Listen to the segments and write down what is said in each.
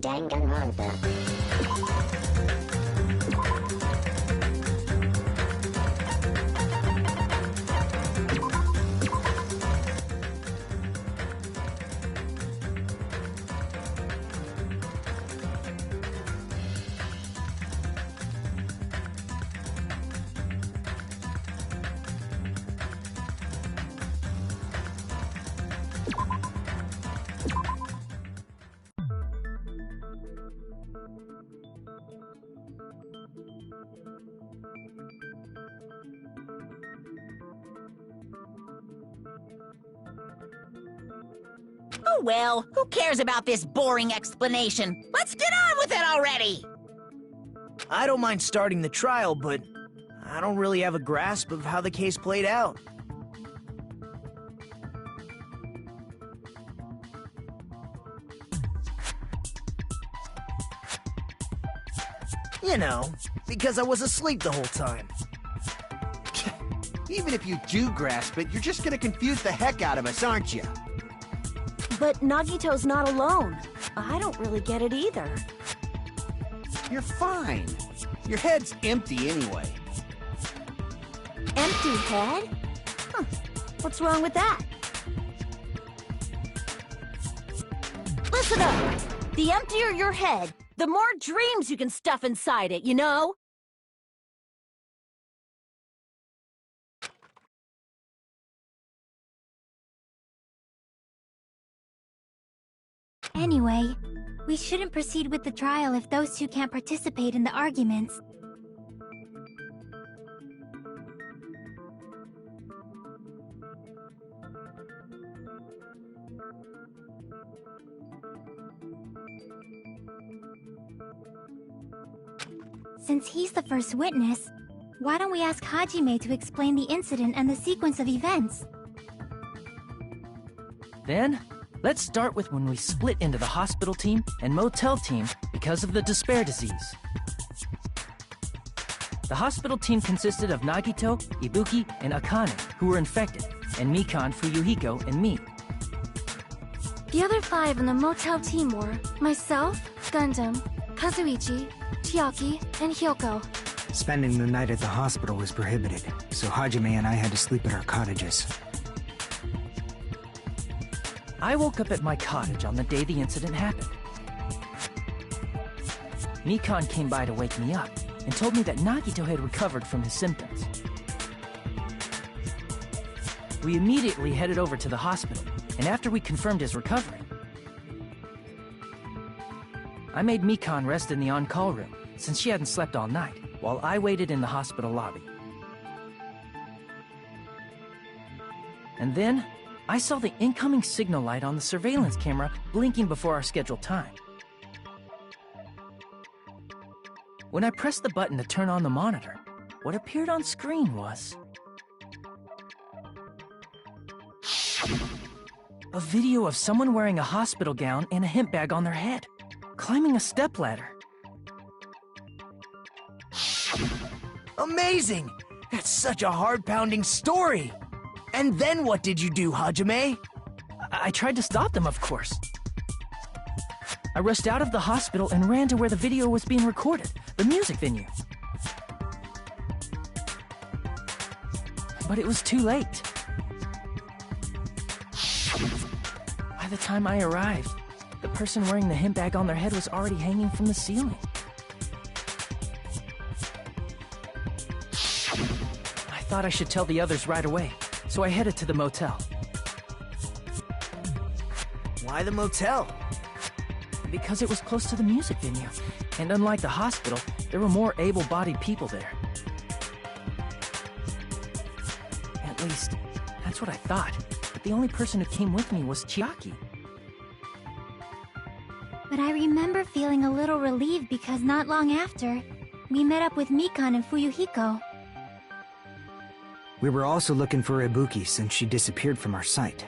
Dangnabit. Oh well, who cares about this boring explanation? Let's get on with it already! I don't mind starting the trial, but I don't really have a grasp of how the case played out. You know, because I was asleep the whole time. Even if you do grasp it, you're just gonna confuse the heck out of us, aren't you? But Nagito's not alone. I don't really get it either. You're fine. Your head's empty anyway. Empty head? Huh. What's wrong with that? Listen up! The emptier your head, the more dreams you can stuff inside it, you know? Anyway, we shouldn't proceed with the trial if those two can't participate in the arguments. Since he's the first witness, why don't we ask Hajime to explain the incident and the sequence of events? Then, let's start with when we split into the hospital team and motel team because of the despair disease. The hospital team consisted of Nagito, Ibuki, and Akane, who were infected, and Mikan, Fuyuhiko, and me. The other 5 in the motel team were myself, Gundam, Kazuichi, Chiaki, and Hyoko. Spending the night at the hospital was prohibited, so Hajime and I had to sleep at our cottages. I woke up at my cottage on the day the incident happened. Mikan came by to wake me up and told me that Nagito had recovered from his symptoms. We immediately headed over to the hospital, and after we confirmed his recovery, I made Mikan rest in the on-call room since she hadn't slept all night, while I waited in the hospital lobby. And then, I saw the incoming signal light on the surveillance camera blinking before our scheduled time. When I pressed the button to turn on the monitor, what appeared on screen was a video of someone wearing a hospital gown and a hemp bag on their head, climbing a stepladder. Amazing! That's such a heart-pounding story! And then what did you do, Hajime? I tried to stop them, of course. I rushed out of the hospital and ran to where the video was being recorded, the music venue. But it was too late. By the time I arrived, the person wearing the hemp bag on their head was already hanging from the ceiling. I thought I should tell the others right away, so I headed to the motel. Why the motel? Because it was close to the music venue, and unlike the hospital, there were more able-bodied people there. At least, that's what I thought, but the only person who came with me was Chiaki. But I remember feeling a little relieved because not long after, we met up with Mikan and Fuyuhiko. We were also looking for Ibuki since she disappeared from our sight.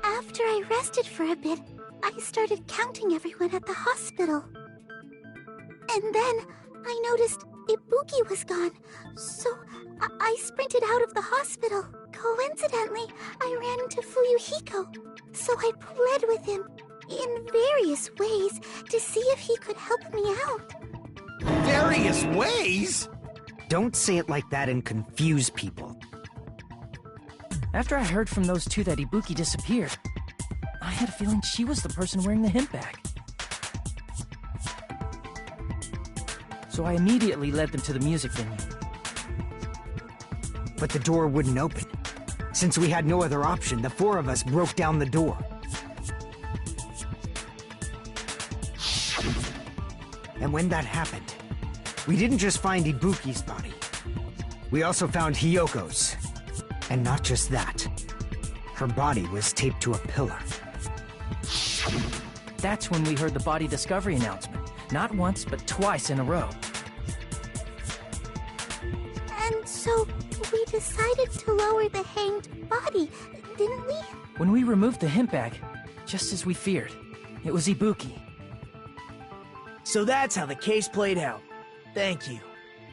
After I rested for a bit, I started counting everyone at the hospital. And then I noticed Ibuki was gone, so I sprinted out of the hospital. Coincidentally, I ran into Fuyuhiko, so I pled with him. in various ways to see if he could help me out. Various ways? Don't say it like that and confuse people. After I heard from those two that Ibuki disappeared, I had a feeling she was the person wearing the hemp bag. So I immediately led them to the music venue. But the door wouldn't open. Since we had no other option, the four of us broke down the door. And when that happened, we didn't just find Ibuki's body. We also found Hiyoko's. And not just that. Her body was taped to a pillar. That's when we heard the body discovery announcement. Not once, but twice in a row. And so we decided to lower the hanged body, didn't we? When we removed the hemp bag, just as we feared, it was Ibuki. So that's how the case played out. Thank you.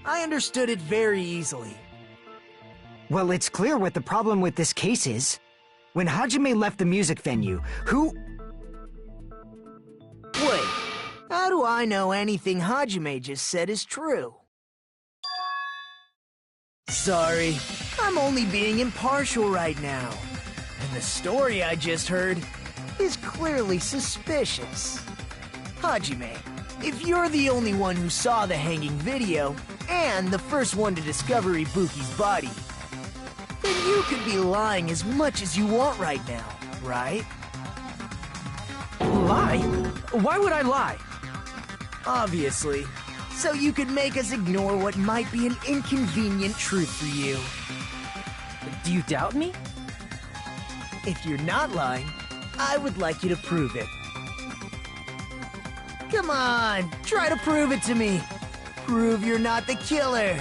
I understood it very easily. Well, it's clear what the problem with this case is. When Hajime left the music venue, who... Wait, how do I know anything Hajime just said is true? Sorry, I'm only being impartial right now. And the story I just heard is clearly suspicious. Hajime, if you're the only one who saw the hanging video, and the first one to discover Ibuki's body, then you could be lying as much as you want right now, right? Lie? Why would I lie? Obviously. So you could make us ignore what might be an inconvenient truth for you. Do you doubt me? If you're not lying, I would like you to prove it. Come on, try to prove it to me. Prove you're not the killer.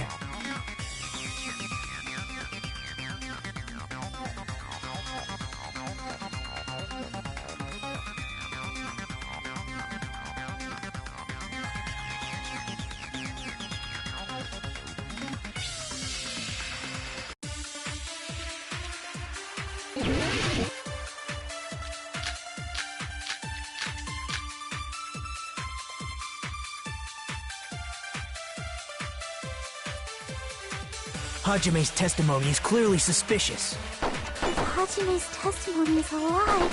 Hajime's testimony is clearly suspicious. If Hajime's testimony is a lie,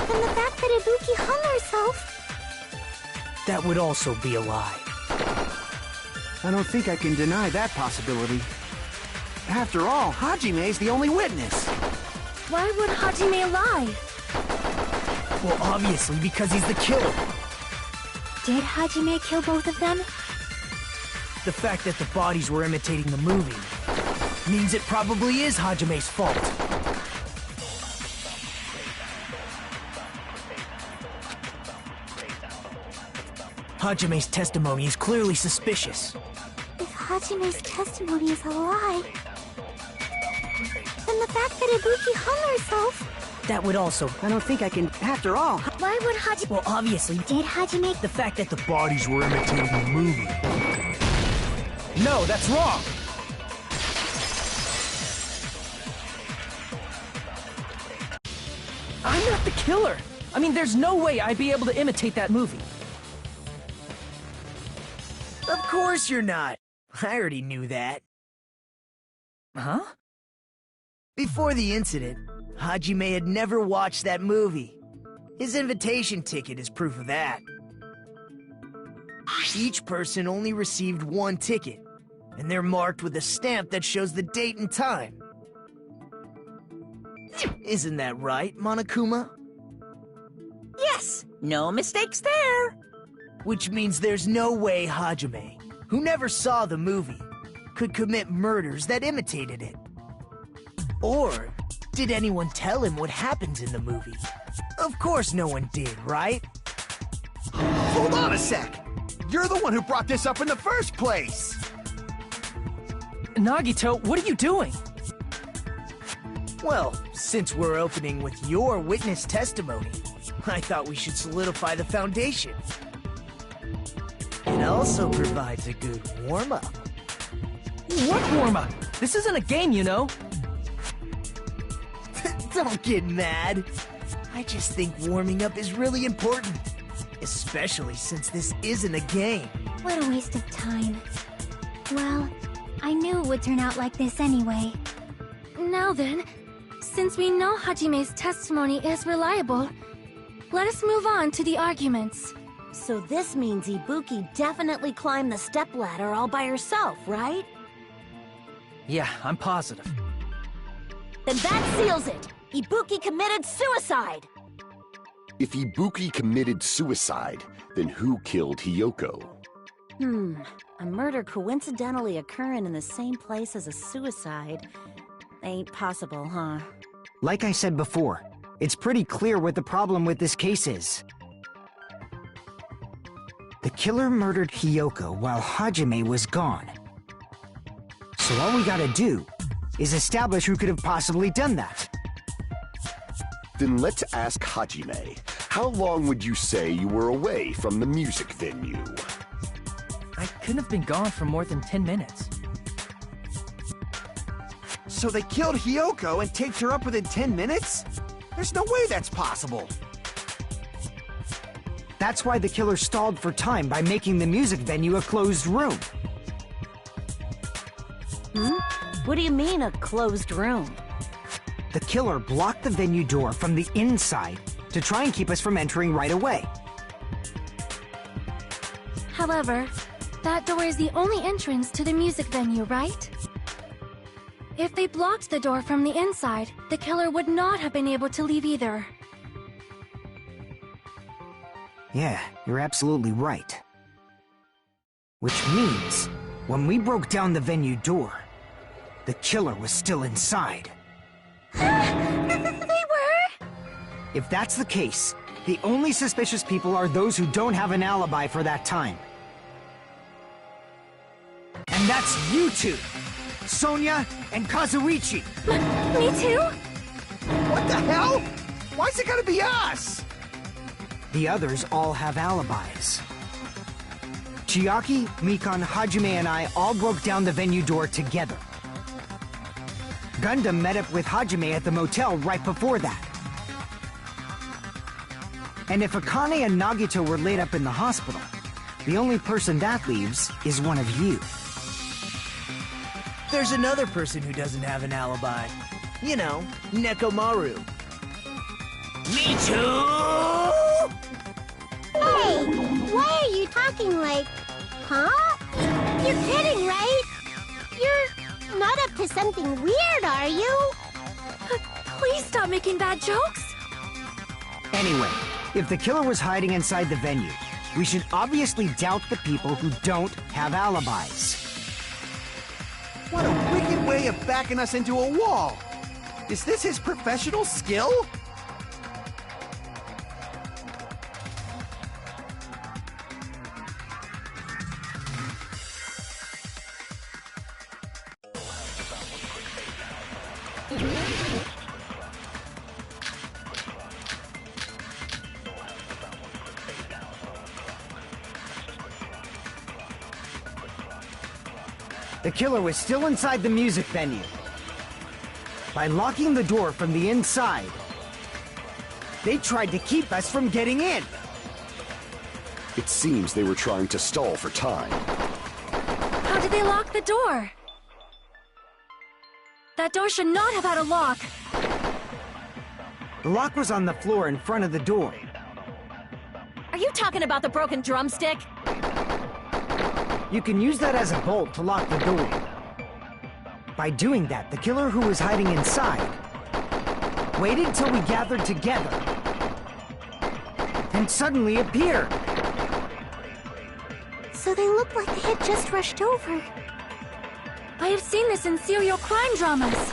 then the fact that Ibuki hung herself... That would also be a lie. I don't think I can deny that possibility. After all, Hajime's the only witness. Why would Hajime lie? Well, obviously because he's the killer. Did Hajime kill both of them? The fact that the bodies were imitating the movie means it probably is Hajime's fault. Hajime's testimony is clearly suspicious. If Hajime's testimony is a lie, then the fact that Ibuki hung herself... That would also... I don't think I can... After all... Why would Hajime... Well, obviously... Did Hajime... The fact that the bodies were imitating the movie... No, that's wrong! I'm not the killer! I mean, there's no way I'd be able to imitate that movie. Of course you're not. I already knew that. Huh? Before the incident, Hajime had never watched that movie. His invitation ticket is proof of that. Each person only received one ticket, and they're marked with a stamp that shows the date and time. Isn't that right, Monokuma? Yes, no mistakes there. Which means there's no way Hajime, who never saw the movie, could commit murders that imitated it. Or did anyone tell him what happens in the movie? Of course no one did, right? Hold on a sec! You're the one who brought this up in the first place! Nagito, what are you doing? Well, since we're opening with your witness testimony, I thought we should solidify the foundation. It also provides a good warm-up. What warm-up? This isn't a game, you know. Don't get mad. I just think warming up is really important. Especially since this isn't a game. What a waste of time. Well, I knew it would turn out like this anyway. Now then, since we know Hajime's testimony is reliable, let us move on to the arguments. So this means Ibuki definitely climbed the stepladder all by herself, right? Yeah, I'm positive. Then that seals it! Ibuki committed suicide! If Ibuki committed suicide, then who killed Hiyoko? A murder coincidentally occurring in the same place as a suicide ain't possible, huh? Like I said before, it's pretty clear what the problem with this case is. The killer murdered Hiyoko while Hajime was gone. So all we gotta do is establish who could have possibly done that. Then let's ask Hajime. How long would you say you were away from the music venue? I couldn't have been gone for more than 10 minutes. So they killed Hiyoko and taped her up within 10 minutes? There's no way that's possible. That's why the killer stalled for time by making the music venue a closed room. What do you mean, a closed room? The killer blocked the venue door from the inside to try and keep us from entering right away. However, that door is the only entrance to the music venue, right? If they blocked the door from the inside, the killer would not have been able to leave either. Yeah, you're absolutely right. Which means, when we broke down the venue door, the killer was still inside. They were? If that's the case, the only suspicious people are those who don't have an alibi for that time. And that's you two! Sonia and Kazuichi! Me too? What the hell? Why's it gotta be us? The others all have alibis. Chiaki, Mikan, Hajime, and I all broke down the venue door together. Gundam met up with Hajime at the motel right before that. And if Akane and Nagito were laid up in the hospital, the only person that leaves is one of you. There's another person who doesn't have an alibi. You know, Nekomaru. Me too! Hey, why are you talking like... Huh? You're kidding, right? You're not up to something weird, are you? Please stop making bad jokes! Anyway, if the killer was hiding inside the venue, we should obviously doubt the people who don't have alibis. What a wicked way of backing us into a wall! Is this his professional skill? The killer was still inside the music venue. By locking the door from the inside, they tried to keep us from getting in. It seems they were trying to stall for time. How did they lock the door? That door should not have had a lock. The lock was on the floor in front of the door. Are you talking about the broken drumstick? You can use that as a bolt to lock the door. By doing that, the killer who was hiding inside waited till we gathered together and suddenly appeared. So they looked like they had just rushed over. I have seen this in serial crime dramas.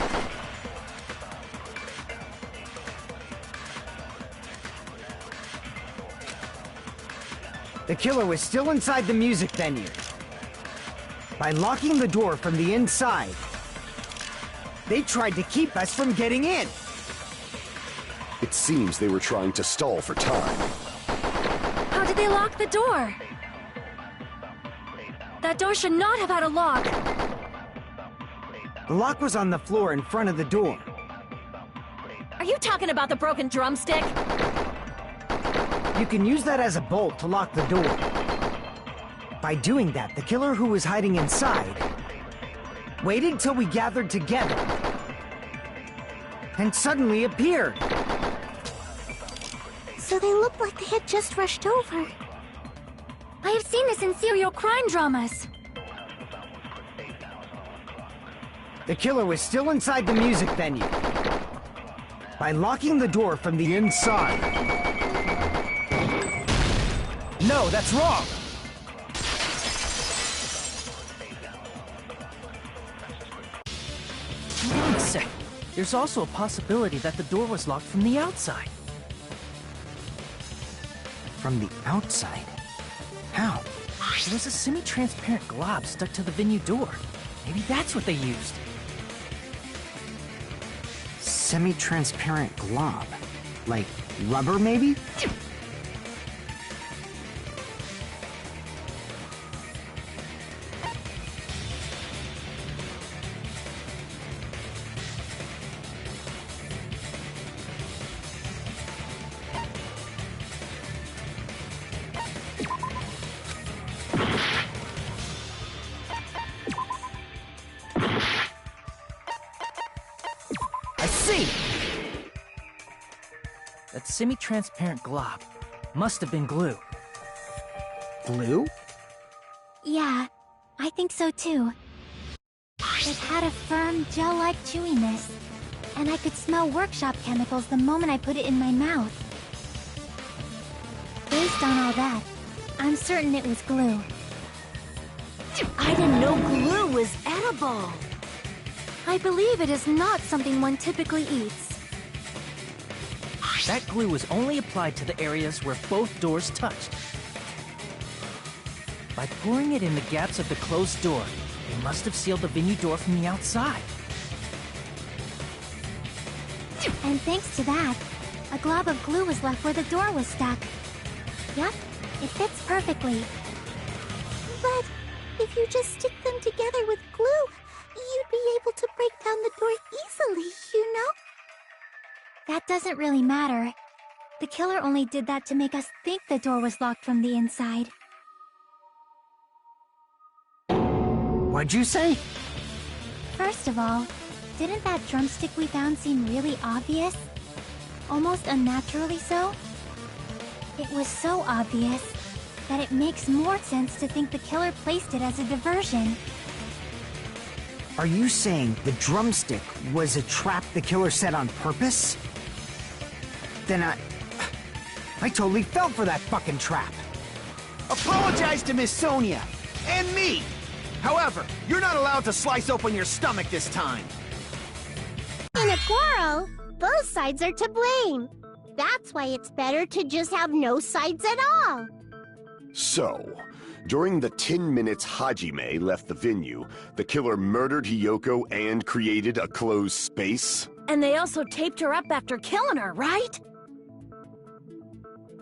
The killer was still inside the music venue. By locking the door from the inside, they tried to keep us from getting in. It seems they were trying to stall for time. How did they lock the door? That door should not have had a lock. The lock was on the floor in front of the door. Are you talking about the broken drumstick? You can use that as a bolt to lock the door. By doing that, the killer who was hiding inside waited till we gathered together and suddenly appeared. So they looked like they had just rushed over. I have seen this in serial crime dramas. The killer was still inside the music venue. By locking the door from the inside. No, that's wrong! Wait a sec. There's also a possibility that the door was locked from the outside. From the outside? How? There was a semi-transparent glob stuck to the venue door. Maybe that's what they used. Semi-transparent glob? Like rubber, maybe? That semi-transparent glob must have been glue. Glue? Yeah, I think so too. It had a firm, gel-like chewiness, and I could smell workshop chemicals the moment I put it in my mouth. Based on all that, I'm certain it was glue. I didn't know glue was edible. I believe it is not something one typically eats. That glue was only applied to the areas where both doors touched. By pouring it in the gaps of the closed door, they must have sealed the venue door from the outside. And thanks to that, a glob of glue was left where the door was stuck. Yep, it fits perfectly. But if you just stick them together with glue, you'd be able to break down the door easily, you know? That doesn't really matter. The killer only did that to make us think the door was locked from the inside. What'd you say? First of all, didn't that drumstick we found seem really obvious? Almost unnaturally so? It was so obvious that it makes more sense to think the killer placed it as a diversion. Are you saying the drumstick was a trap the killer set on purpose? Then I totally fell for that fucking trap. Apologize to Miss Sonia and me. However, you're not allowed to slice open your stomach this time. In a quarrel, both sides are to blame. That's why it's better to just have no sides at all. So, during the 10 minutes Hajime left the venue, the killer murdered Hiyoko and created a closed space? And they also taped her up after killing her, right?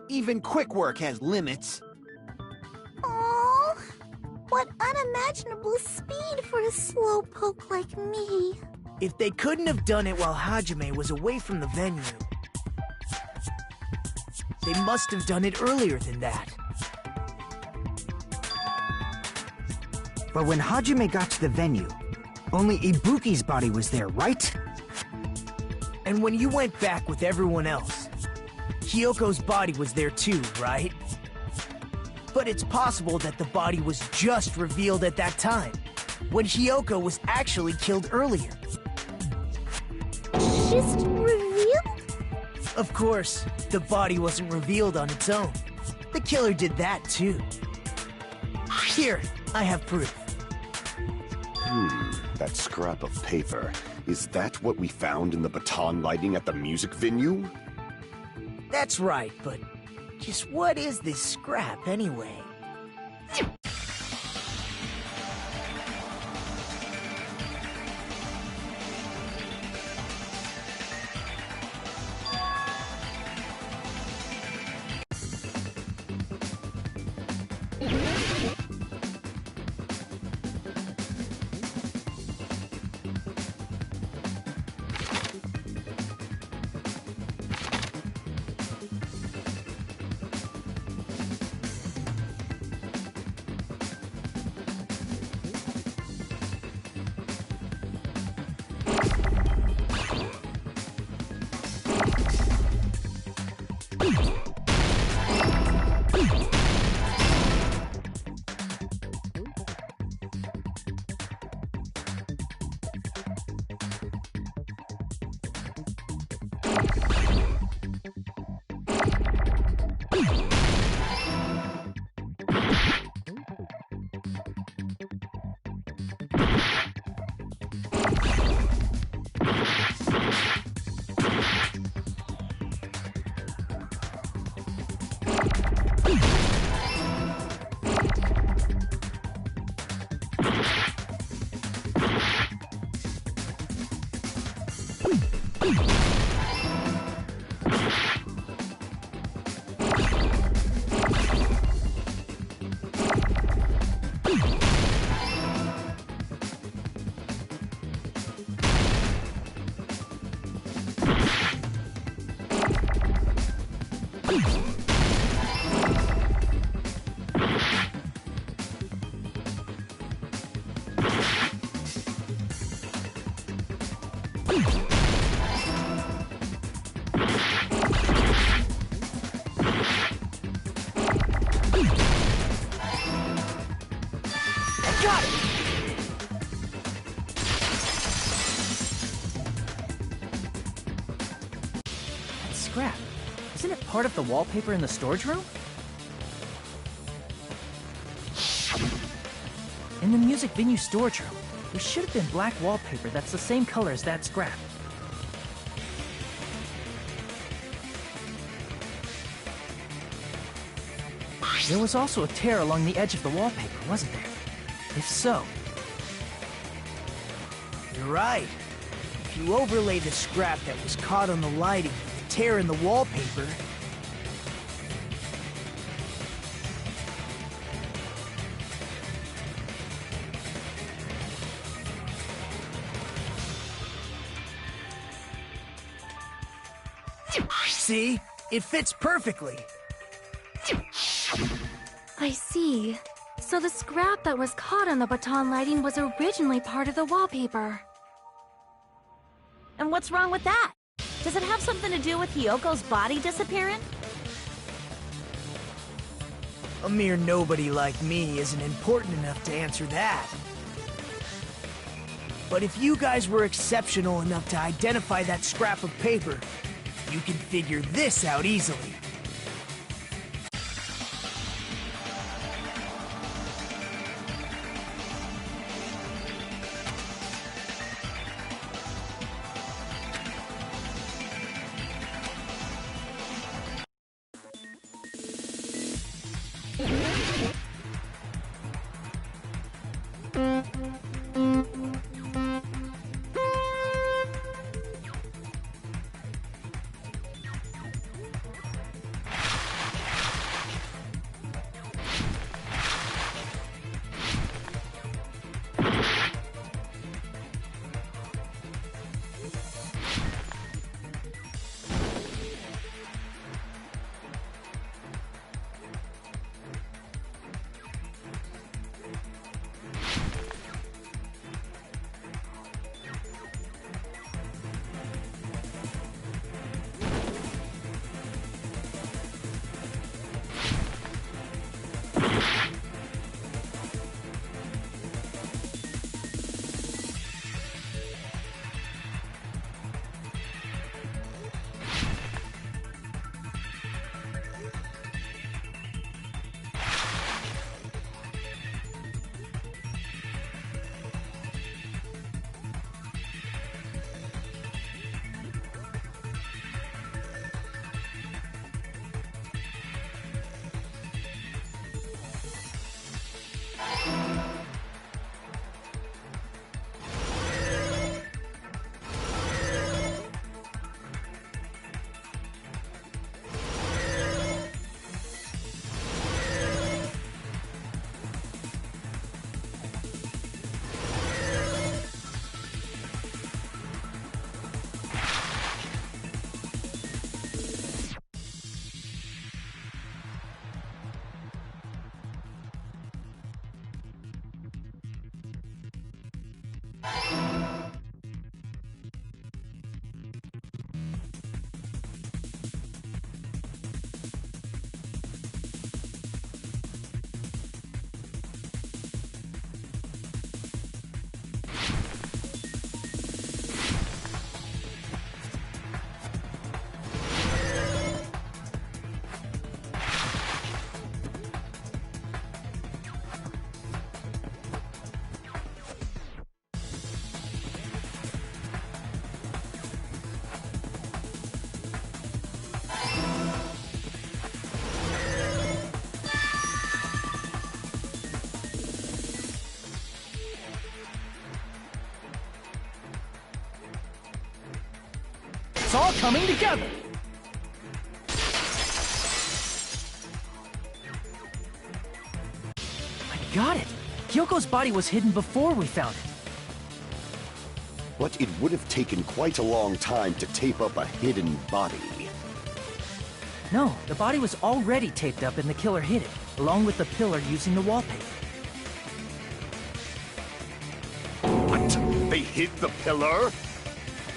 Even quick work has limits. Oh, what unimaginable speed for a slowpoke like me. If they couldn't have done it while Hajime was away from the venue, they must have done it earlier than that. But when Hajime got to the venue, only Ibuki's body was there, right? And when you went back with everyone else, Hiyoko's body was there too, right? But it's possible that the body was just revealed at that time, when Hiyoko was actually killed earlier. Just revealed? Of course, the body wasn't revealed on its own. The killer did that too. Here, I have proof. That scrap of paper. Is that what we found in the baton lighting at the music venue? That's right, but just what is this scrap anyway? Got it! That's scrap. Isn't it part of the wallpaper in the storage room? In the music venue storage room, there should have been black wallpaper that's the same color as that scrap. There was also a tear along the edge of the wallpaper, wasn't there? If so... You're right. If you overlay the scrap that was caught on the lighting with the tear in the wallpaper... See? It fits perfectly. I see. So the scrap that was caught on the baton lighting was originally part of the wallpaper. And what's wrong with that? Does it have something to do with Hiyoko's body disappearing? A mere nobody like me isn't important enough to answer that. But if you guys were exceptional enough to identify that scrap of paper, you can figure this out easily. It's all coming together! I got it! Kyoko's body was hidden before we found it. But it would have taken quite a long time to tape up a hidden body. No, the body was already taped up and the killer hid it, along with the pillar using the wallpaper. What? They hid the pillar?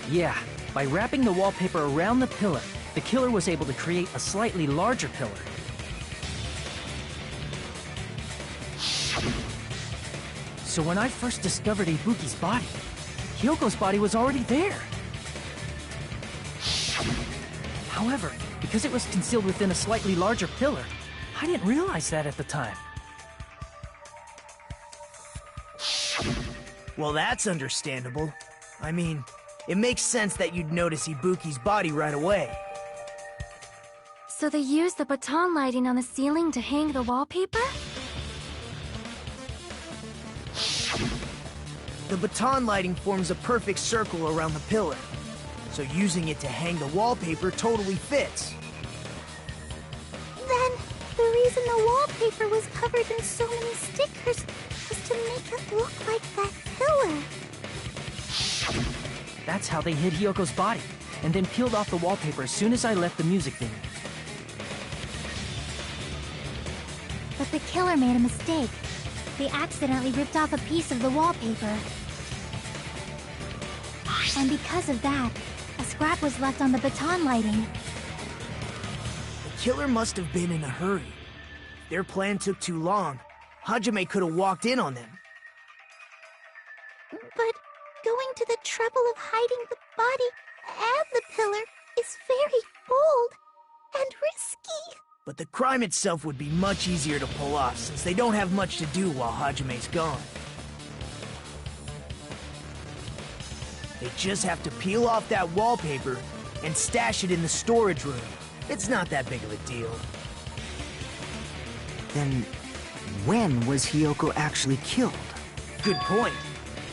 Yeah, by wrapping the wallpaper around the pillar, the killer was able to create a slightly larger pillar. So when I first discovered Ibuki's body, Hyoko's body was already there. However, because it was concealed within a slightly larger pillar, I didn't realize that at the time. Well, that's understandable. I mean, it makes sense that you'd notice Ibuki's body right away. So they used the baton lighting on the ceiling to hang the wallpaper? The baton lighting forms a perfect circle around the pillar, so using it to hang the wallpaper totally fits. Then, the reason the wallpaper was covered in so many stickers was to make it look like that pillar. That's how they hid Hyoko's body, and then peeled off the wallpaper as soon as I left the music venue. But the killer made a mistake. They accidentally ripped off a piece of the wallpaper. And because of that, a scrap was left on the baton lighting. The killer must have been in a hurry. If their plan took too long, Hajime could have walked in on them. But going to the trouble of hiding the body and the pillar is very bold and risky. But the crime itself would be much easier to pull off since they don't have much to do while Hajime's gone. They just have to peel off that wallpaper and stash it in the storage room. It's not that big of a deal. Then, when was Hyoko actually killed? Good point.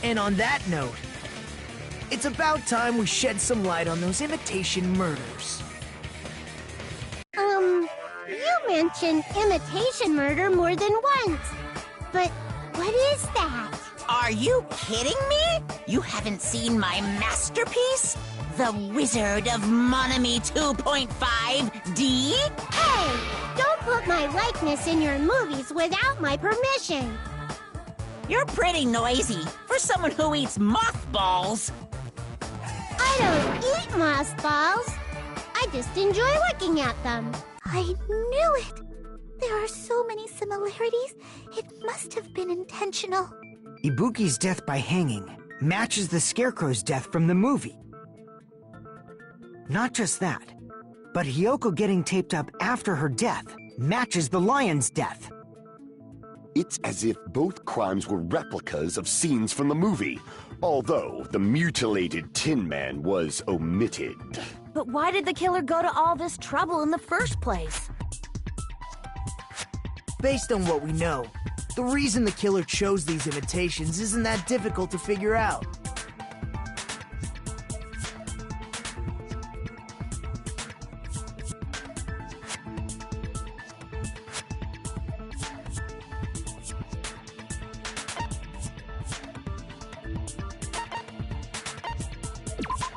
And on that note, it's about time we shed some light on those imitation murders. You mentioned imitation murder more than once. But what is that? Are you kidding me? You haven't seen my masterpiece? The Wizard of Monami 2.5D? Hey! Don't put my likeness in your movies without my permission! You're pretty noisy for someone who eats mothballs. I don't eat mothballs. I just enjoy looking at them. I knew it! There are so many similarities, it must have been intentional. Ibuki's death by hanging matches the Scarecrow's death from the movie. Not just that, but Hyoko getting taped up after her death matches the lion's death. It's as if both crimes were replicas of scenes from the movie, although the mutilated Tin Man was omitted. But why did the killer go to all this trouble in the first place? Based on what we know, the reason the killer chose these imitations isn't that difficult to figure out.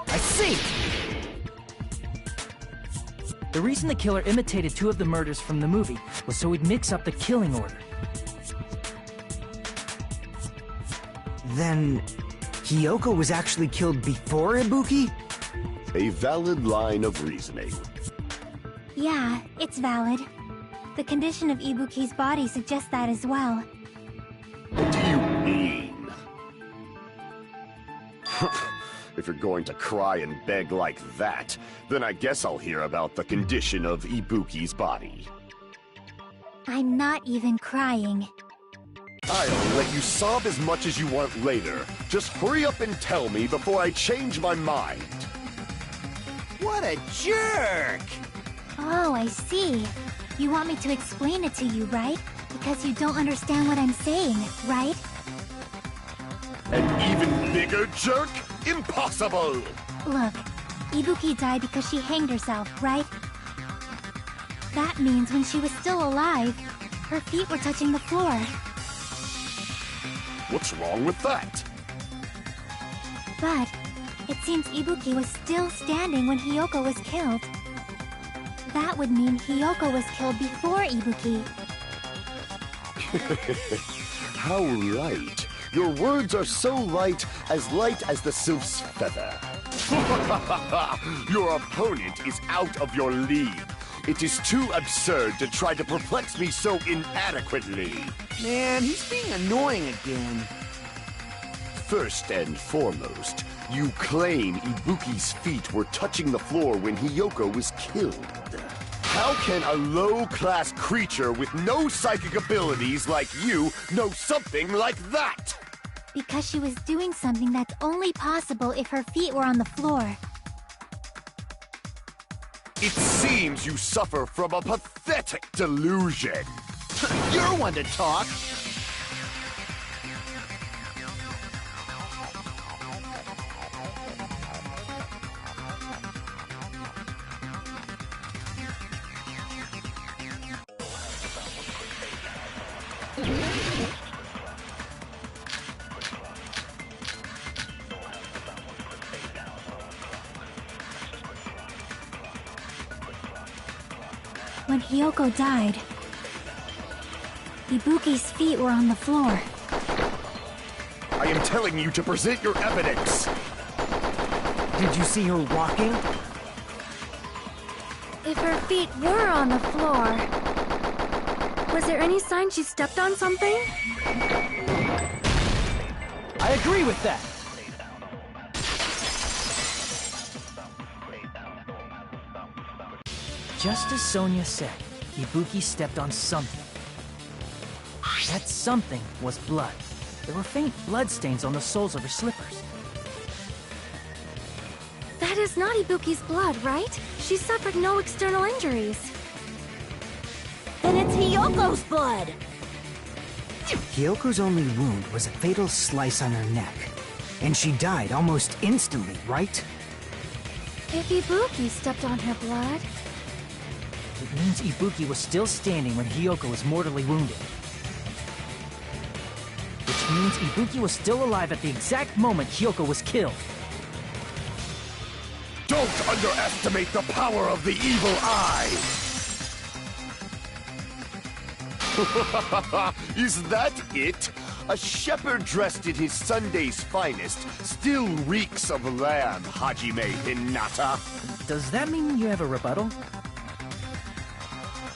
I see! The reason the killer imitated two of the murders from the movie was so he'd mix up the killing order. Then, Hyoko was actually killed before Ibuki? A valid line of reasoning. Yeah, it's valid. The condition of Ibuki's body suggests that as well. What do you mean? If you're going to cry and beg like that, then I guess I'll hear about the condition of Ibuki's body. I'm not even crying. I'll let you sob as much as you want later. Just hurry up and tell me before I change my mind. What a jerk! Oh, I see. You want me to explain it to you, right? Because you don't understand what I'm saying, right? An even bigger jerk? Impossible! Look, Ibuki died because she hanged herself, right? That means when she was still alive, her feet were touching the floor. What's wrong with that? But it seems Ibuki was still standing when Hyoko was killed. That would mean Hyoko was killed before Ibuki. How light. Your words are so light as the sylph's feather. Your opponent is out of your league. It is too absurd to try to perplex me so inadequately. Man, he's being annoying again. First and foremost, you claim Ibuki's feet were touching the floor when Hiyoko was killed. How can a low-class creature with no psychic abilities like you know something like that? Because she was doing something that's only possible if her feet were on the floor. It seems you suffer from a pathetic delusion. You're one to talk. When Hiyoko died, Ibuki's feet were on the floor. I am telling you to present your evidence. Did you see her walking? If her feet were on the floor, was there any sign she stepped on something? I agree with that. Just as Sonia said, Ibuki stepped on something. That something was blood. There were faint blood stains on the soles of her slippers. That is not Ibuki's blood, right? She suffered no external injuries. Then it's Hiyoko's blood! Hiyoko's only wound was a fatal slice on her neck. And she died almost instantly, right? If Ibuki stepped on her blood... It means Ibuki was still standing when Hiyoko was mortally wounded. Which means Ibuki was still alive at the exact moment Hiyoko was killed. Don't underestimate the power of the evil eye! Is that it? A shepherd dressed in his Sunday's finest still reeks of lamb, Hajime Hinata. Does that mean you have a rebuttal?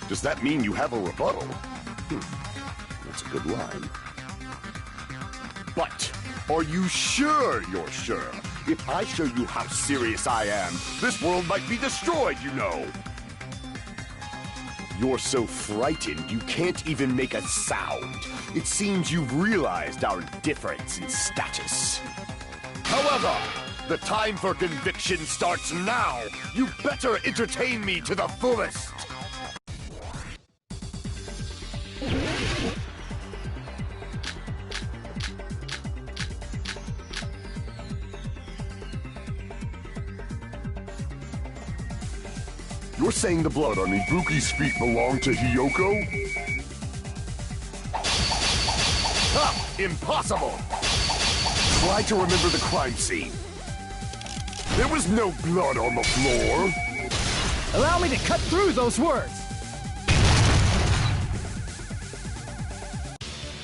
Does that mean you have a rebuttal? That's a good line. But, are you sure you're sure? If I show you how serious I am, this world might be destroyed, you know! You're so frightened you can't even make a sound. It seems you've realized our difference in status. However, the time for conviction starts now! You better entertain me to the fullest! You're saying the blood on Ibuki's feet belonged to Hiyoko? Ha! Impossible! Try to remember the crime scene. There was no blood on the floor. Allow me to cut through those words!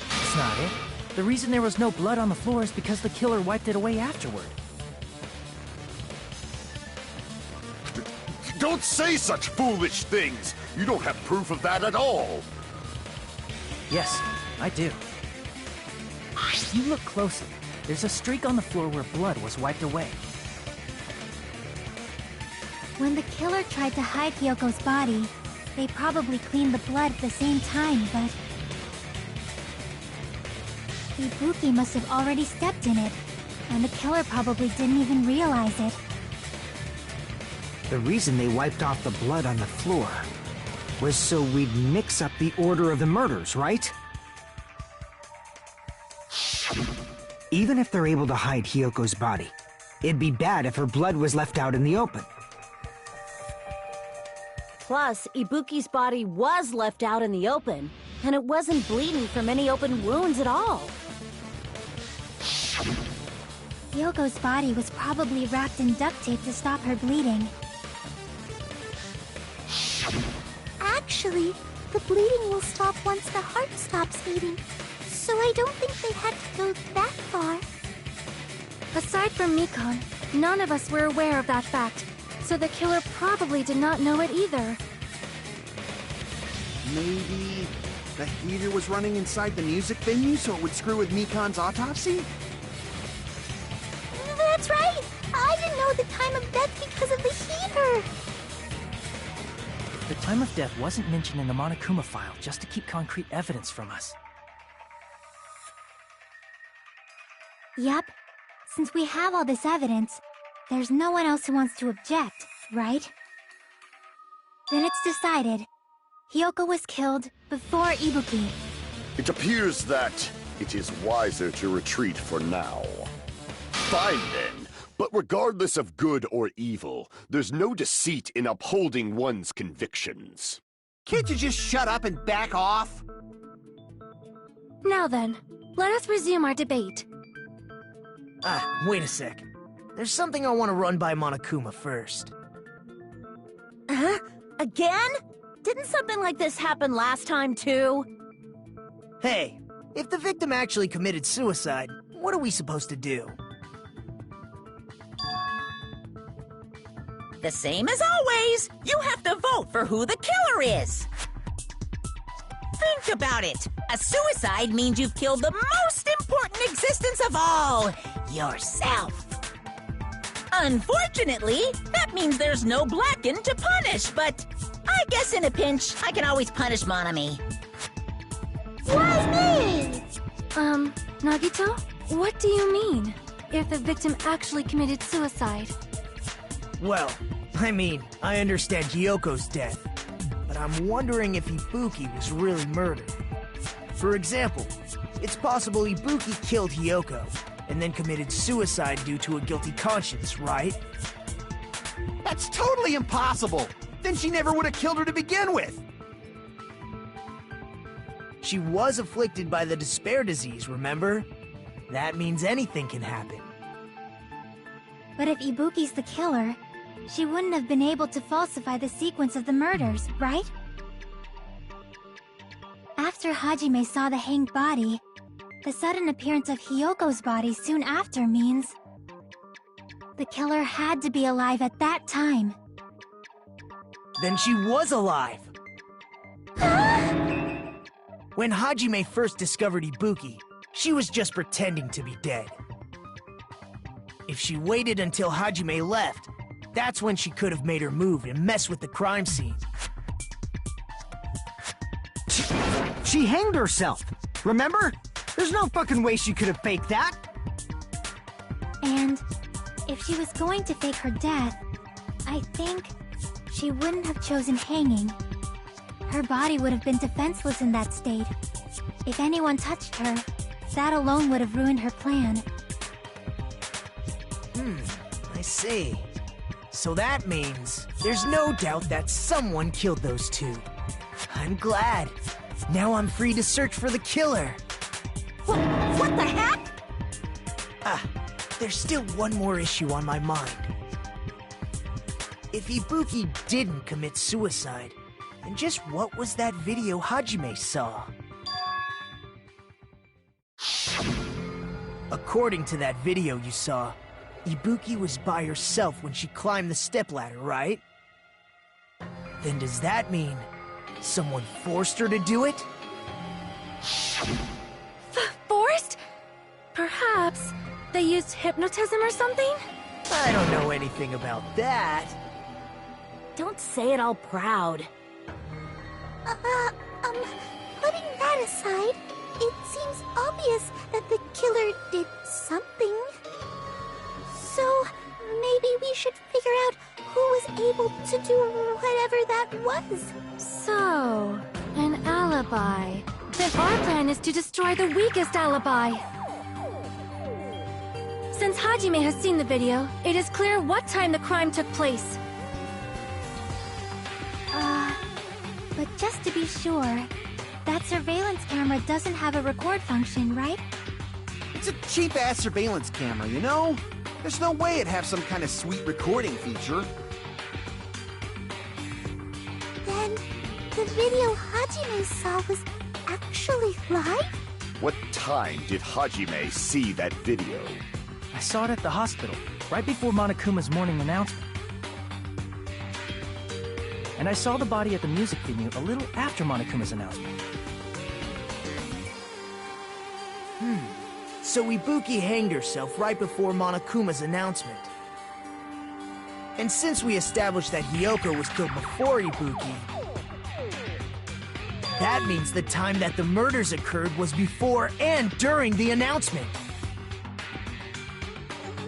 That's not it. The reason there was no blood on the floor is because the killer wiped it away afterward. Don't say such foolish things! You don't have proof of that at all! Yes, I do. If you look closely, there's a streak on the floor where blood was wiped away. When the killer tried to hide Hiyoko's body, they probably cleaned the blood at the same time, but... Ibuki must have already stepped in it, and the killer probably didn't even realize it. The reason they wiped off the blood on the floor was so we'd mix up the order of the murders, right? Even if they're able to hide Hiyoko's body, it'd be bad if her blood was left out in the open. Plus, Ibuki's body was left out in the open, and it wasn't bleeding from any open wounds at all. Hiyoko's body was probably wrapped in duct tape to stop her bleeding. Actually, the bleeding will stop once the heart stops beating. So I don't think they had to go that far. Aside from Mikon, none of us were aware of that fact, so the killer probably did not know it either. Maybe the heater was running inside the music venue so it would screw with Mikan's autopsy? That's right! I didn't know the time of death because of the heater! The time of death wasn't mentioned in the Monokuma file just to keep concrete evidence from us. Yep. Since we have all this evidence, there's no one else who wants to object, right? Then it's decided. Hiyoko was killed before Ibuki. It appears that it is wiser to retreat for now. Fine then, but regardless of good or evil, there's no deceit in upholding one's convictions. Can't you just shut up and back off? Now then, let us resume our debate. Wait a sec. There's something I want to run by Monokuma first. Huh? Again? Didn't something like this happen last time, too? Hey, if the victim actually committed suicide, what are we supposed to do? The same as always. You have to vote for who the killer is. Think about it. A suicide means you've killed the most important existence of all, yourself. Unfortunately, that means there's no Blacken to punish, but I guess in a pinch, I can always punish Monami. Why me? Nagito? What do you mean? If the victim actually committed suicide? Well, I mean, I understand Hiyoko's death, but I'm wondering if Ibuki was really murdered. For example, it's possible Ibuki killed Hiyoko, and then committed suicide due to a guilty conscience, right? That's totally impossible! Then she never would have killed her to begin with! She was afflicted by the despair disease, remember? That means anything can happen. But if Ibuki's the killer, she wouldn't have been able to falsify the sequence of the murders, right? After Hajime saw the hanged body, the sudden appearance of Hiyoko's body soon after means the killer had to be alive at that time. Then she was alive! When Hajime first discovered Ibuki, she was just pretending to be dead. If she waited until Hajime left, that's when she could have made her move and mess with the crime scene. She hanged herself, remember? There's no fucking way she could have faked that. And if she was going to fake her death, I think she wouldn't have chosen hanging. Her body would have been defenseless in that state. If anyone touched her, that alone would have ruined her plan. I see. So that means there's no doubt that someone killed those two. I'm glad. Now I'm free to search for the killer. What the heck? There's still one more issue on my mind. If Ibuki didn't commit suicide, then just what was that video Hajime saw? According to that video you saw, Ibuki was by herself when she climbed the stepladder, right? Then does that mean someone forced her to do it? Forced? Perhaps they used hypnotism or something? I don't know anything about that. Don't say it all proud. Putting that aside, it seems obvious that the killer did something. So, maybe we should figure out who was able to do whatever that was. So, an alibi. Then our plan is to destroy the weakest alibi. Since Hajime has seen the video, it is clear what time the crime took place. But just to be sure, that surveillance camera doesn't have a record function, right? It's a cheap-ass surveillance camera, you know? There's no way it'd have some kind of sweet recording feature. Then, the video Hajime saw was actually live? What time did Hajime see that video? I saw it at the hospital, right before Monokuma's morning announcement. and I saw the body at the music venue a little after Monokuma's announcement. So Ibuki hanged herself right before Monokuma's announcement. And since we established that Hiyoko was killed before Ibuki, that means the time that the murders occurred was before and during the announcement.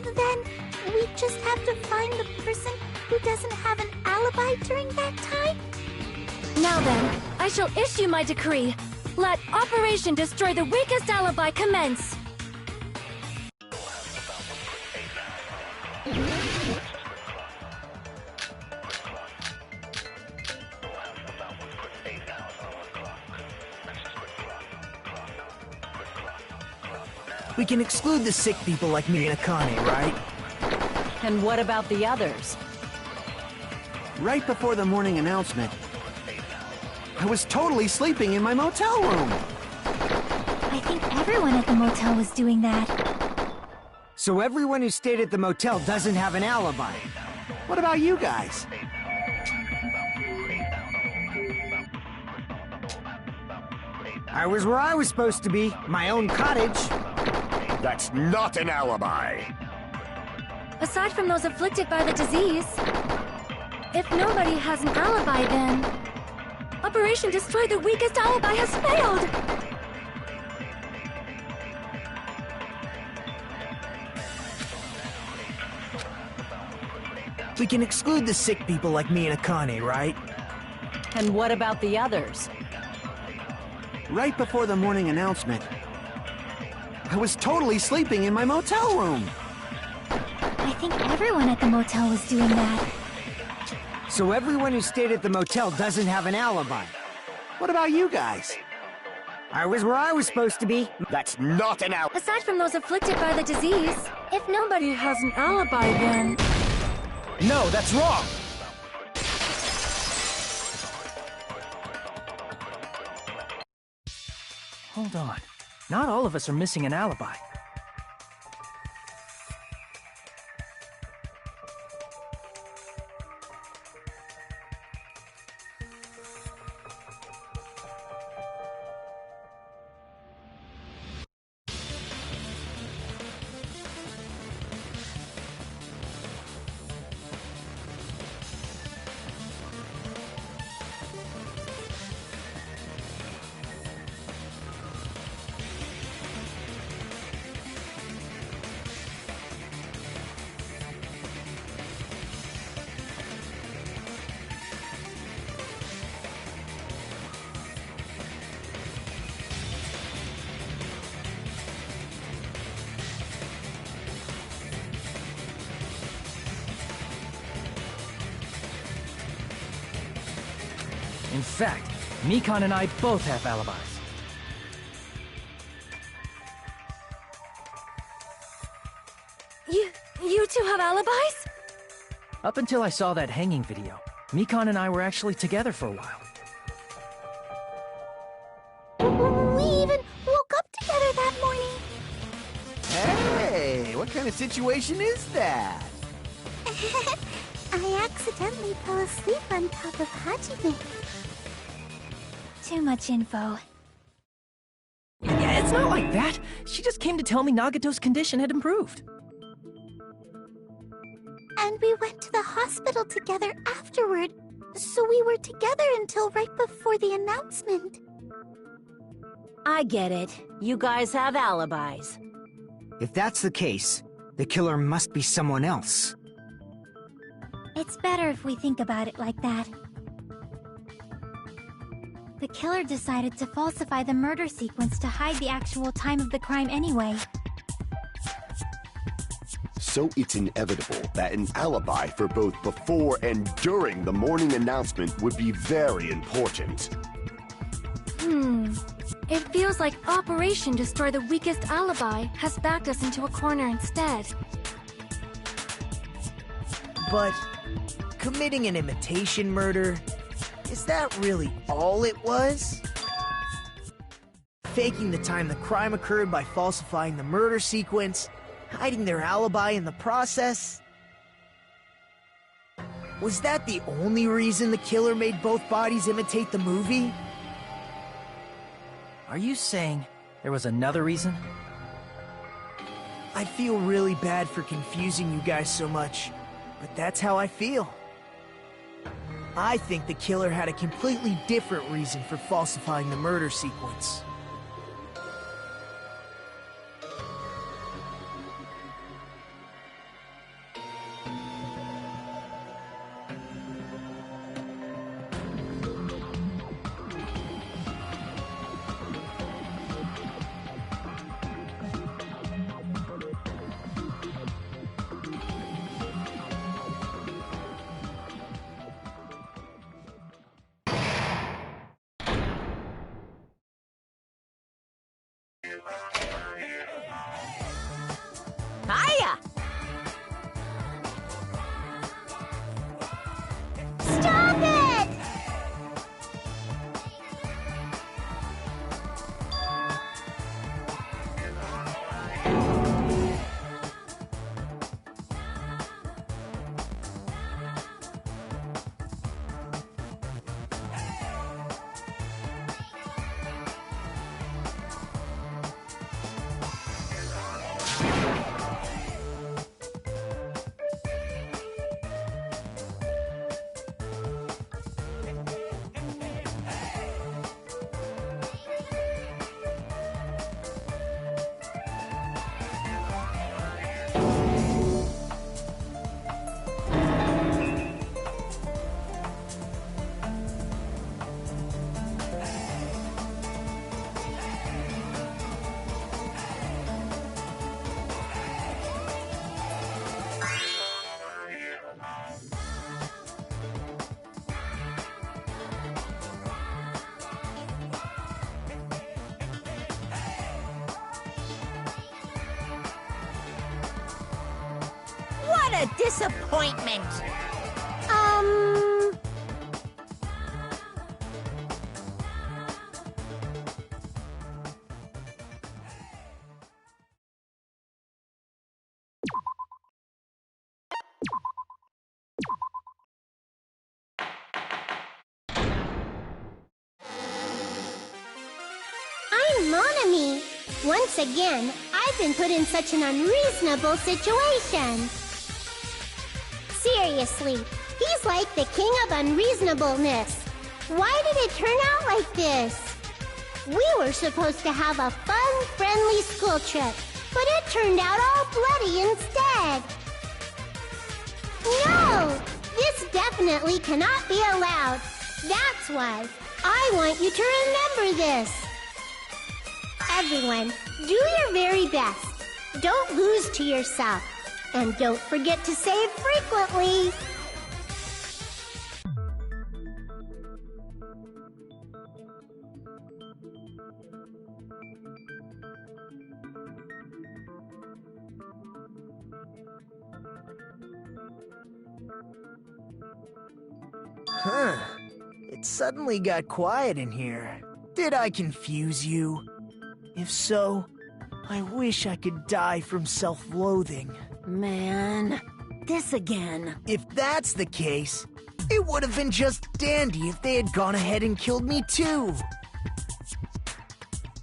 Then we just have to find the person who doesn't have an alibi during that time? Now then, I shall issue my decree. Let Operation Destroy the Weakest Alibi commence! We can exclude the sick people like me and Akane, right? And what about the others? Right before the morning announcement, I was totally sleeping in my motel room. I think everyone at the motel was doing that. So everyone who stayed at the motel doesn't have an alibi. What about you guys? I was where I was supposed to be, my own cottage. That's not an alibi. Aside from those afflicted by the disease, if nobody has an alibi, then Operation Destroy the Weakest Alibi has failed! We can exclude the sick people like me and Akane, right? And what about the others? Right before the morning announcement, I was totally sleeping in my motel room. I think everyone at the motel was doing that. So everyone who stayed at the motel doesn't have an alibi. What about you guys? I was where I was supposed to be. That's not an alibi. Aside from those afflicted by the disease, if nobody has an alibi, then... No, that's wrong! Hold on. Not all of us are missing an alibi. In fact, Mikan and I both have alibis. You two have alibis? Up until I saw that hanging video, Mikan and I were actually together for a while. We even woke up together that morning. Hey, what kind of situation is that? I accidentally fell asleep on top of Hajime. Too much info. Yeah, it's not like that. She just came to tell me Nagato's condition had improved. And we went to the hospital together afterward, so we were together until right before the announcement. I get it. You guys have alibis. If that's the case, the killer must be someone else. It's better if we think about it like that. The killer decided to falsify the murder sequence to hide the actual time of the crime anyway. So it's inevitable that an alibi for both before and during the morning announcement would be very important. It feels like Operation Destroy the Weakest Alibi has backed us into a corner instead. But committing an imitation murder, is that really all it was? Faking the time the crime occurred by falsifying the murder sequence, hiding their alibi in the process? Was that the only reason the killer made both bodies imitate the movie? Are you saying there was another reason? I feel really bad for confusing you guys so much, but that's how I feel. I think the killer had a completely different reason for falsifying the murder sequence. Hiya! Stop it! What a disappointment! I'm Monami. Once again, I've been put in such an unreasonable situation. Seriously, he's like the king of unreasonableness. Why did it turn out like this? We were supposed to have a fun, friendly school trip, but it turned out all bloody instead. No! This definitely cannot be allowed. That's why I want you to remember this. Everyone, do your very best. Don't lose to yourself. And don't forget to save frequently. Huh. It suddenly got quiet in here. Did I confuse you? If so, I wish I could die from self-loathing. Man, this again. If that's the case, it would have been just dandy if they had gone ahead and killed me too.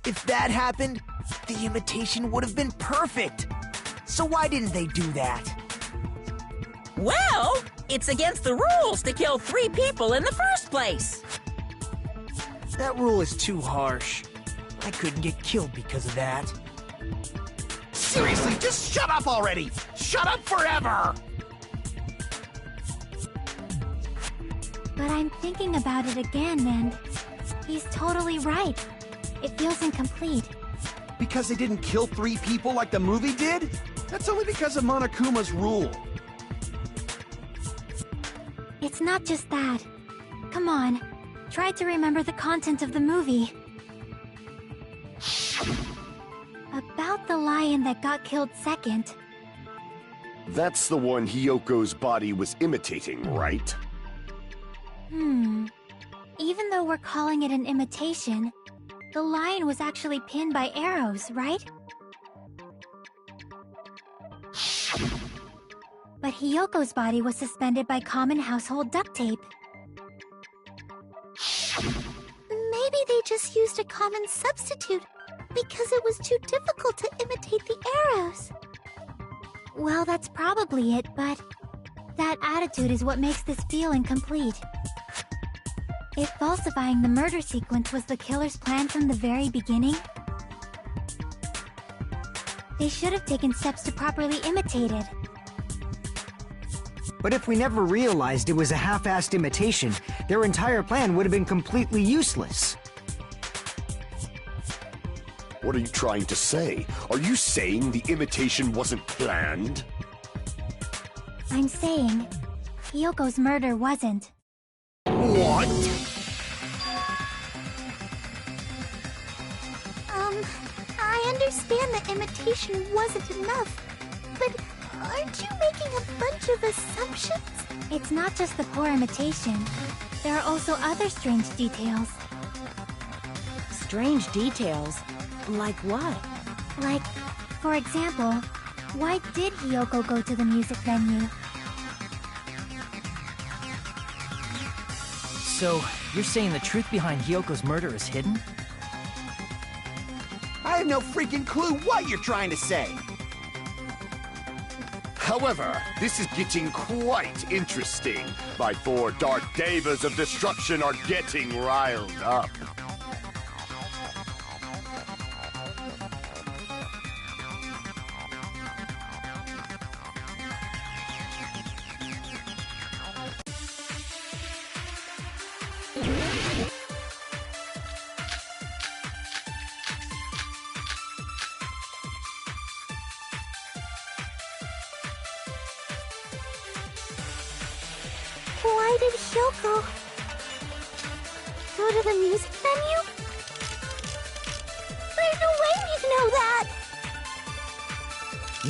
If that happened, the imitation would have been perfect. So why didn't they do that? Well, it's against the rules to kill 3 people in the first place. That rule is too harsh. I couldn't get killed because of that. Seriously, just shut up already! Shut up forever! But I'm thinking about it again, and he's totally right. It feels incomplete. Because they didn't kill 3 people like the movie did? That's only because of Monokuma's rule. It's not just that. Come on, try to remember the content of the movie. About the lion that got killed second. That's the one Hyoko's body was imitating, right? Even though we're calling it an imitation, the lion was actually pinned by arrows, right? But Hiyoko's body was suspended by common household duct tape. Maybe they just used a common substitute because it was too difficult to imitate the arrows. Well, that's probably it, but that attitude is what makes this feel incomplete. If falsifying the murder sequence was the killer's plan from the very beginning, they should have taken steps to properly imitate it. But if we never realized it was a half-assed imitation, their entire plan would have been completely useless. What are you trying to say? Are you saying the imitation wasn't planned? I'm saying Hiyoko's murder wasn't. What? I understand that imitation wasn't enough, but aren't you making a bunch of assumptions? It's not just the poor imitation. There are also other strange details. Strange details? Like what? Like, for example, why did Hiyoko go to the music venue? So, you're saying the truth behind Hiyoko's murder is hidden? I have no freaking clue what you're trying to say. However, this is getting quite interesting. My 4 dark devas of destruction are getting riled up. Why did Hiyoko go to the music venue? There's no way we'd know that!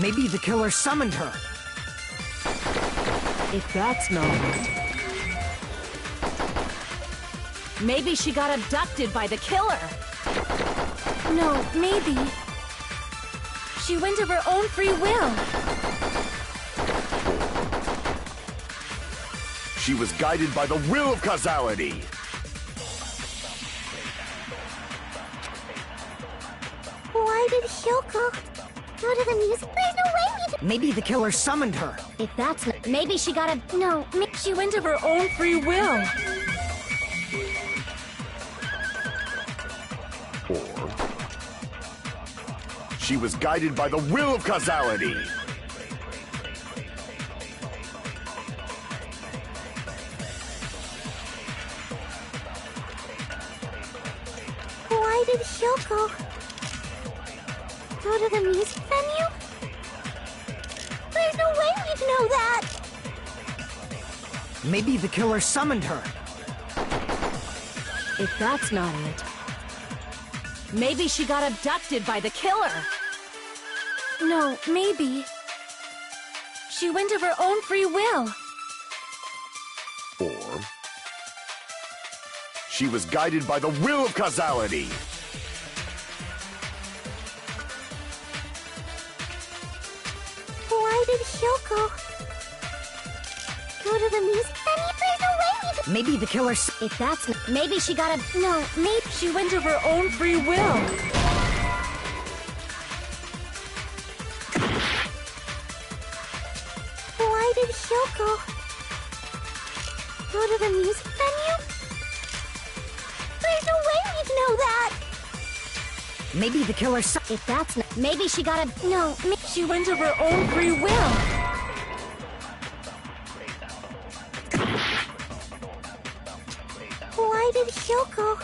Maybe the killer summoned her. If that's not it. Maybe she got abducted by the killer. No, maybe. She went of her own free will. She was guided by the will of causality. Why did Hiyoko go to the music? There's no way we'd... Maybe the killer summoned her. If that's not... Maybe she got a... No, she went of her own free will. Or she was guided by the will of causality. Why did Hiyoko go to the music venue? There's no way we'd know that! Maybe the killer summoned her. If that's not it. Maybe she got abducted by the killer. No, maybe. She went of her own free will. Or she was guided by the will of causality. Why did Hiyoko go to the music venue? There's no way we'd... Maybe the killer If that's not... Maybe she got a... No, maybe she went of her own free will. Why did Hiyoko go to the music venue? There's no way we'd know that! Maybe the killer If that's not... Maybe she got a... No, she went of her own free will. Why did Hiyoko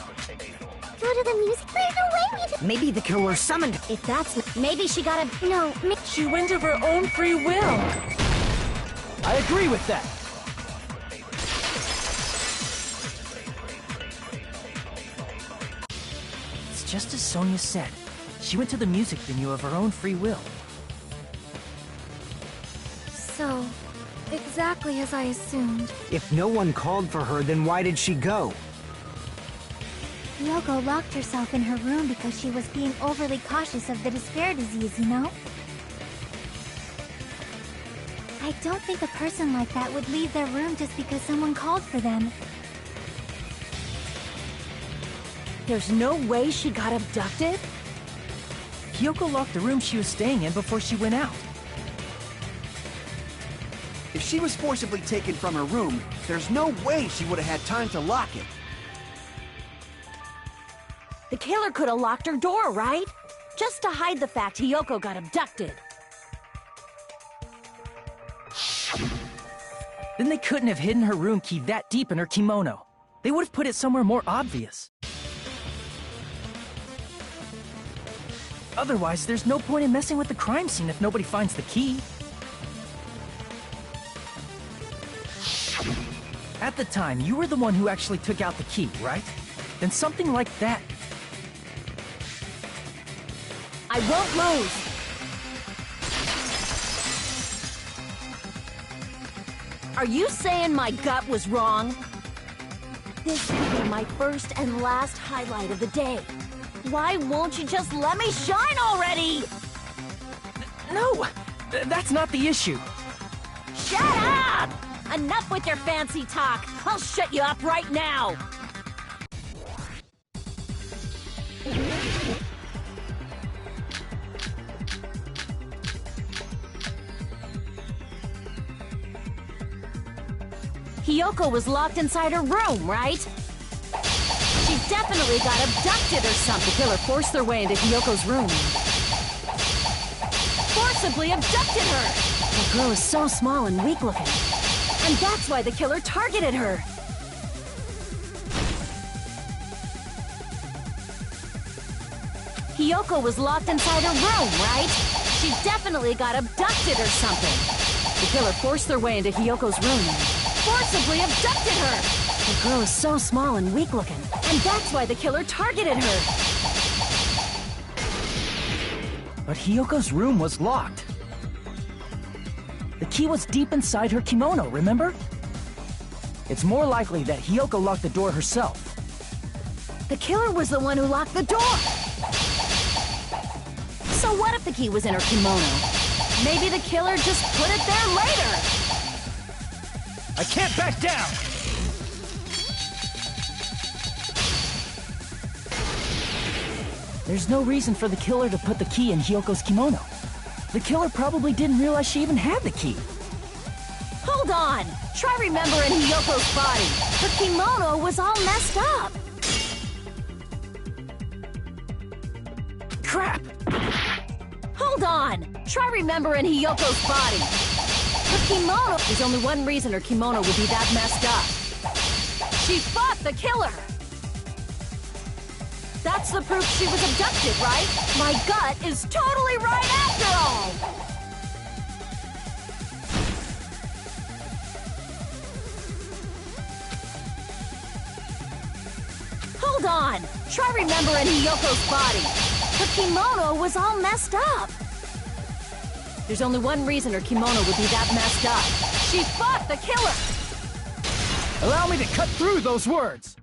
go to the music? There's no way we'd... Maybe the killer summoned her. If that's not... Maybe she got a... No, she went of her own free will. I agree with that. It's just as Sonia said. She went to the music venue of her own free will. So, exactly as I assumed. If no one called for her, then why did she go? Hiyoko locked herself in her room because she was being overly cautious of the despair disease, you know? I don't think a person like that would leave their room just because someone called for them. There's no way she got abducted? Hiyoko locked the room she was staying in before she went out. If she was forcibly taken from her room, there's no way she would have had time to lock it. The killer could have locked her door, right? Just to hide the fact Hiyoko got abducted. Then they couldn't have hidden her room key that deep in her kimono. They would have put it somewhere more obvious. Otherwise, there's no point in messing with the crime scene if nobody finds the key. At the time, you were the one who actually took out the key, right? Then something like that... I won't lose! Are you saying my gut was wrong? This could be my first and last highlight of the day. Why won't you just let me shine already? No! That's not the issue. Shut up! Enough with your fancy talk! I'll shut you up right now! Hiyoko was locked inside her room, right? She definitely got abducted or something. The killer forced their way into Hiyoko's room. Forcibly abducted her! The girl is so small and weak-looking. And that's why the killer targeted her. Hiyoko was locked inside her room, right? She definitely got abducted or something. The killer forced their way into Hiyoko's room and forcibly abducted her. The girl is so small and weak-looking. And that's why the killer targeted her. But Hiyoko's room was locked. The key was deep inside her kimono, remember? It's more likely that Hiyoko locked the door herself. The killer was the one who locked the door! So what if the key was in her kimono? Maybe the killer just put it there later! I can't back down! There's no reason for the killer to put the key in Hiyoko's kimono. The killer probably didn't realize she even had the key. Hold on! Try remembering Hiyoko's body. Her kimono was all messed up. Crap! Hold on! Try remembering Hiyoko's body. Her kimono... There's only one reason her kimono would be that messed up. She fought the killer! That's the proof she was abducted, right? My gut is totally right after all! Hold on! Try remembering Hiyoko's body. Her kimono was all messed up. There's only one reason her kimono would be that messed up. She fought the killer! Allow me to cut through those words!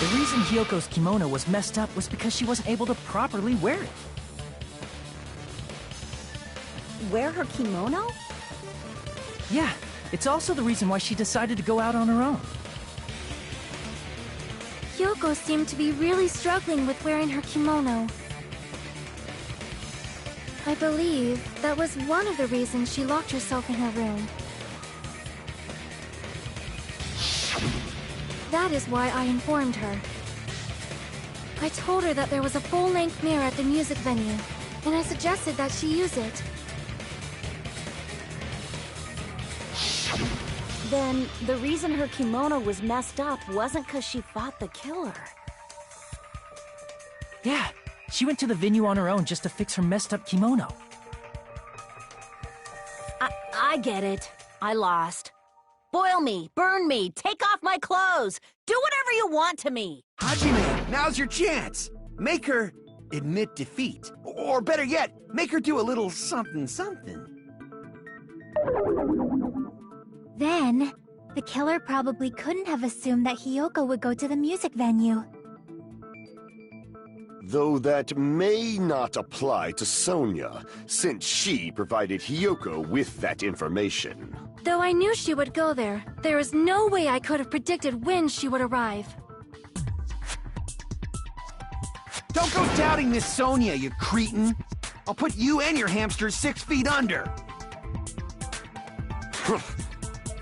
The reason Hiyoko's kimono was messed up was because she wasn't able to properly wear it. Wear her kimono? Yeah, it's also the reason why she decided to go out on her own. Hiyoko seemed to be really struggling with wearing her kimono. I believe that was one of the reasons she locked herself in her room. That is why I informed her. I told her that there was a full-length mirror at the music venue, and I suggested that she use it. Then, the reason her kimono was messed up wasn't because she fought the killer. Yeah, she went to the venue on her own just to fix her messed up kimono. I get it. I lost. Boil me, burn me, take off my clothes, do whatever you want to me. Hajime, now's your chance. Make her admit defeat. Or better yet, make her do a little something. Then, the killer probably couldn't have assumed that Hiyoko would go to the music venue. Though that may not apply to Sonia, since she provided Hiyoko with that information. Though I knew she would go there, there is no way I could have predicted when she would arrive. Don't go doubting Miss Sonia, you cretin. I'll put you and your hamsters 6 feet under.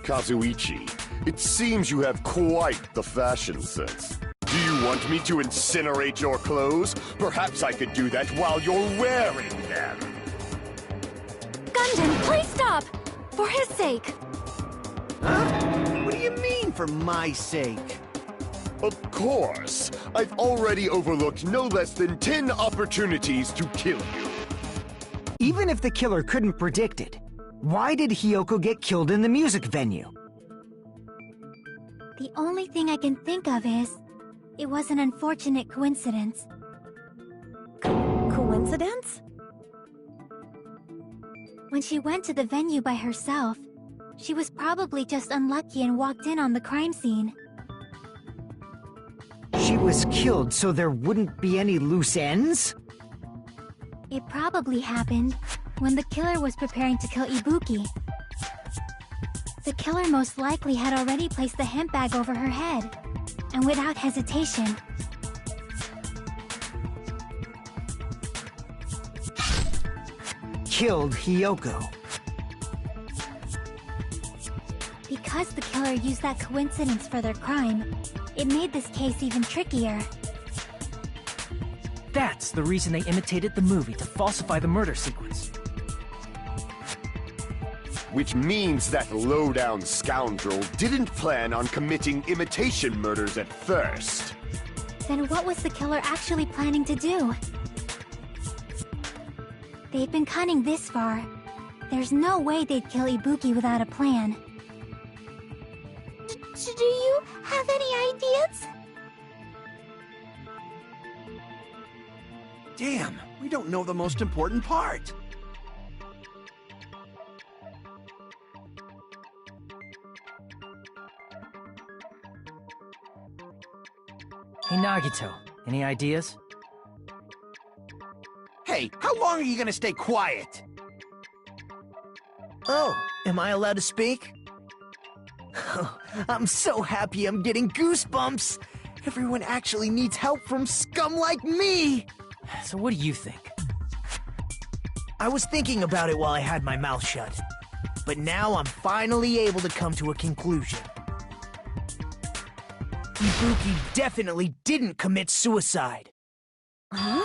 Kazuichi, it seems you have quite the fashion sense. Do you want me to incinerate your clothes? Perhaps I could do that while you're wearing them. Gundam, please stop! For his sake. Huh? What do you mean, for my sake? Of course. I've already overlooked no less than 10 opportunities to kill you. Even if the killer couldn't predict it, why did Hiyoko get killed in the music venue? The only thing I can think of is, it was an unfortunate coincidence. Coincidence? When she went to the venue by herself, she was probably just unlucky and walked in on the crime scene. She was killed so there wouldn't be any loose ends? It probably happened when the killer was preparing to kill Ibuki. The killer most likely had already placed the hemp bag over her head, and without hesitation, killed Hiyoko. Because the killer used that coincidence for their crime, it made this case even trickier. That's the reason they imitated the movie to falsify the murder sequence. Which means that low-down scoundrel didn't plan on committing imitation murders at first. Then what was the killer actually planning to do? They've been cunning this far. There's no way they'd kill Ibuki without a plan. Do you have any ideas? Damn, we don't know the most important part. Hey Nagito, any ideas? Hey, how long are you gonna stay quiet? Oh, am I allowed to speak? I'm so happy I'm getting goosebumps! Everyone actually needs help from scum like me! So what do you think? I was thinking about it while I had my mouth shut. But now I'm finally able to come to a conclusion. Ibuki definitely didn't commit suicide. Huh?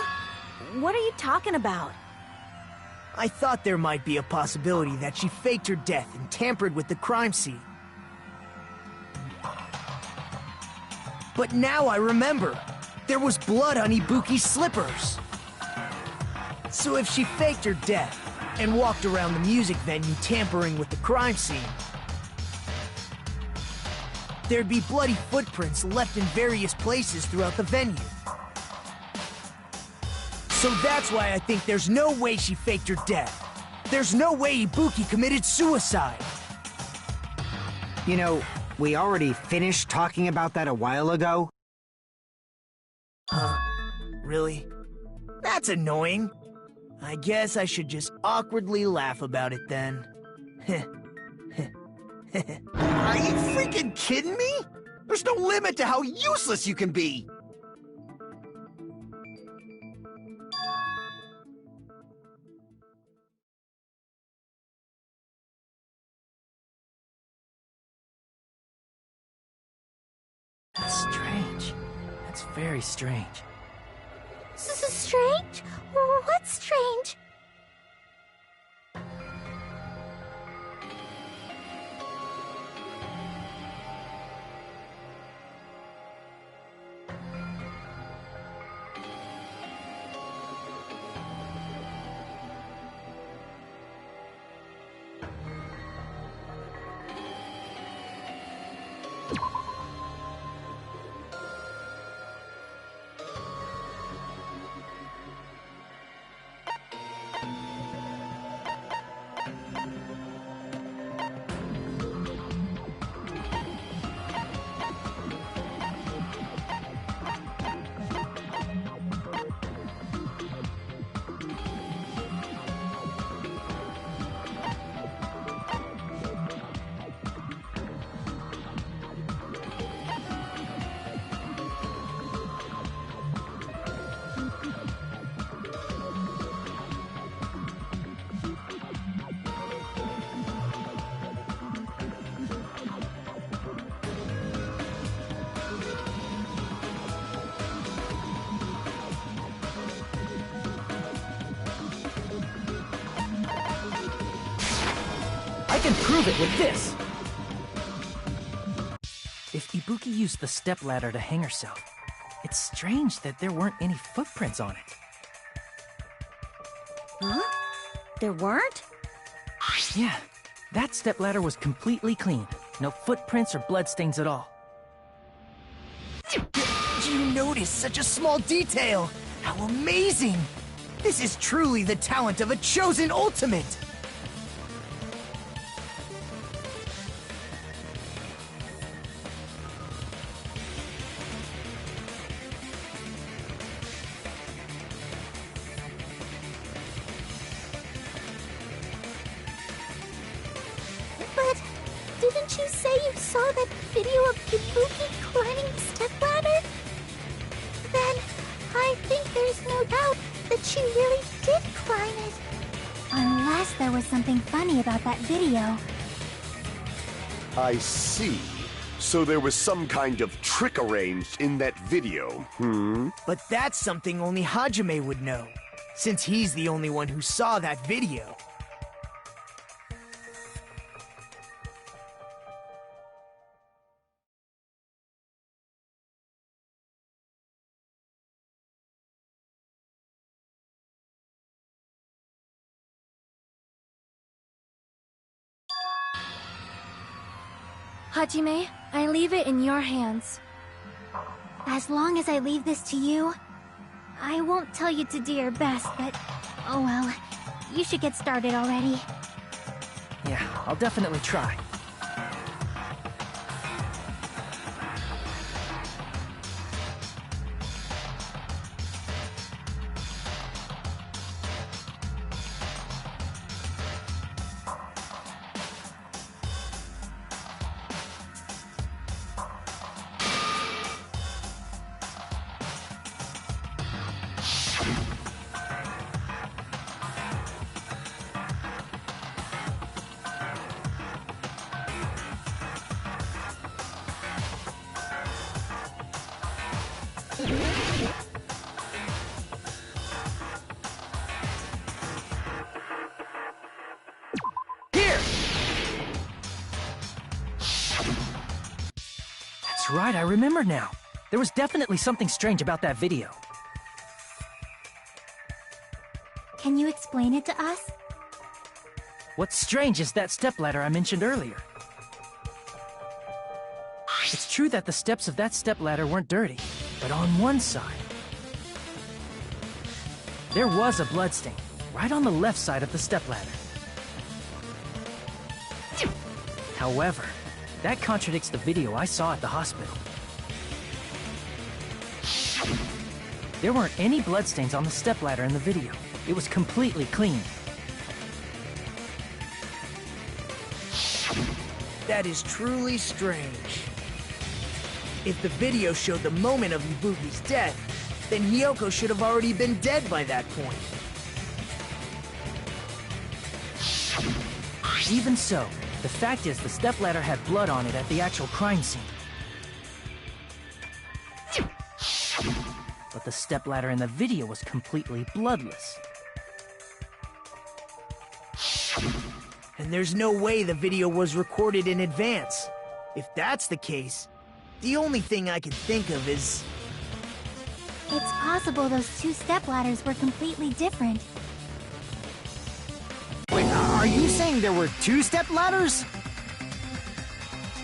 What are you talking about? I thought there might be a possibility that she faked her death and tampered with the crime scene. But now I remember. There was blood on Ibuki's slippers. So if she faked her death and walked around the music venue tampering with the crime scene, there'd be bloody footprints left in various places throughout the venue. So that's why I think there's no way she faked her death. There's no way Ibuki committed suicide. You know, we already finished talking about that a while ago. Huh? Really? That's annoying. I guess I should just awkwardly laugh about it then. Are you freaking kidding me? There's no limit to how useless you can be! That's strange. That's very strange. Strange? What's strange? can prove it with this! If Ibuki used the stepladder to hang herself, it's strange that there weren't any footprints on it. Huh? There weren't? Yeah, that stepladder was completely clean. No footprints or bloodstains at all. Did you notice such a small detail? How amazing! This is truly the talent of a chosen ultimate! But didn't you say you saw that video of Ibuki climbing the stepladder? Then I think there's no doubt that she really did climb it. Unless there was something funny about that video. I see. So there was some kind of trick arranged in that video, But that's something only Hajime would know, since he's the only one who saw that video. Hajime, I leave it in your hands. As long as I leave this to you, I won't tell you to do your best, but oh well. You should get started already. Yeah, I'll definitely try. That's right, I remember now. There was definitely something strange about that video. Can you explain it to us? What's strange is that stepladder I mentioned earlier. It's true that the steps of that stepladder weren't dirty, but on one side, there was a bloodstain, right on the left side of the stepladder. However, that contradicts the video I saw at the hospital. There weren't any bloodstains on the stepladder in the video. It was completely clean. That is truly strange. If the video showed the moment of Ibuki's death, then Hiyoko should have already been dead by that point. Even so, the fact is the stepladder had blood on it at the actual crime scene. But the stepladder in the video was completely bloodless. And there's no way the video was recorded in advance. If that's the case, the only thing I can think of is... It's possible those two stepladders were completely different. Wait, are you saying there were two stepladders?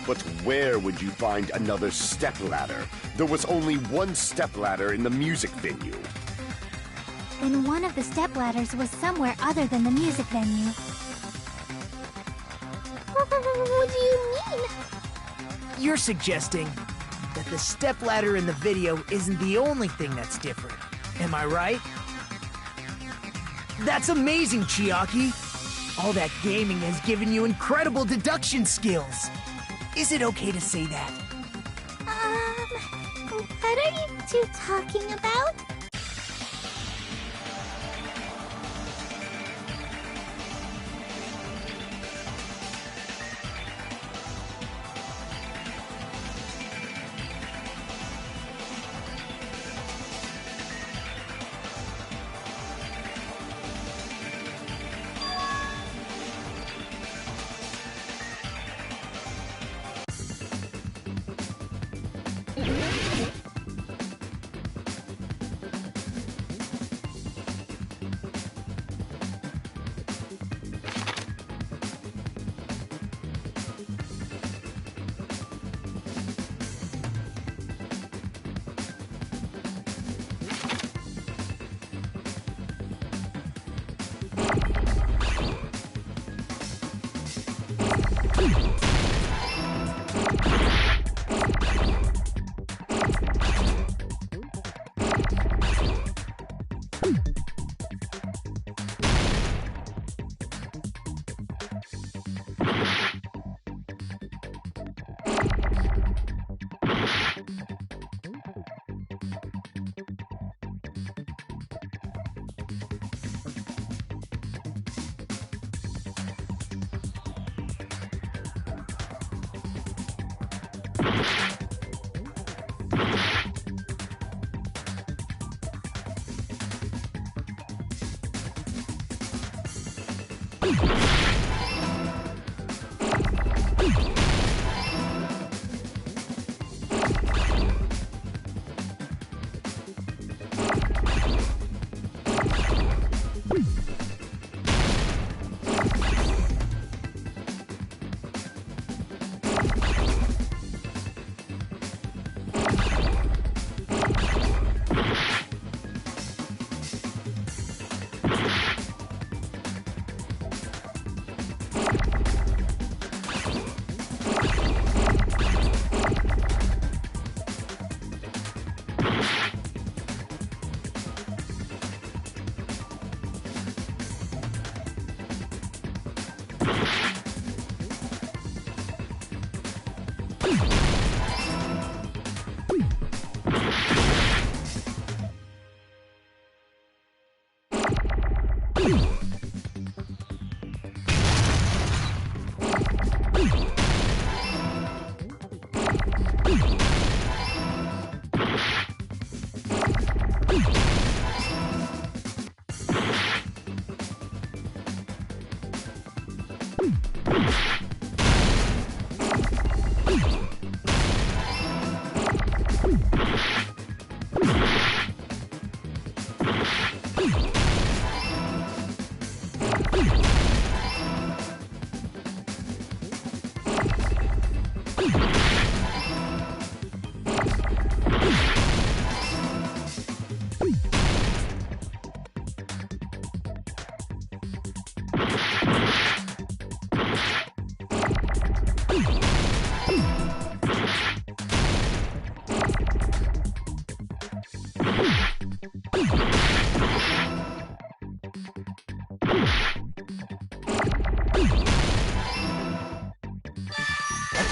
But where would you find another stepladder? There was only one stepladder in the music venue. Then one of the stepladders was somewhere other than the music venue. What do you mean? You're suggesting that the stepladder in the video isn't the only thing that's different. Am I right? That's amazing, Chiaki! All that gaming has given you incredible deduction skills. Is it okay to say that? What are you two talking about?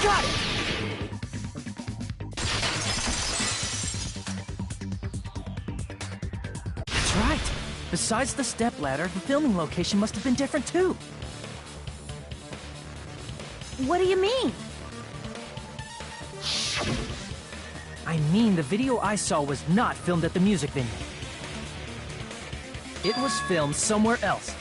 Got it! That's right. Besides the stepladder, the filming location must have been different too. What do you mean? I mean, the video I saw was not filmed at the music venue. It was filmed somewhere else.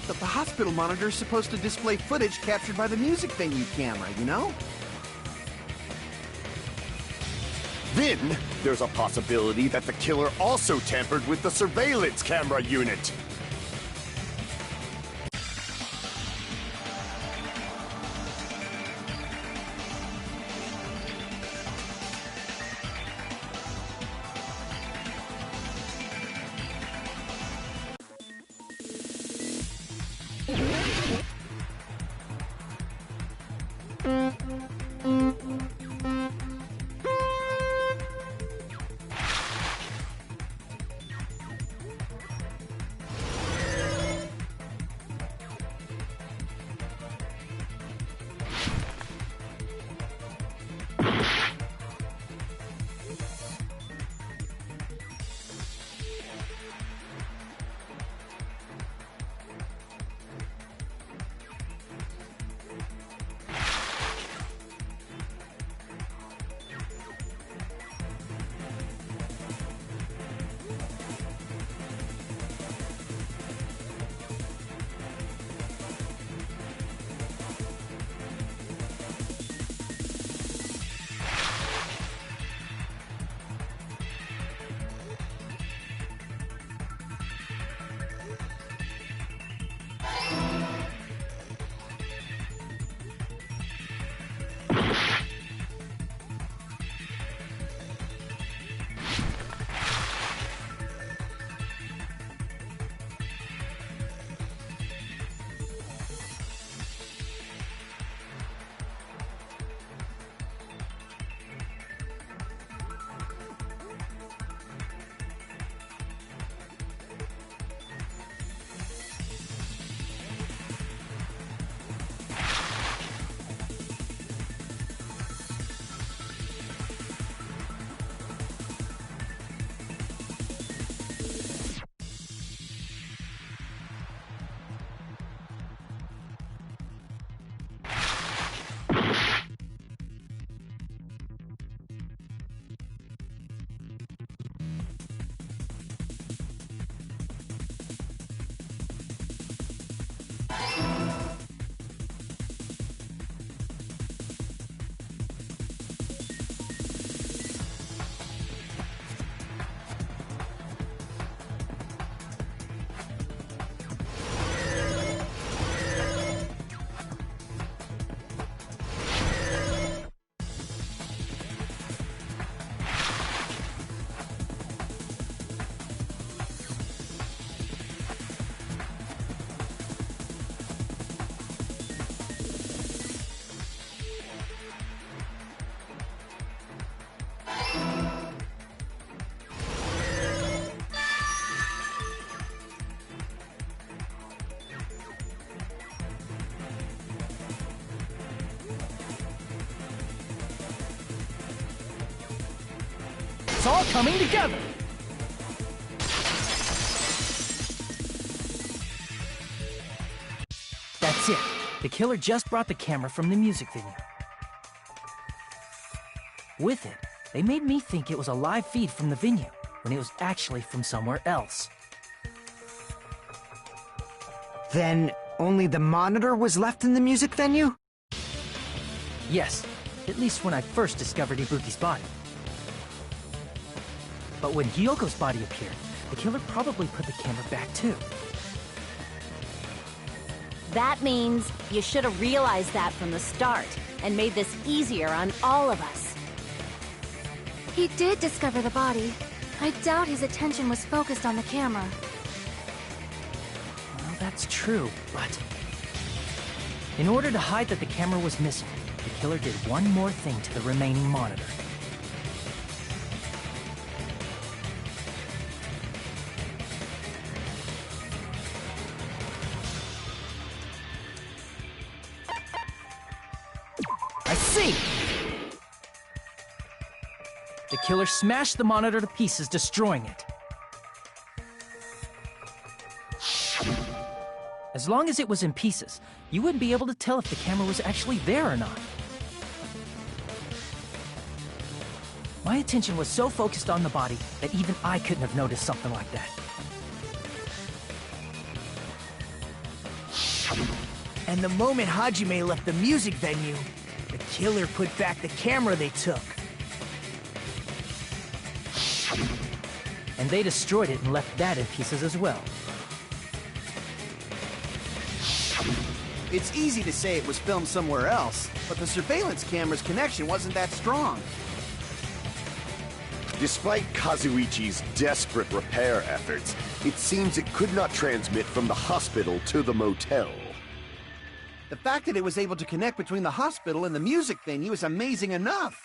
But the hospital monitor is supposed to display footage captured by the music venue camera, you know? Then, there's a possibility that the killer also tampered with the surveillance camera unit. It's all coming together! That's it. The killer just brought the camera from the music venue. With it, they made me think it was a live feed from the venue, when it was actually from somewhere else. Then only the monitor was left in the music venue? Yes, at least when I first discovered Ibuki's body. But when Hyoko's body appeared, the killer probably put the camera back too. That means you should have realized that from the start and made this easier on all of us. He did discover the body. I doubt his attention was focused on the camera. Well, that's true, but... in order to hide that the camera was missing, the killer did one more thing to the remaining monitor. I see! The killer smashed the monitor to pieces, destroying it. As long as it was in pieces, you wouldn't be able to tell if the camera was actually there or not. My attention was so focused on the body that even I couldn't have noticed something like that. And the moment Hajime left the music venue, the killer put back the camera they took. And they destroyed it and left that in pieces as well. It's easy to say it was filmed somewhere else, but the surveillance camera's connection wasn't that strong. Despite Kazuichi's desperate repair efforts, it seems it could not transmit from the hospital to the motel. The fact that it was able to connect between the hospital and the music venue is amazing enough.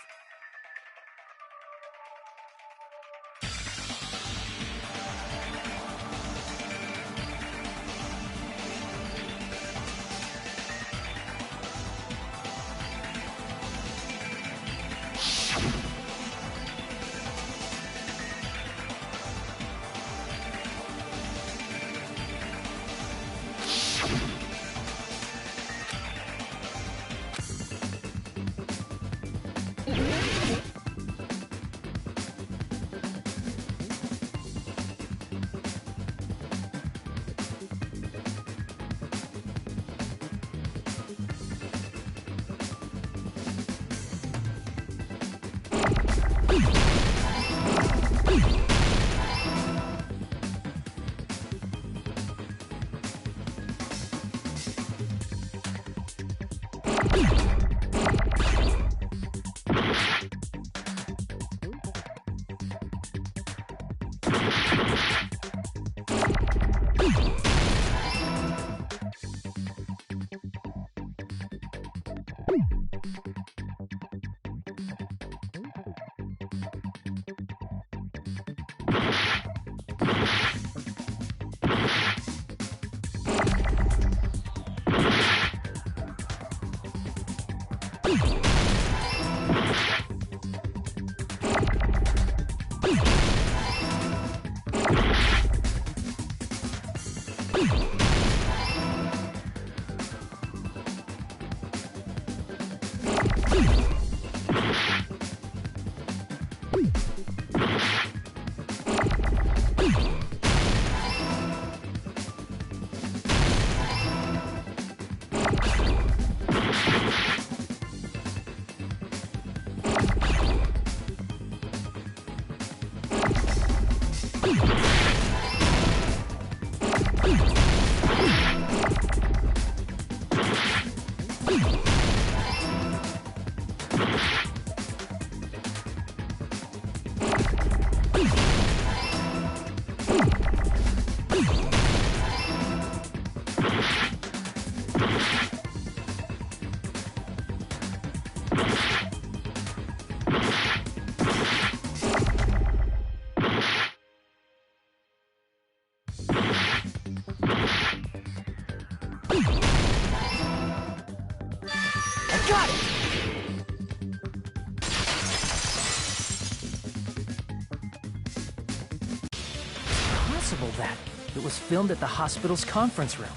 possible that it was filmed at the hospital's conference room?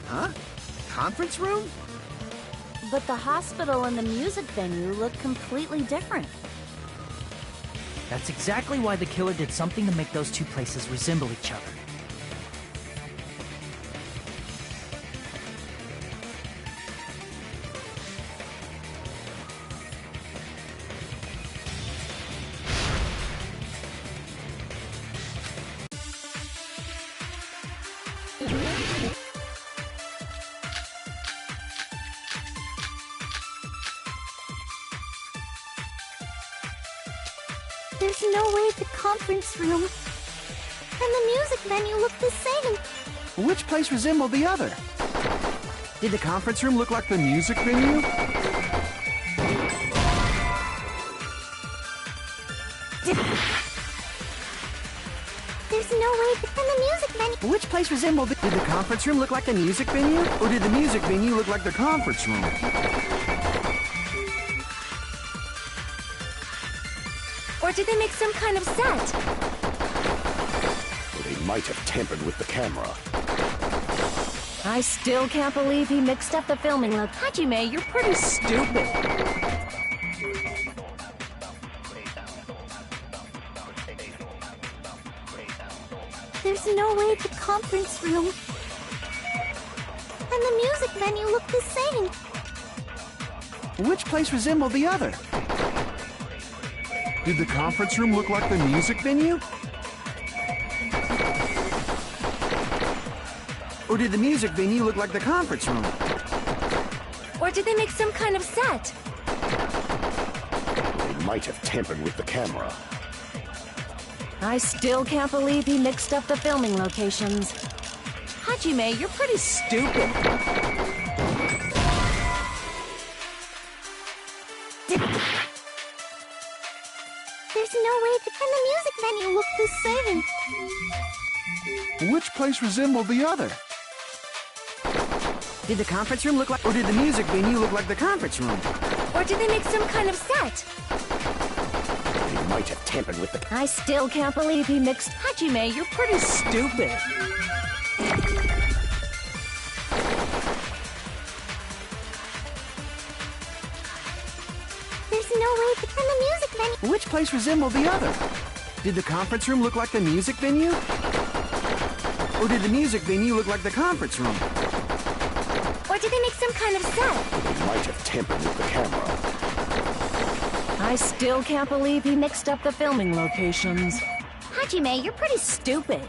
Huh? Conference room? But the hospital and the music venue look completely different. That's exactly why the killer did something to make those two places resemble each other. There's no way the conference room and the music venue look the same. Which place resembled the other? Did the conference room look like the music venue? There's no way and the music venue. Which place resembled the... Did the conference room look like the music venue? Or did the music venue look like the conference room? Or did they make some kind of set? Or they might have tampered with the camera. I still can't believe he mixed up the filming look. Hajime, you're pretty stupid. There's no way the conference room and the music venue look the same. Which place resembled the other? Did the conference room look like the music venue? Or did the music venue look like the conference room? Or did they make some kind of set? They might have tampered with the camera. I still can't believe he mixed up the filming locations. Hajime, you're pretty stupid. There's no way and the music venue look the same. Which place resembled the other? Did the conference room look like... Or did the music venue look like the conference room? Or did they make some kind of set? They might have tampered with the... I still can't believe he mixed... Hajime, you're pretty stupid. There's no way and the music venue. Which place resembled the other? Did the conference room look like the music venue? Or did the music venue look like the conference room? Or did they make some kind of set? They might have tampered with the camera. I still can't believe he mixed up the filming locations. Hajime, you're pretty stupid.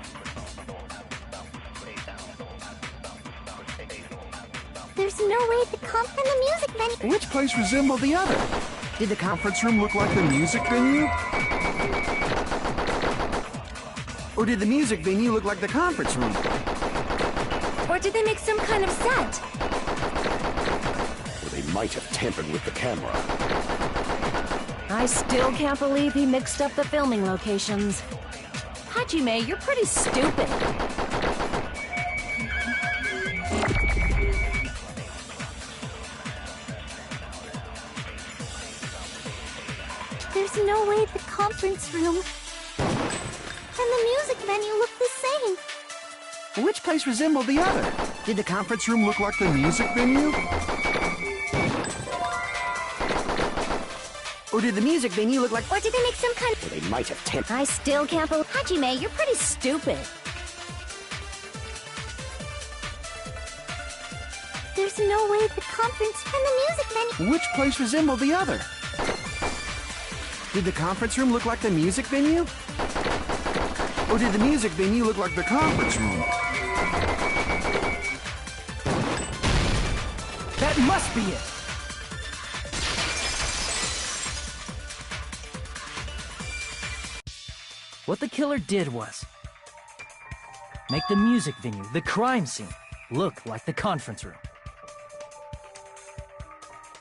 There's no way the and the music venue. Which place resembled the other? Did the conference room look like the music venue? Or did the music venue look like the conference room? Or did they make some kind of set? Or they might have tampered with the camera. I still can't believe he mixed up the filming locations. Hajime, you're pretty stupid. There's no way the conference room and the music venue look the same. Which place resembled the other? Did the conference room look like the music venue? Or did the music venue look like... Or did they make some kind Or they might have tampered... I still can't believe... Hajime, you're pretty stupid. There's no way the conference and the music venue. Which place resembled the other? Did the conference room look like the music venue? Or did the music venue look like the conference room? That must be it! What the killer did was make the music venue, the crime scene, look like the conference room.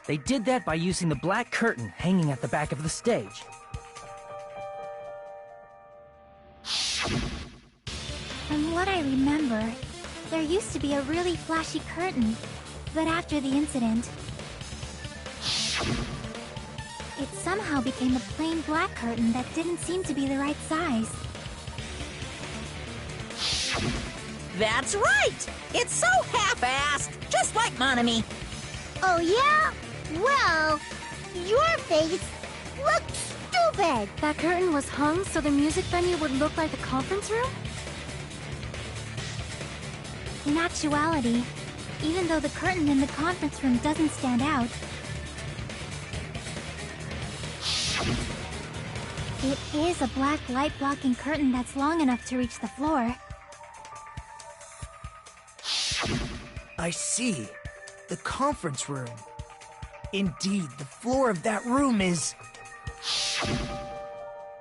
They did that by using the black curtain hanging at the back of the stage. From what I remember, there used to be a really flashy curtain, but after the incident, it somehow became a plain black curtain that didn't seem to be the right size. That's right! It's so half-assed, just like Monami. Oh, yeah? Well, your face looks stupid. That curtain was hung so the music venue would look like the conference room? In actuality, even though the curtain in the conference room doesn't stand out, it is a black light-blocking curtain that's long enough to reach the floor. I see. The conference room. Indeed, the floor of that room is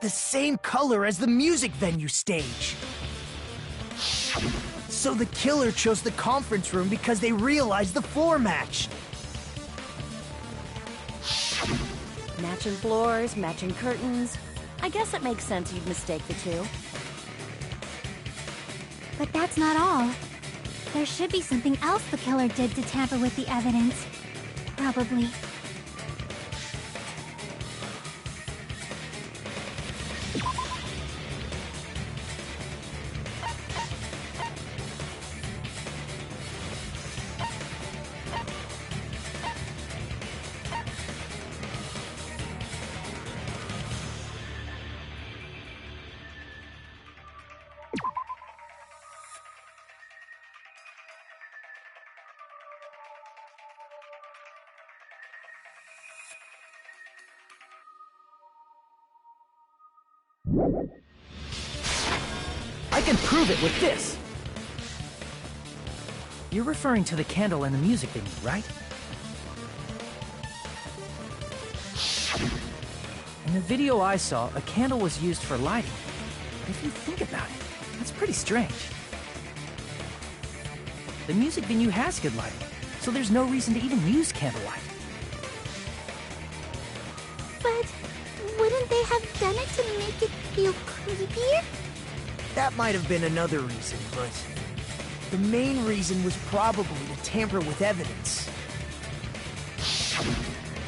the same color as the music venue stage. So the killer chose the conference room because they realized the floor matched. Matching floors, matching curtains. I guess it makes sense you'd mistake the two. But that's not all. There should be something else the killer did to tamper with the evidence. Probably. I can prove it with this! You're referring to the candle in the music venue, right? In the video I saw, a candle was used for lighting. But if you think about it, that's pretty strange. The music venue has good lighting, so there's no reason to even use candlelight. But wouldn't they have done it to make it feel creepier? That might have been another reason, but the main reason was probably to tamper with evidence.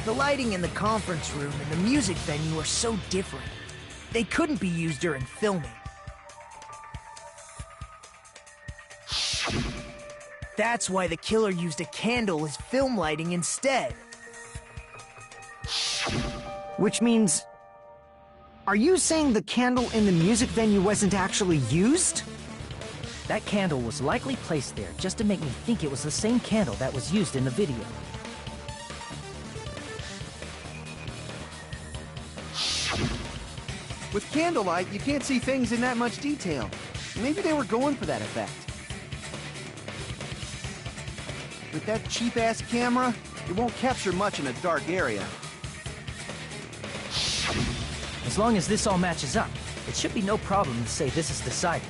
The lighting in the conference room and the music venue are so different. They couldn't be used during filming. That's why the killer used a candle as film lighting instead. Which means... Are you saying the candle in the music venue wasn't actually used? That candle was likely placed there just to make me think it was the same candle that was used in the video. With candlelight, you can't see things in that much detail. Maybe they were going for that effect. With that cheap-ass camera, it won't capture much in a dark area. As long as this all matches up, it should be no problem to say this is decided.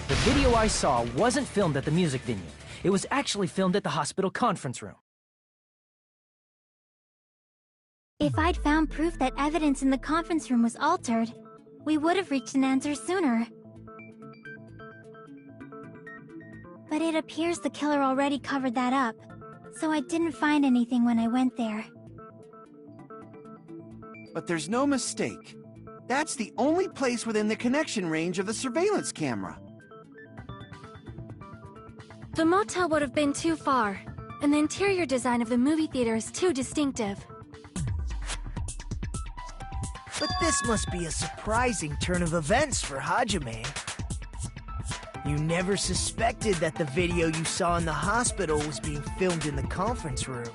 The video I saw wasn't filmed at the music venue. It was actually filmed at the hospital conference room. If I'd found proof that evidence in the conference room was altered, we would have reached an answer sooner. But it appears the killer already covered that up, so I didn't find anything when I went there. But there's no mistake. That's the only place within the connection range of the surveillance camera. The motel would have been too far, and the interior design of the movie theater is too distinctive. But this must be a surprising turn of events for Hajime. You never suspected that the video you saw in the hospital was being filmed in the conference room.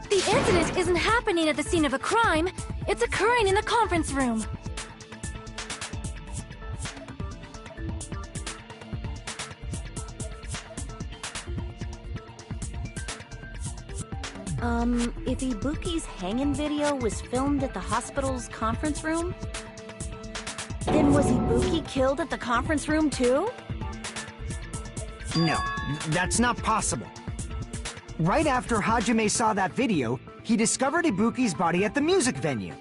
The incident isn't happening at the scene of a crime. It's occurring in the conference room. If Ibuki's hanging video was filmed at the hospital's conference room, then was Ibuki killed at the conference room too? No, that's not possible. Right after Hajime saw that video, he discovered Ibuki's body at the music venue.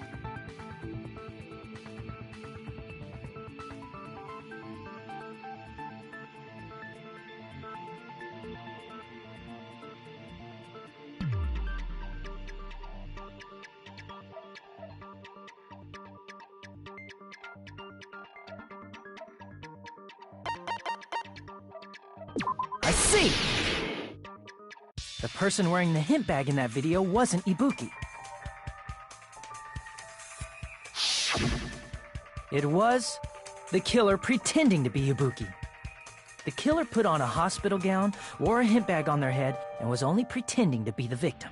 I see! The person wearing the hint bag in that video wasn't Ibuki. It was the killer pretending to be Ibuki. The killer put on a hospital gown, wore a hint bag on their head, and was only pretending to be the victim.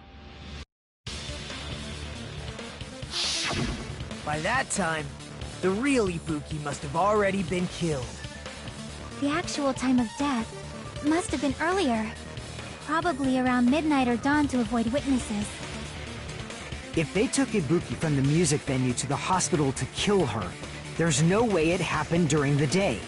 By that time, the real Ibuki must have already been killed. The actual time of death must have been earlier. Probably around midnight or dawn to avoid witnesses. If they took Ibuki from the music venue to the hospital to kill her, there's no way it happened during the day.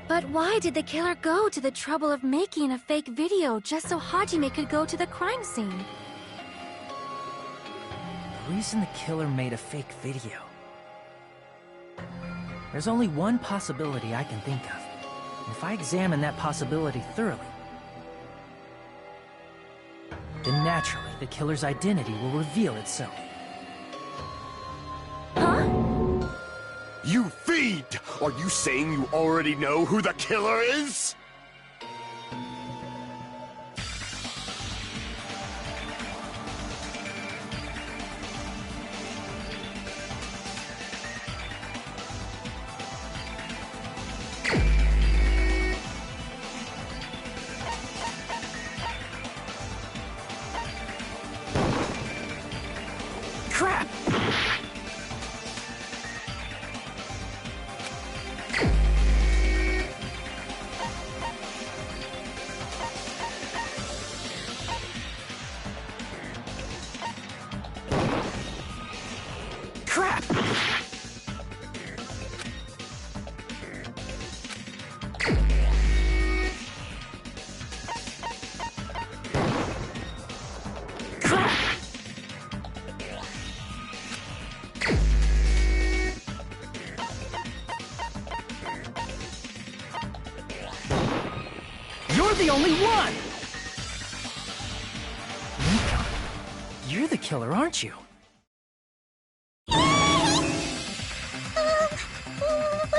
But why did the killer go to the trouble of making a fake video just so Hajime could go to the crime scene? The reason the killer made a fake video. There's only one possibility I can think of. And if I examine that possibility thoroughly, then naturally the killer's identity will reveal itself. Huh? You fiend! Are you saying you already know who the killer is? Crap! Crap! You're the only one! Nikon, you're the killer, aren't you? What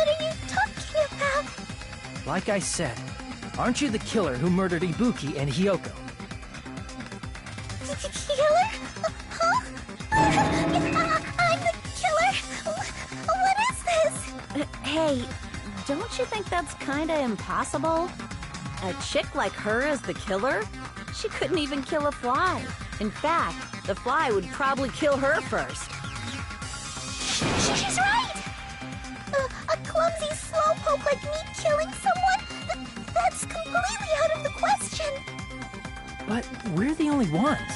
are you talking about? Like I said, aren't you the killer who murdered Ibuki and Hiyoko? Killer? Huh? I'm the killer? What is this? Hey, don't you think that's kinda impossible? A chick like her as the killer? She couldn't even kill a fly. In fact, the fly would probably kill her first. She's right! A clumsy slowpoke like me killing someone? That's completely out of the question! But we're the only ones.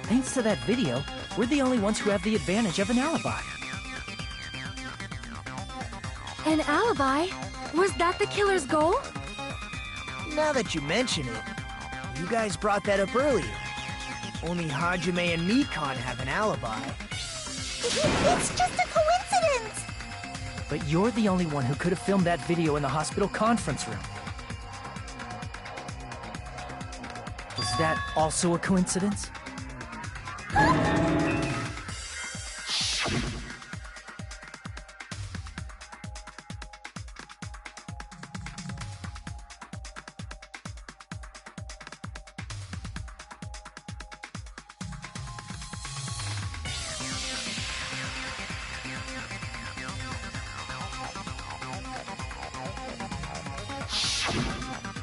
Thanks to that video, we're the only ones who have the advantage of an alibi. An alibi? Was that the killer's goal? Now that you mention it, you guys brought that up earlier. Only Hajime and Nikon have an alibi. It's just a coincidence! But you're the only one who could have filmed that video in the hospital conference room. Is that also a coincidence?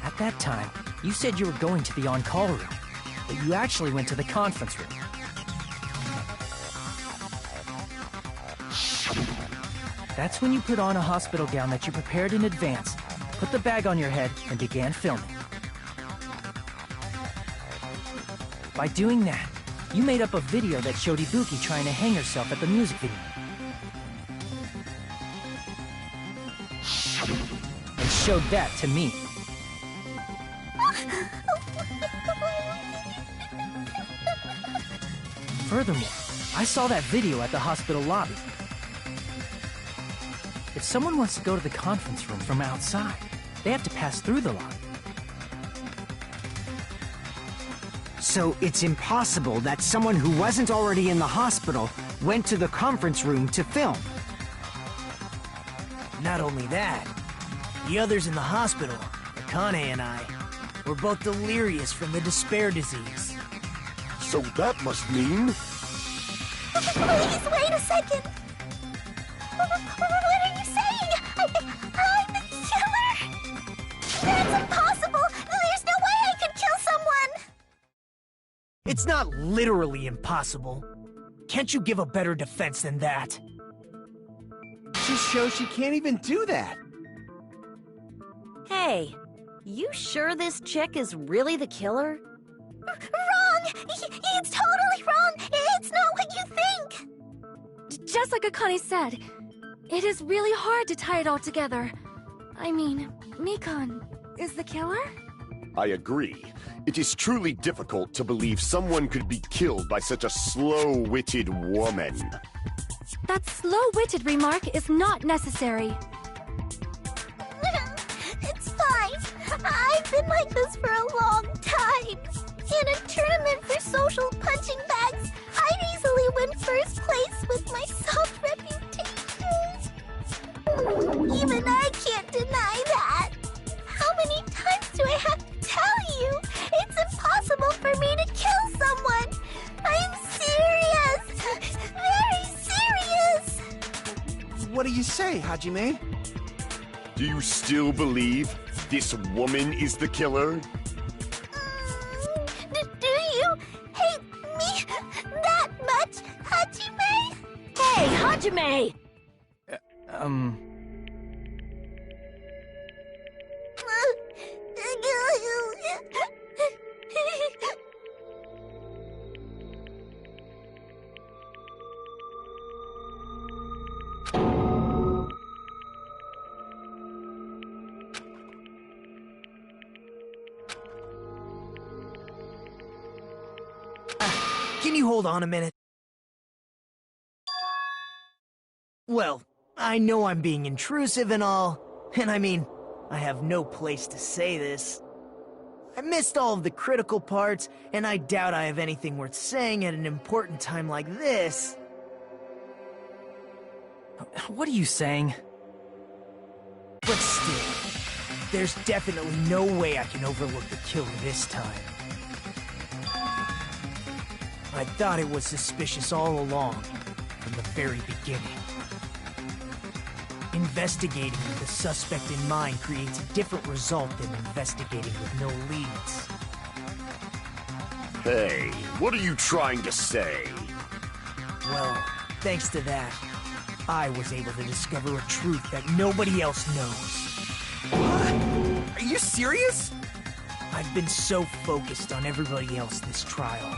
At that time, you said you were going to the on-call room, but you actually went to the conference room. That's when you put on a hospital gown that you prepared in advance, put the bag on your head, and began filming. By doing that, you made up a video that showed Ibuki trying to hang herself at the music video. And showed that to me. Furthermore, I saw that video at the hospital lobby. It if someone wants to go to the conference room from outside, they have to pass through the lot. So it's impossible that someone who wasn't already in the hospital went to the conference room to film. Not only that, the others in the hospital, Akane and I, were both delirious from the despair disease. So that must mean... Please, wait a second! What are you saying? I'm the killer? That's impossible! There's no way I could kill someone! It's not literally impossible. Can't you give a better defense than that? Just shows she can't even do that. Hey, you sure this chick is really the killer? Wrong! It's totally wrong! It's not what you think! Just like Akane said, it is really hard to tie it all together. I mean, Mikan is the killer? I agree. It is truly difficult to believe someone could be killed by such a slow-witted woman. That slow-witted remark is not necessary. It's fine. I've been like this for a long time. In a tournament for social punching bags, I'd easily win first place with my soft reputation. Even I can't deny that. How many times do I have to tell you? It's impossible for me to kill someone. I'm serious. Very serious. What do you say, Hajime? Do you still believe this woman is the killer? Do you hate me that much, Hajime? Hey, Hajime! Can you hold on a minute? Well, I know I'm being intrusive and all, and I mean, I have no place to say this. I missed all of the critical parts, and I doubt I have anything worth saying at an important time like this. What are you saying? But still, there's definitely no way I can overlook the killer this time. I thought it was suspicious all along, from the very beginning. Investigating with a suspect in mind creates a different result than investigating with no leads. Hey, what are you trying to say? Well, thanks to that, I was able to discover a truth that nobody else knows. What? Are you serious? I've been so focused on everybody else this trial.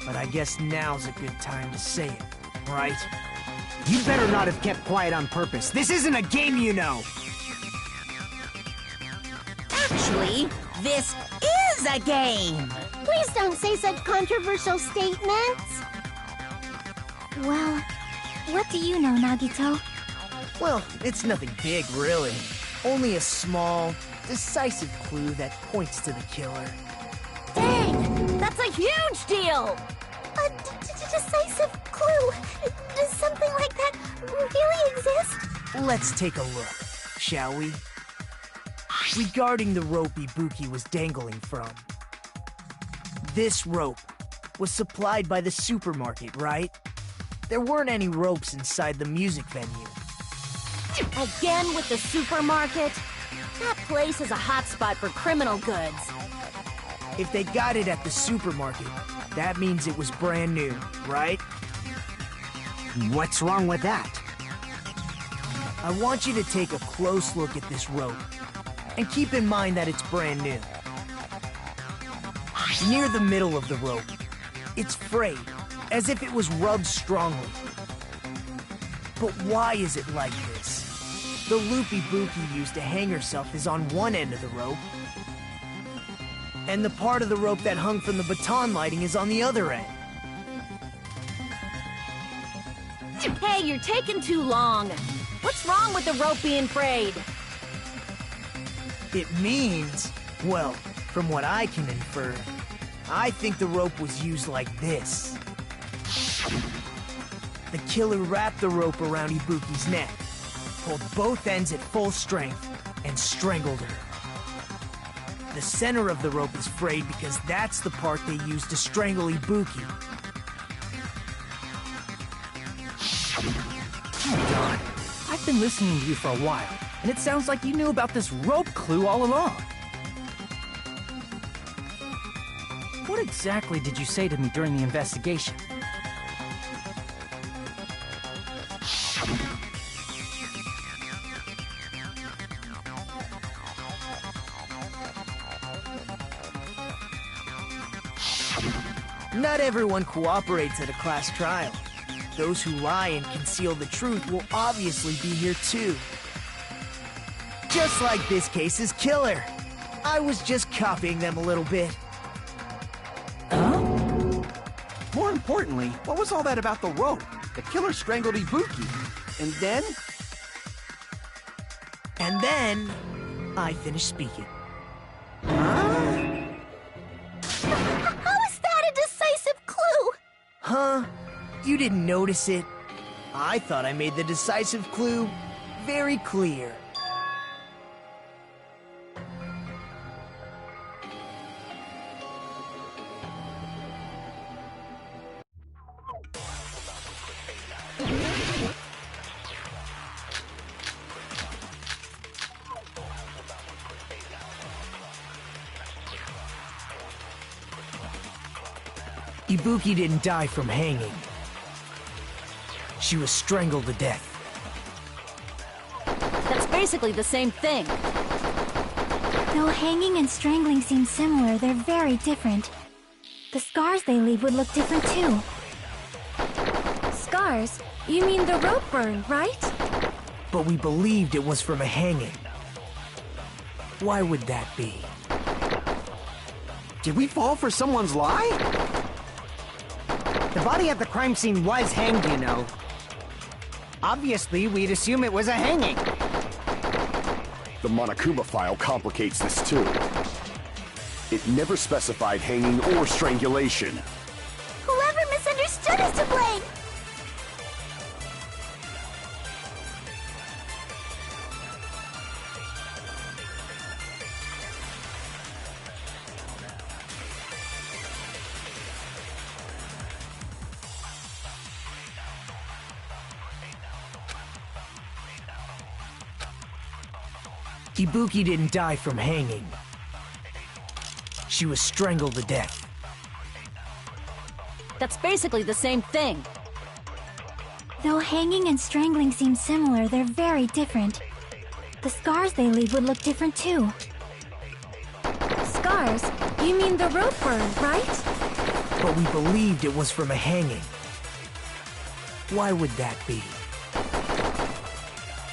But I guess now's a good time to say it, right? You better not have kept quiet on purpose. This isn't a game, you know! Actually, this is a game! Please don't say such controversial statements. Well, what do you know, Nagito? Well, it's nothing big, really. Only a small, decisive clue that points to the killer. Dang! That's a huge deal! A decisive clue? Does something like that really exist? Let's take a look, shall we? Regarding the rope Ibuki was dangling from. This rope was supplied by the supermarket, right? There weren't any ropes inside the music venue. Again with the supermarket? That place is a hotspot for criminal goods. If they got it at the supermarket, that means it was brand new, right? What's wrong with that? I want you to take a close look at this rope, and keep in mind that it's brand new. Near the middle of the rope, it's frayed, as if it was rubbed strongly. But why is it like this? The loop Ibuki used to hang herself is on one end of the rope, and the part of the rope that hung from the baton lighting is on the other end. Hey, you're taking too long. What's wrong with the rope being frayed? It means, well, from what I can infer, I think the rope was used like this. The killer wrapped the rope around Ibuki's neck, pulled both ends at full strength, and strangled her. The center of the rope is frayed because that's the part they used to strangle Ibuki. Hold on. I've been listening to you for a while, and it sounds like you knew about this rope clue all along. What exactly did you say to me during the investigation? Not everyone cooperates at a class trial. Those who lie and conceal the truth will obviously be here too. Just like this case's killer. I was just copying them a little bit. More importantly, what was all that about the rope? The killer strangled Ibuki. And then? And then, I finished speaking. How is that a decisive clue? Huh? You didn't notice it? I thought I made the decisive clue very clear. Ibuki didn't die from hanging. She was strangled to death. That's basically the same thing. Though hanging and strangling seem similar, they're very different. The scars they leave would look different too. Scars? You mean the rope burn, right? But we believed it was from a hanging. Why would that be? Did we fall for someone's lie? The body at the crime scene was hanged, you know. Obviously, we'd assume it was a hanging. The Monokuma file complicates this too. It never specified hanging or strangulation. Whoever misunderstood is to blame! Ibuki didn't die from hanging. She was strangled to death. That's basically the same thing. Though hanging and strangling seem similar, they're very different. The scars they leave would look different too. Scars? You mean the rope burn, right? But we believed it was from a hanging. Why would that be?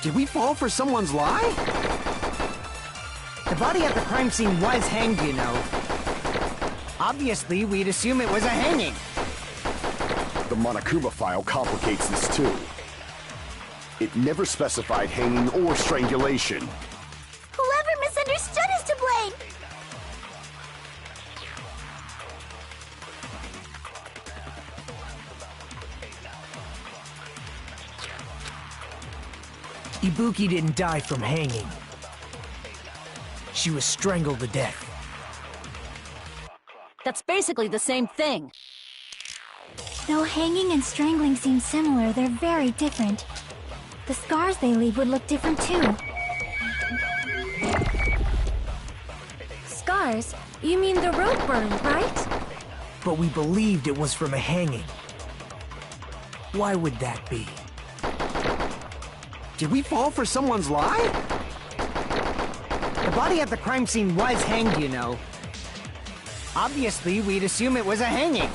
Did we fall for someone's lie? The body at the crime scene was hanged, you know. Obviously, we'd assume it was a hanging. The Monokuma file complicates this too. It never specified hanging or strangulation. Whoever misunderstood is to blame! Ibuki didn't die from hanging. She was strangled to death. That's basically the same thing. Though hanging and strangling seem similar, they're very different. The scars they leave would look different too. Scars? You mean the rope burn, right? But we believed it was from a hanging. Why would that be? Did we fall for someone's lie? The body at the crime scene was hanged, you know. Obviously, we'd assume it was a hanging.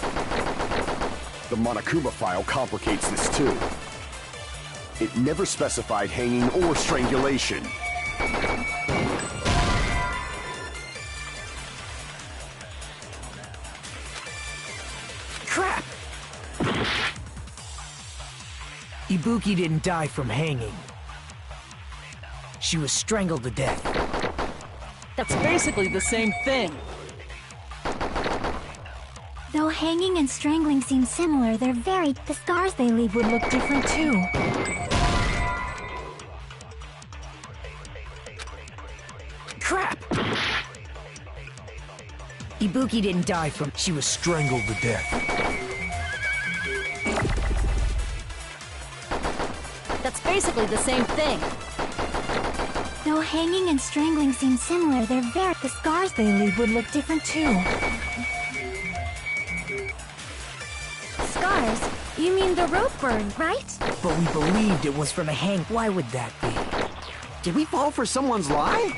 The Monokuma file complicates this too. It never specified hanging or strangulation. Crap! Ibuki didn't die from hanging. she was strangled to death. That's basically the same thing. Though hanging and strangling seem similar, they're very... The scars they leave would look different too. Crap! Ibuki didn't die from... She was strangled to death. That's basically the same thing. Though hanging and strangling seem similar, they're very... The scars they leave would look different too. Scars? You mean the rope burn, right? But we believed it was from a hang. Why would that be? Did we fall for someone's lie?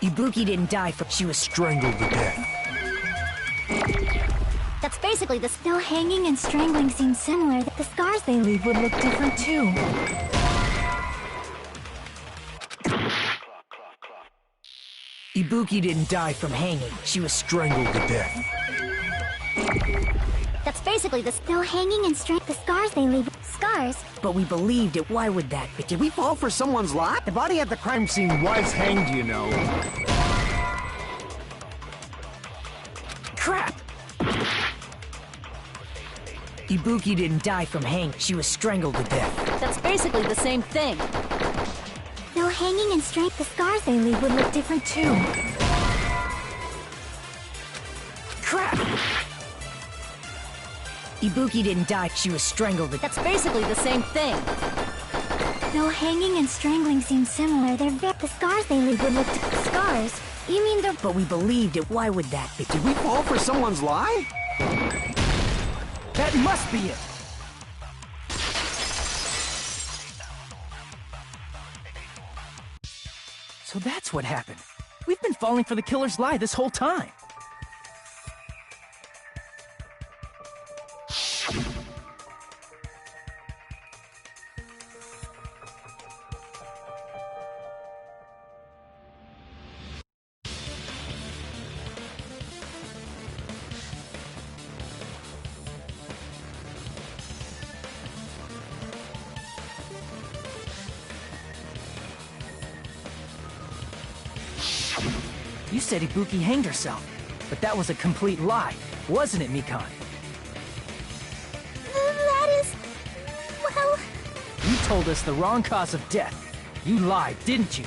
Ibuki didn't die from... She was strangled to death. That's basically the... Though hanging and strangling seem similar, the scars they leave would look different too. Ibuki didn't die from hanging. She was strangled to death. That's basically the... Though hanging and the scars they leave... Scars? But we believed it. Why would that be? Did we fall for someone's lie? The body at the crime scene was hanged, you know. Crap! Ibuki didn't die from hanging. She was strangled to death. That's basically the same thing. Though hanging and the scars they leave would look different too. Crap! Ibuki didn't die. She was strangled to death. That's basically the same thing. Though hanging and strangling seem similar, they're very... The scars they leave would look... Scars? You mean the... But we believed it. Why would that be? Did we fall for someone's lie? That must be it! So that's what happened. We've been falling for the killer's lie this whole time. You said Ibuki hanged herself, but that was a complete lie, wasn't it, Mikan? That is... well... You told us the wrong cause of death. You lied, didn't you?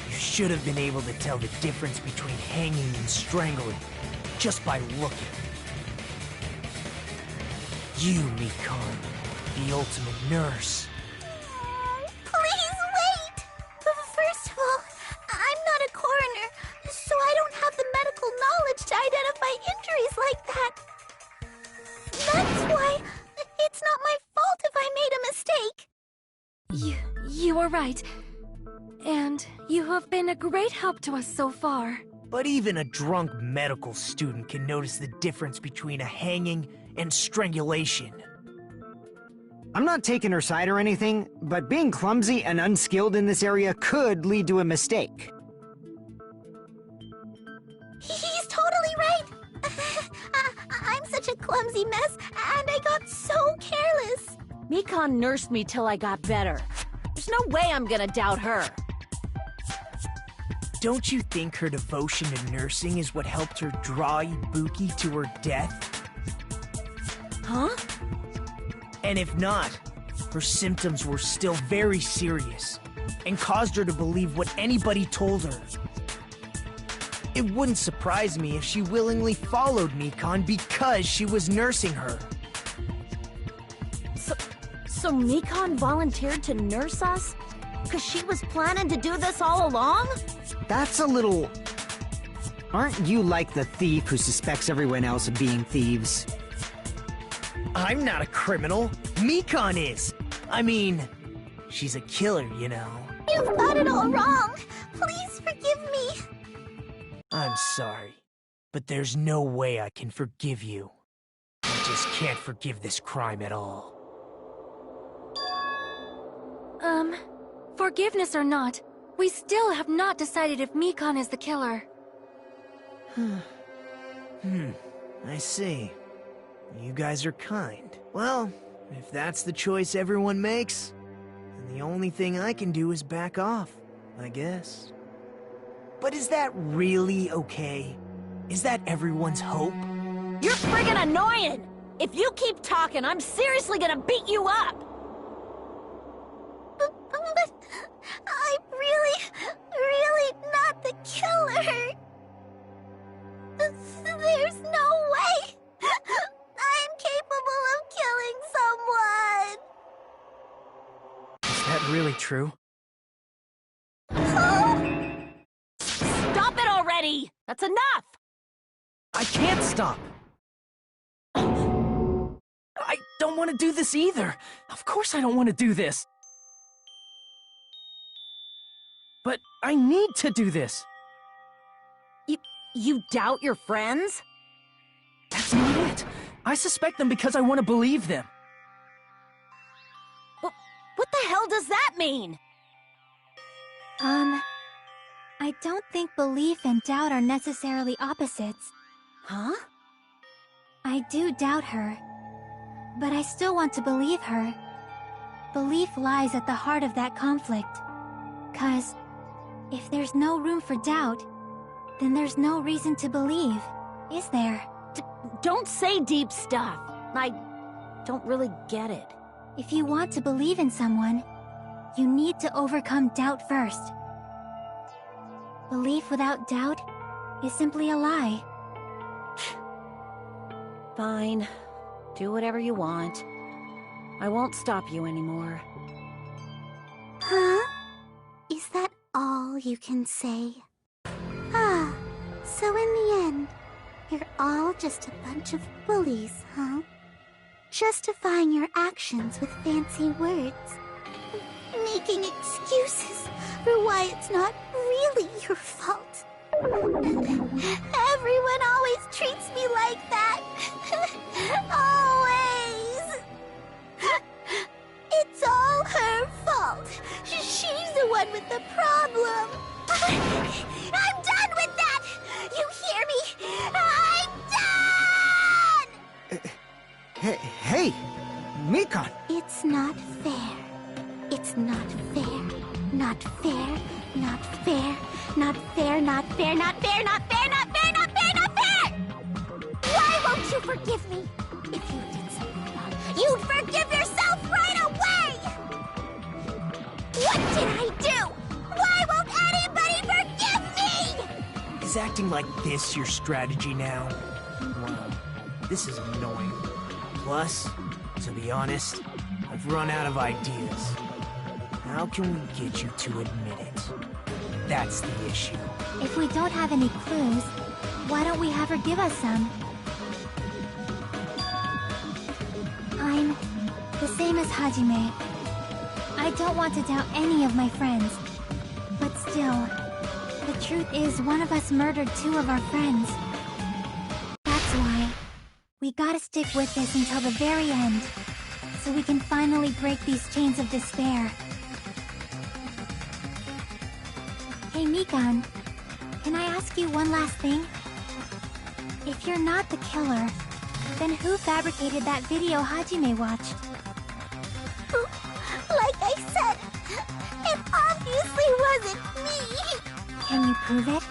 You should have been able to tell the difference between hanging and strangling just by looking. You, Mikan, the ultimate nurse. Please wait! First of all, I'm not a coroner, so I don't have the medical knowledge to identify injuries like that. That's why it's not my fault if I made a mistake. You are right. And you have been a great help to us so far. But even a drunk medical student can notice the difference between a hanging and strangulation. I'm not taking her side or anything, but being clumsy and unskilled in this area could lead to a mistake. He's totally right. I'm such a clumsy mess, and I got so careless. Mikan nursed me till I got better. There's no way I'm gonna doubt her. Don't you think her devotion to nursing is what helped her draw Ibuki to her death? Huh? And if not, her symptoms were still very serious and caused her to believe what anybody told her. It wouldn't surprise me if she willingly followed Mikan because she was nursing her. So Mikan volunteered to nurse us? 'Cause she was planning to do this all along? That's a little... Aren't you like the thief who suspects everyone else of being thieves? I'm not a criminal. Mikan is. I mean, she's a killer, you know. You've got it all wrong. Please forgive me. I'm sorry, but there's no way I can forgive you. I just can't forgive this crime at all. Forgiveness or not, we still have not decided if Mikan is the killer. I see. You guys are kind. Well, if that's the choice everyone makes, then the only thing I can do is back off, I guess. But is that really okay? Is that everyone's hope? You're friggin' annoying! If you keep talking, I'm seriously gonna beat you up! But I'm really not the killer. There's no way I'm capable of killing someone. Is that really true? Stop it already! That's enough! I can't stop! I don't want to do this either! Of course I don't want to do this! But I need to do this! You doubt your friends? That's not it! I suspect them because I want to believe them! What the hell does that mean? I don't think belief and doubt are necessarily opposites. Huh? I do doubt her, but I still want to believe her. Belief lies at the heart of that conflict. 'Cause if there's no room for doubt, then there's no reason to believe, is there? Don't say deep stuff. I don't really get it. If you want to believe in someone, you need to overcome doubt first. Belief without doubt is simply a lie. Fine. Do whatever you want. I won't stop you anymore. Huh? Is that all you can say? So in the end, you're all just a bunch of bullies, huh? Justifying your actions with fancy words. Making excuses for why it's not really your fault. Everyone always treats me like that. Always. It's all her fault. She's the one with the problem. I'm done with that! You hear me? I'm done! Hey! Mikan! It's not fair. It's not fair. Not fair. Not fair. Not fair. Not fair. Not fair. Not fair. Not fair. Not fair. Not fair! Why won't you forgive me? If you did something wrong, you'd forgive yourself right away! What did I do? Why won't anybody forgive me? Is acting like this your strategy now? Wow, this is annoying. Plus, to be honest, I've run out of ideas. How can we get you to admit it? That's the issue. If we don't have any clues, why don't we have her give us some? I'm the same as Hajime. I don't want to doubt any of my friends. But still, the truth is one of us murdered 2 of our friends. That's why we gotta stick with this until the very end, so we can finally break these chains of despair. Hey Mikan, can I ask you one last thing? If you're not the killer, then who fabricated that video Hajime watched? Like I said, it obviously wasn't me! Can you prove it?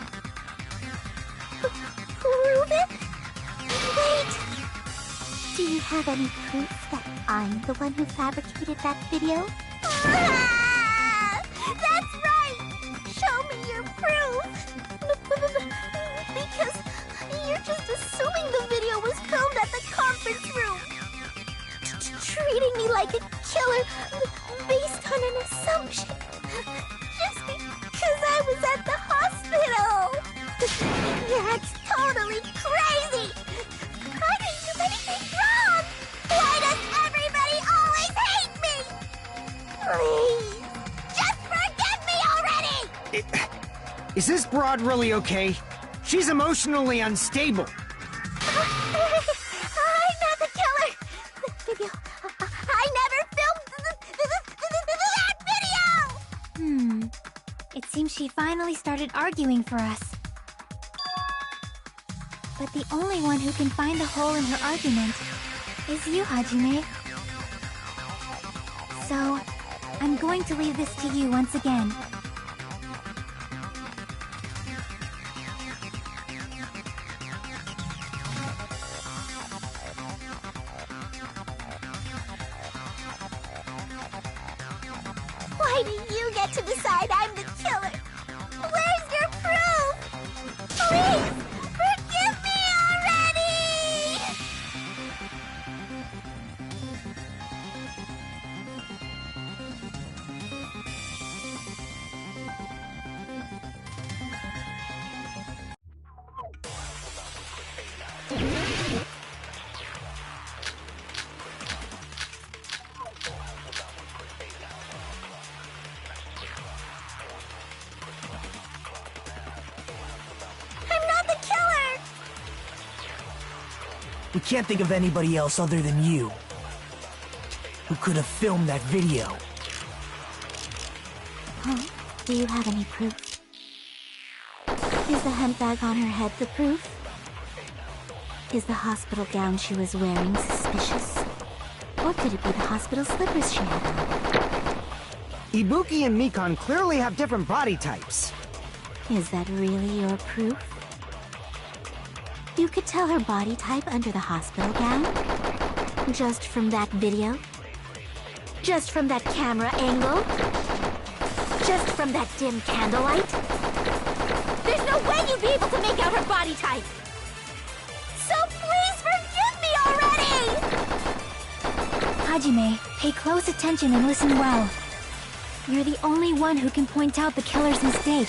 Prove it? Wait! Do you have any proof that I'm the one who fabricated that video? That's right! Show me your proof! Because you're just assuming the video was filmed at the conference room! Treating me like a killer based on an assumption. Just because I was at the hospital! That's totally crazy! I didn't do anything wrong! Why does everybody always hate me? Please, just forgive me already! Is this broad really okay? She's emotionally unstable. I'm not the killer! The video... I never filmed that video! It seems she finally started arguing for us. But the only one who can find the hole in her argument is you, Hajime. So, I'm going to leave this to you once again. Why do you get to decide I'm the killer? Where's your proof? Please, forgive me already! I'm not the killer! We can't think of anybody else other than you who could have filmed that video. Huh? Do you have any proof? Is the hemp bag on her head the proof? Is the hospital gown she was wearing suspicious? Or could it be the hospital slippers she had on? Ibuki and Mikan clearly have different body types. Is that really your proof? You could tell her body type under the hospital gown? Just from that video? Just from that camera angle? Just from that dim candlelight? There's no way you'd be able to make out her body type! So please forgive me already! Hajime, pay close attention and listen well. You're the only one who can point out the killer's mistake.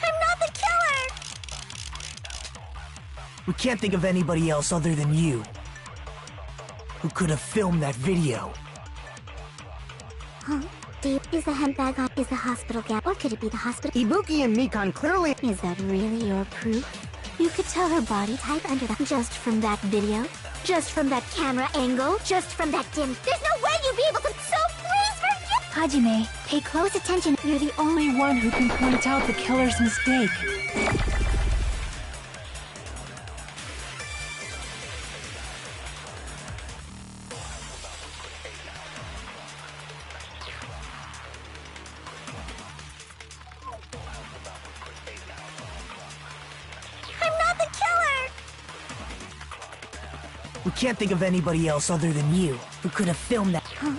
I'm not the killer! We can't think of anybody else other than you who could have filmed that video. Huh? Is the hemp bag on? Is the hospital gown? Or could it be the hospital? Ibuki and Mikan clearly... Is that really your proof? You could tell her body type under the... Just from that video? Just from that camera angle? Just from that dim... There's no way you'd be able to... So please forgive... Hajime, pay close attention. You're the only one who can point out the killer's mistake. I'm not the killer! We can't think of anybody else other than you who could have filmed that. Huh?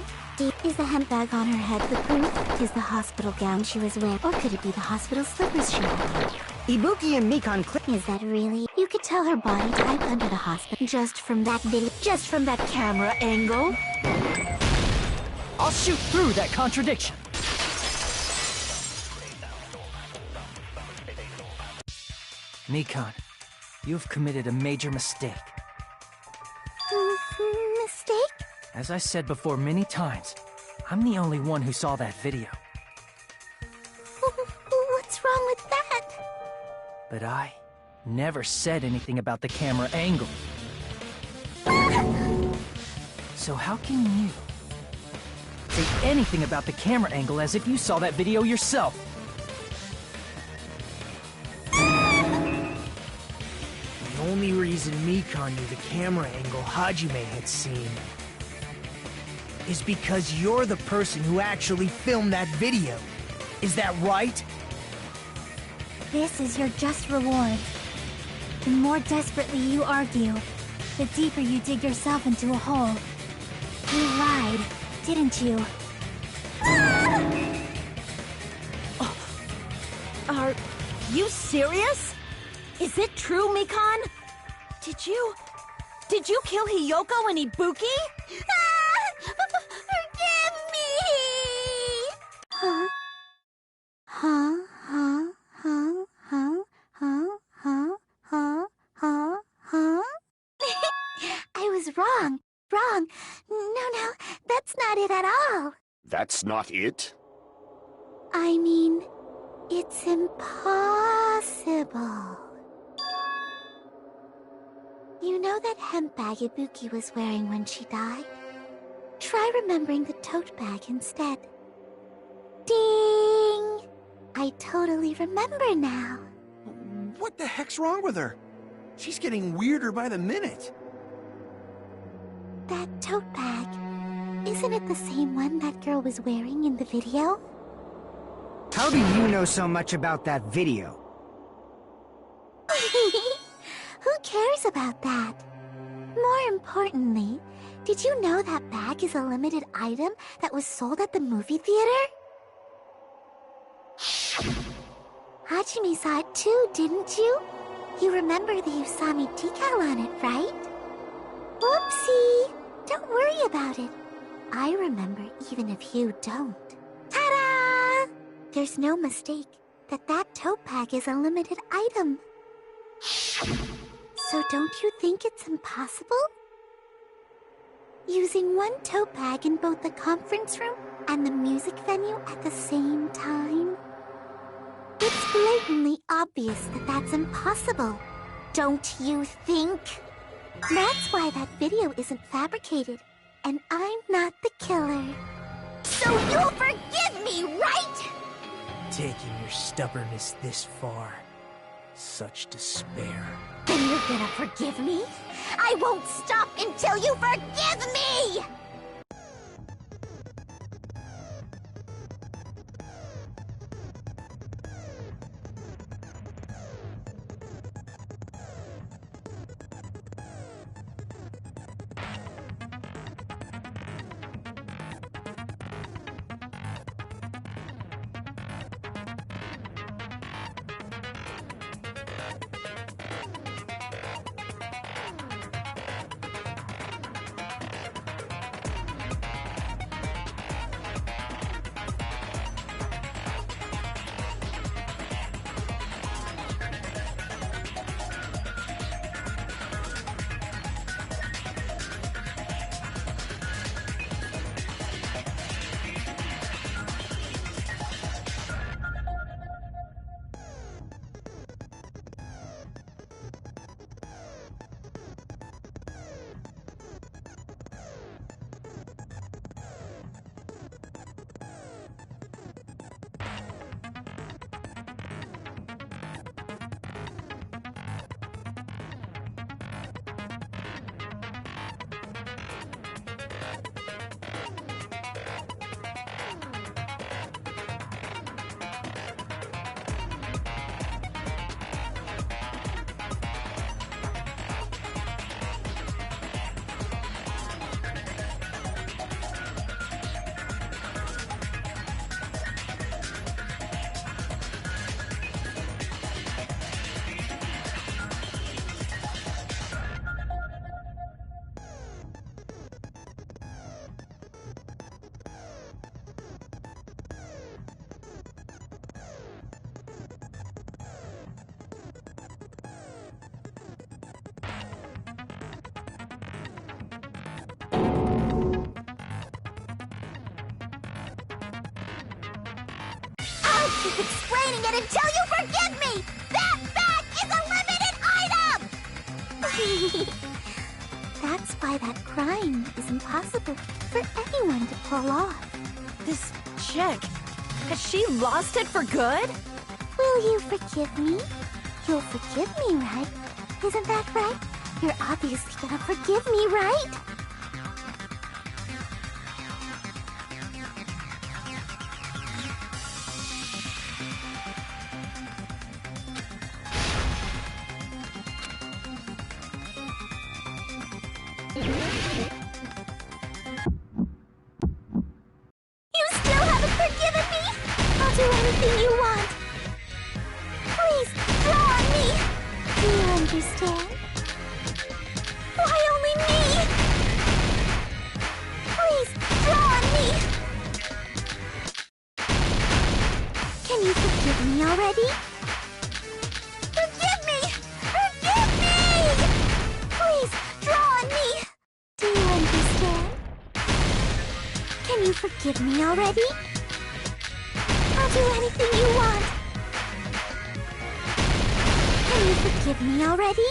Is the hemp bag on her head the proof? Is the hospital gown she was wearing? Or could it be the hospital slippers she had on? Ibuki and Mikan Is that really? You could tell her body type under the hospital just from that video, just from that camera angle. I'll shoot through that contradiction. Mikan, you've committed a major mistake. Mistake? As I said before many times, I'm the only one who saw that video. What's wrong with that? But I never said anything about the camera angle. So how can you say anything about the camera angle as if you saw that video yourself? The only reason Mikan knew the camera angle Hajime had seen is because you're the person who actually filmed that video. Is that right? This is your just reward. The more desperately you argue, the deeper you dig yourself into a hole. You lied, didn't you? Are you serious? Is it true, Mikan? Did you kill Hiyoko and Ibuki? Forgive me! Huh? Huh? Huh? Huh? Huh? Huh? Huh? Huh? Huh? Huh? I was wrong. Wrong. No, that's not it at all. That's not it? I mean, it's impossible. You know that hemp bag Ibuki was wearing when she died? Try remembering the tote bag instead. Ding! I totally remember now. What the heck's wrong with her? She's getting weirder by the minute. That tote bag, isn't it the same one that girl was wearing in the video? How do you know so much about that video? Who cares about that? More importantly, did you know that bag is a limited item that was sold at the movie theater? Hajime saw it too, didn't you? You remember the Usami decal on it, right? Whoopsie! Don't worry about it. I remember even if you don't. Ta-da! There's no mistake that that tote bag is a limited item. So don't you think it's impossible? Using one tote bag in both the conference room and the music venue at the same time? It's blatantly obvious that that's impossible, don't you think? That's why that video isn't fabricated, and I'm not the killer. So you'll forgive me, right? Taking your stubbornness this far. Such despair. Then you're gonna forgive me? I won't stop until you forgive me! Keep explaining it until you forgive me! That bag is a limited item! That's why that crime is impossible for anyone to pull off. This chick, has she lost it for good? Will you forgive me? You'll forgive me, right? Isn't that right? You're obviously gonna forgive me, right? You still haven't forgiven me? I'll do anything you want. Please, draw on me. Do you understand? Why only me? Please, draw on me. Can you forgive me already? Forgive me! Forgive me! Please, draw on me. Do you understand? Can you forgive me already? I'll do anything you want. Can you forgive me already?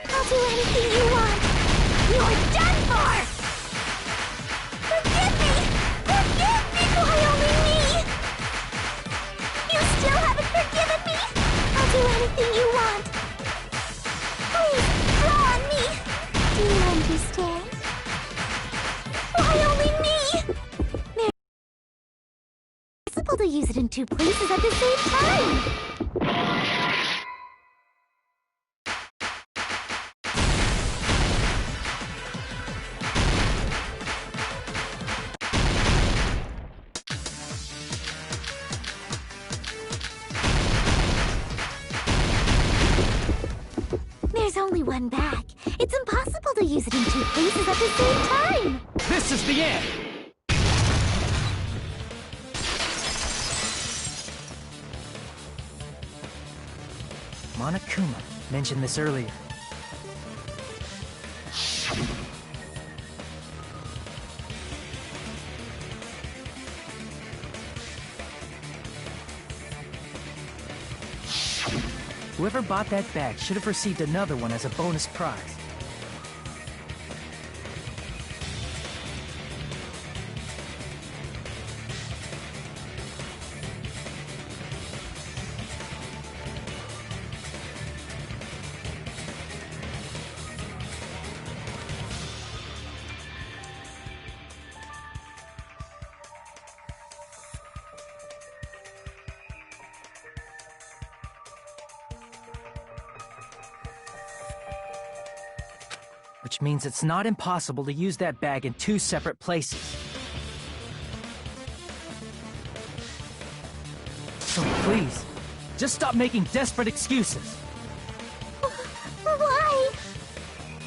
I'll I'll do anything you want. You're done for! Forgive me! Forgive me! Why only me? You still haven't forgiven me? I'll do anything you want. Please, draw on me. Do you understand? Why only me? It's possible to use it in 2 places at the same time. There's only one bag. It's impossible to use it in 2 places at the same time. This is the end! Monokuma mentioned this earlier. Whoever bought that bag should have received another one as a bonus prize. Which means it's not impossible to use that bag in 2 separate places. So please, just stop making desperate excuses. Why?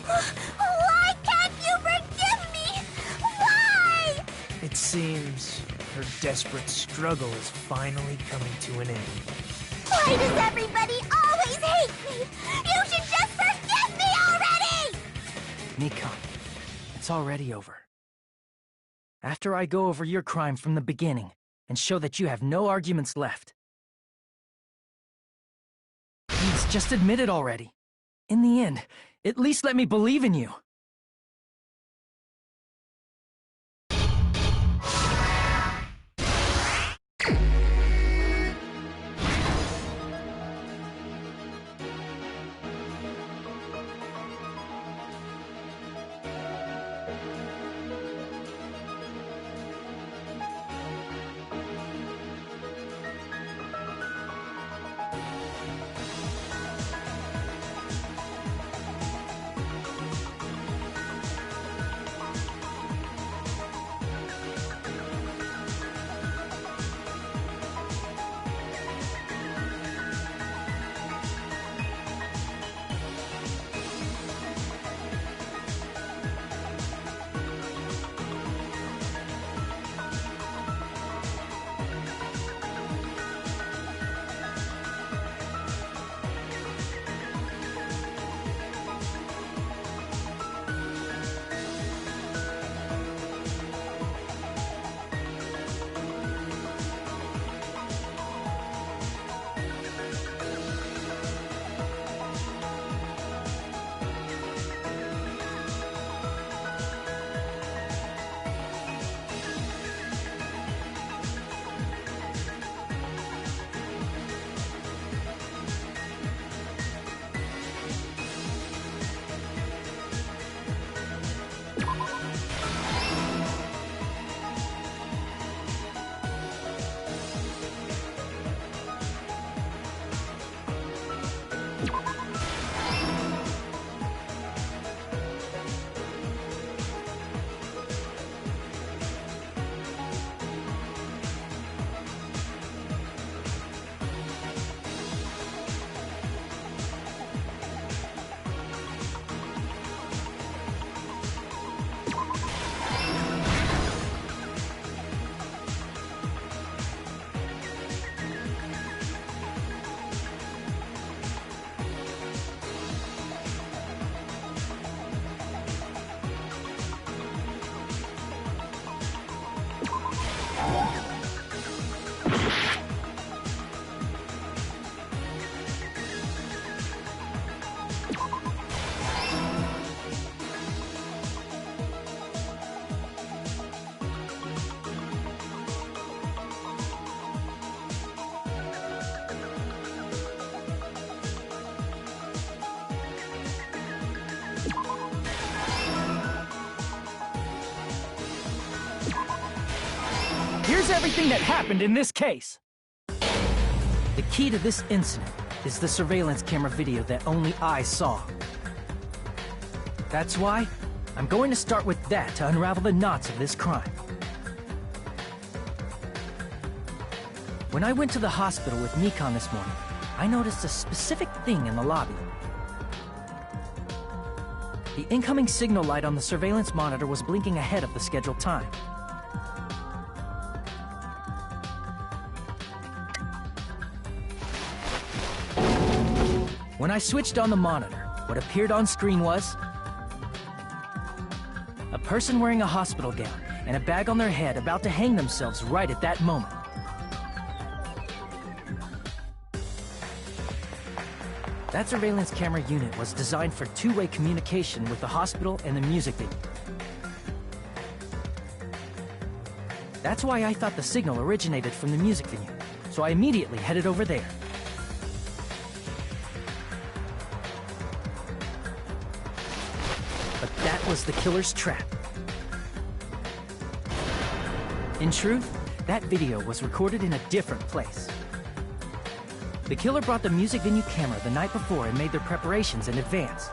Why can't you forgive me? Why? It seems her desperate struggle is finally coming to an end. Why does everybody always hate me? You should just forgive me already! Nikon, it's already over. After I go over your crime from the beginning and show that you have no arguments left. Please, just admit it already. In the end, at least let me believe in you. here's everything that happened in this case. The key to this incident is the surveillance camera video that only I saw. That's why I'm going to start with that to unravel the knots of this crime. When I went to the hospital with Nikon this morning, I noticed a specific thing in the lobby. The incoming signal light on the surveillance monitor was blinking ahead of the scheduled time. When I switched on the monitor, what appeared on screen was a person wearing a hospital gown and a bag on their head about to hang themselves right at that moment. That surveillance camera unit was designed for two-way communication with the hospital and the music venue. That's why I thought the signal originated from the music venue, so I immediately headed over there. But that was the killer's trap. In truth, that video was recorded in a different place. The killer brought the music venue camera the night before and made their preparations in advance.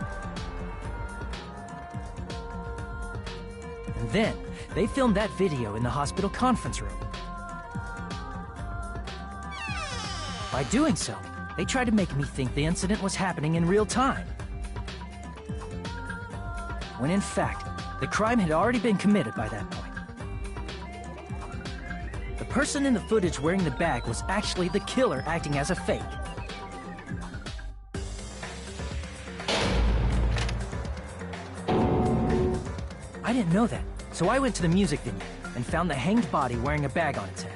And then, they filmed that video in the hospital conference room. By doing so, they tried to make me think the incident was happening in real time. When in fact, the crime had already been committed by that point. The person in the footage wearing the bag was actually the killer acting as a fake. I didn't know that, so I went to the music venue and found the hanged body wearing a bag on its head.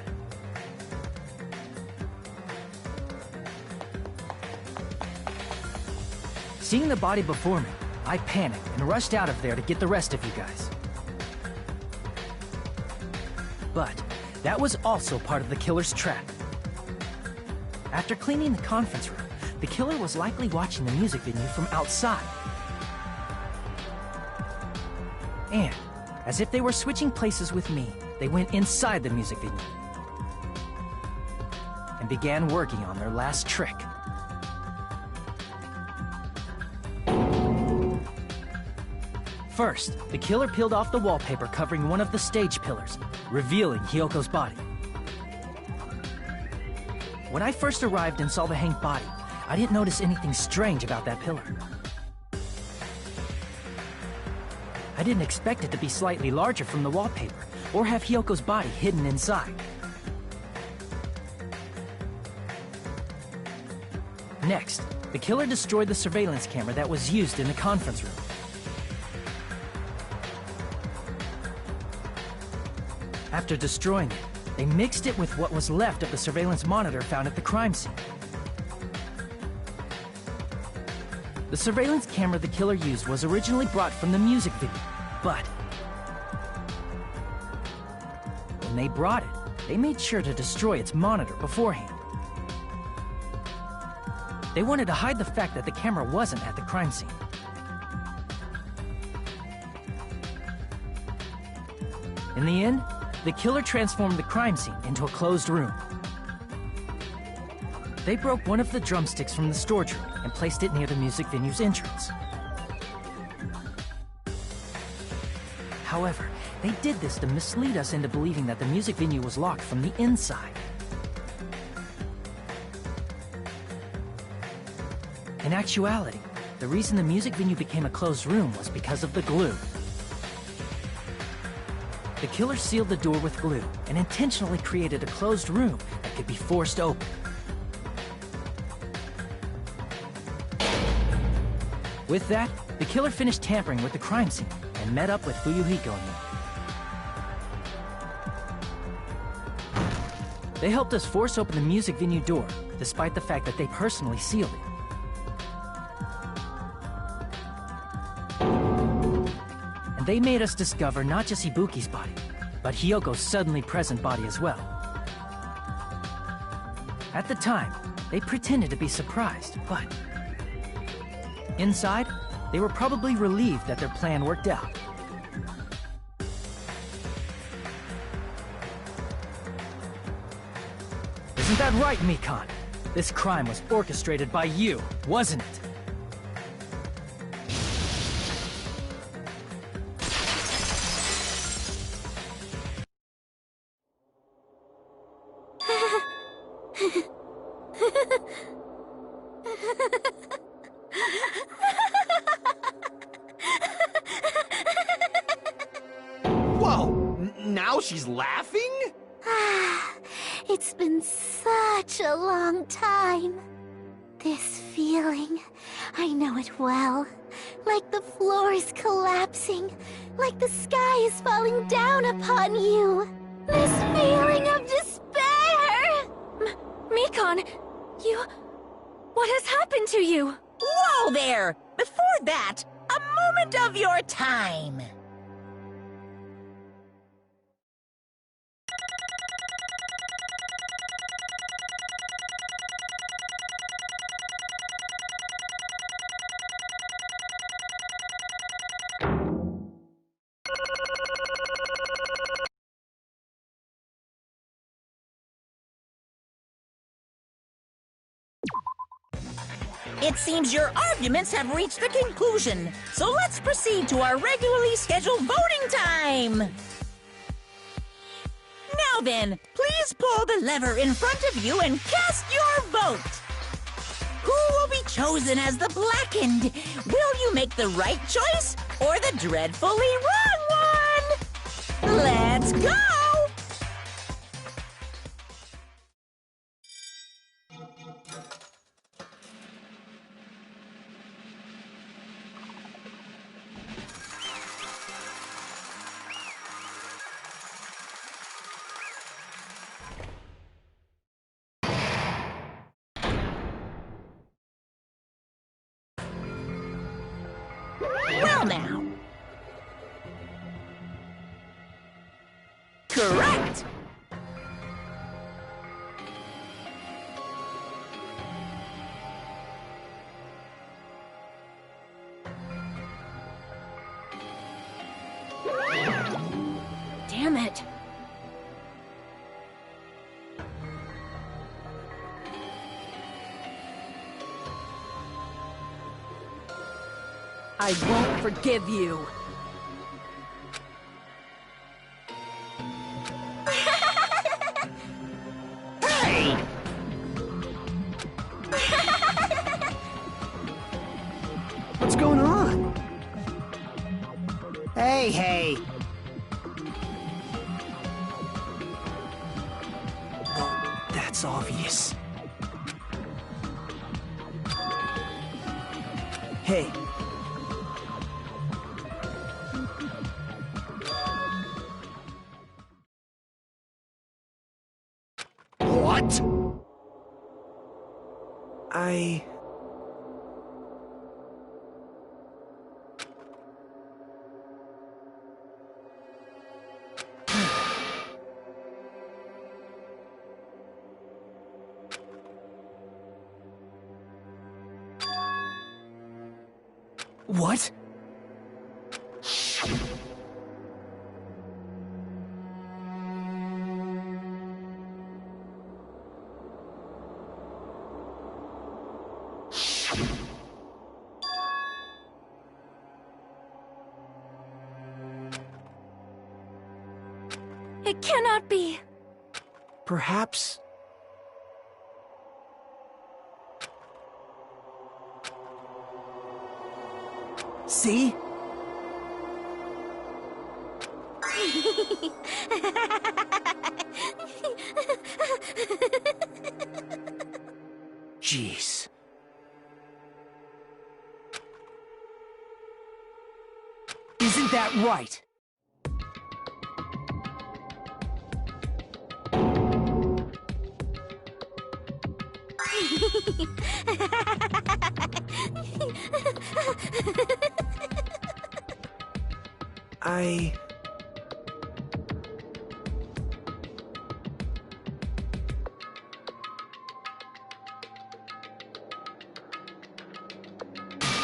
Seeing the body before me, I panicked and rushed out of there to get the rest of you guys. But that was also part of the killer's trap. After cleaning the conference room, the killer was likely watching the music venue from outside. And, as if they were switching places with me, they went inside the music venue and began working on their last trick. First, the killer peeled off the wallpaper covering one of the stage pillars, revealing Hyoko's body. When I first arrived and saw the hanged body, I didn't notice anything strange about that pillar. I didn't expect it to be slightly larger from the wallpaper, or have Hyoko's body hidden inside. Next, the killer destroyed the surveillance camera that was used in the conference room. After destroying it, they mixed it with what was left of the surveillance monitor found at the crime scene. The surveillance camera the killer used was originally brought from the music video, but when they brought it, they made sure to destroy its monitor beforehand. They wanted to hide the fact that the camera wasn't at the crime scene. In the end, the killer transformed the crime scene into a closed room. They broke one of the drumsticks from the storage room and placed it near the music venue's entrance. However, they did this to mislead us into believing that the music venue was locked from the inside. In actuality, the reason the music venue became a closed room was because of the glue. The killer sealed the door with glue and intentionally created a closed room that could be forced open. With that, the killer finished tampering with the crime scene and met up with Fuyuhiko and me. They helped us force open the music venue door, despite the fact that they personally sealed it. And they made us discover not just Ibuki's body, but Hyoko's suddenly present body as well. At the time, they pretended to be surprised, but inside, they were probably relieved that their plan worked out. Isn't that right, Mikan? This crime was orchestrated by you, wasn't it? Whoa! Now she's laughing? It's been such a long time. This feeling, I know it well. Like the floor is collapsing, like the sky is falling down upon you. This feeling of despair! Mikan, you... What has happened to you? Whoa there! Before that, a moment of your time. It seems your arguments have reached a conclusion, so let's proceed to our regularly scheduled voting time! Now then, please pull the lever in front of you and cast your vote! Who will be chosen as the blackened? Will you make the right choice or the dreadfully wrong one? Let's go! Well now. Correct! Damn it. I won't forgive you. Hey! What's going on? Hey! Oh, that's obvious. Hey. What? What? It cannot be. Perhaps... See? Jeez. Isn't that right?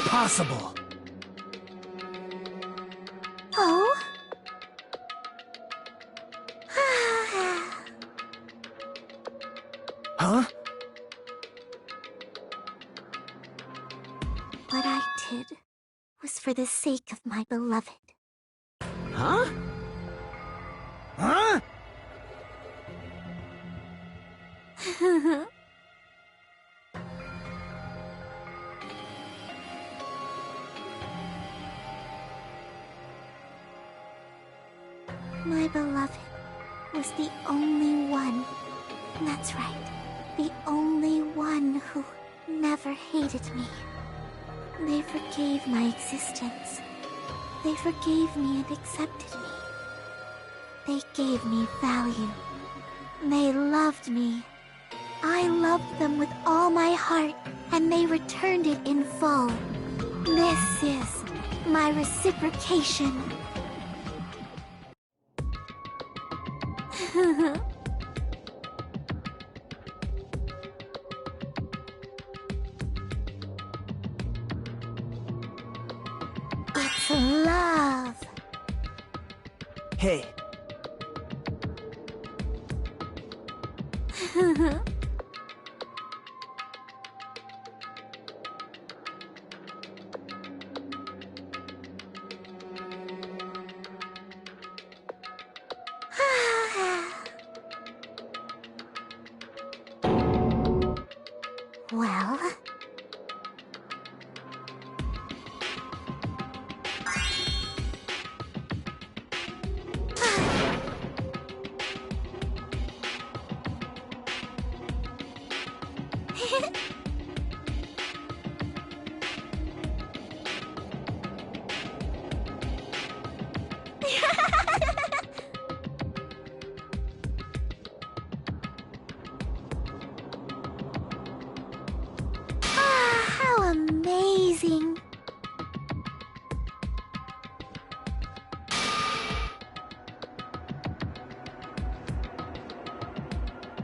Possible. Oh? Huh? wanted was for the sake of my beloved. Huh? Huh? My beloved was the only one. That's right. The only one who never hated me. They forgave my existence. They forgave me and accepted me. They gave me value. They loved me. I loved them with all my heart, and they returned it in full. This is my reciprocation. It's love. Hey. Well... How amazing!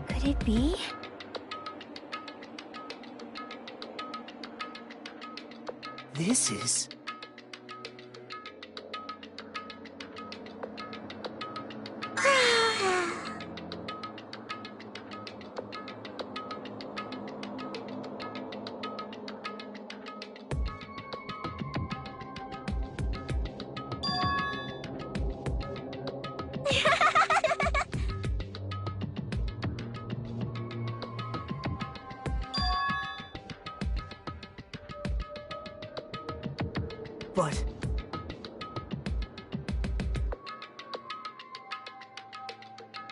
Could it be? This is... But...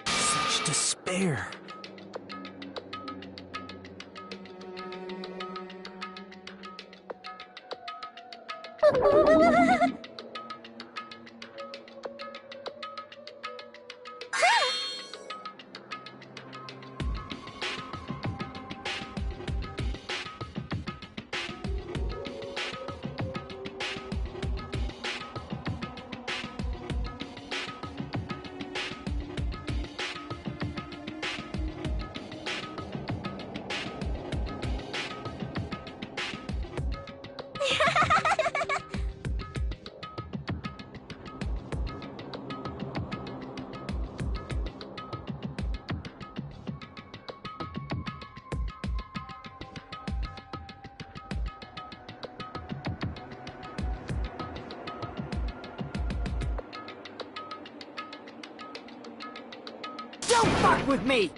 such despair. Don't fuck with me!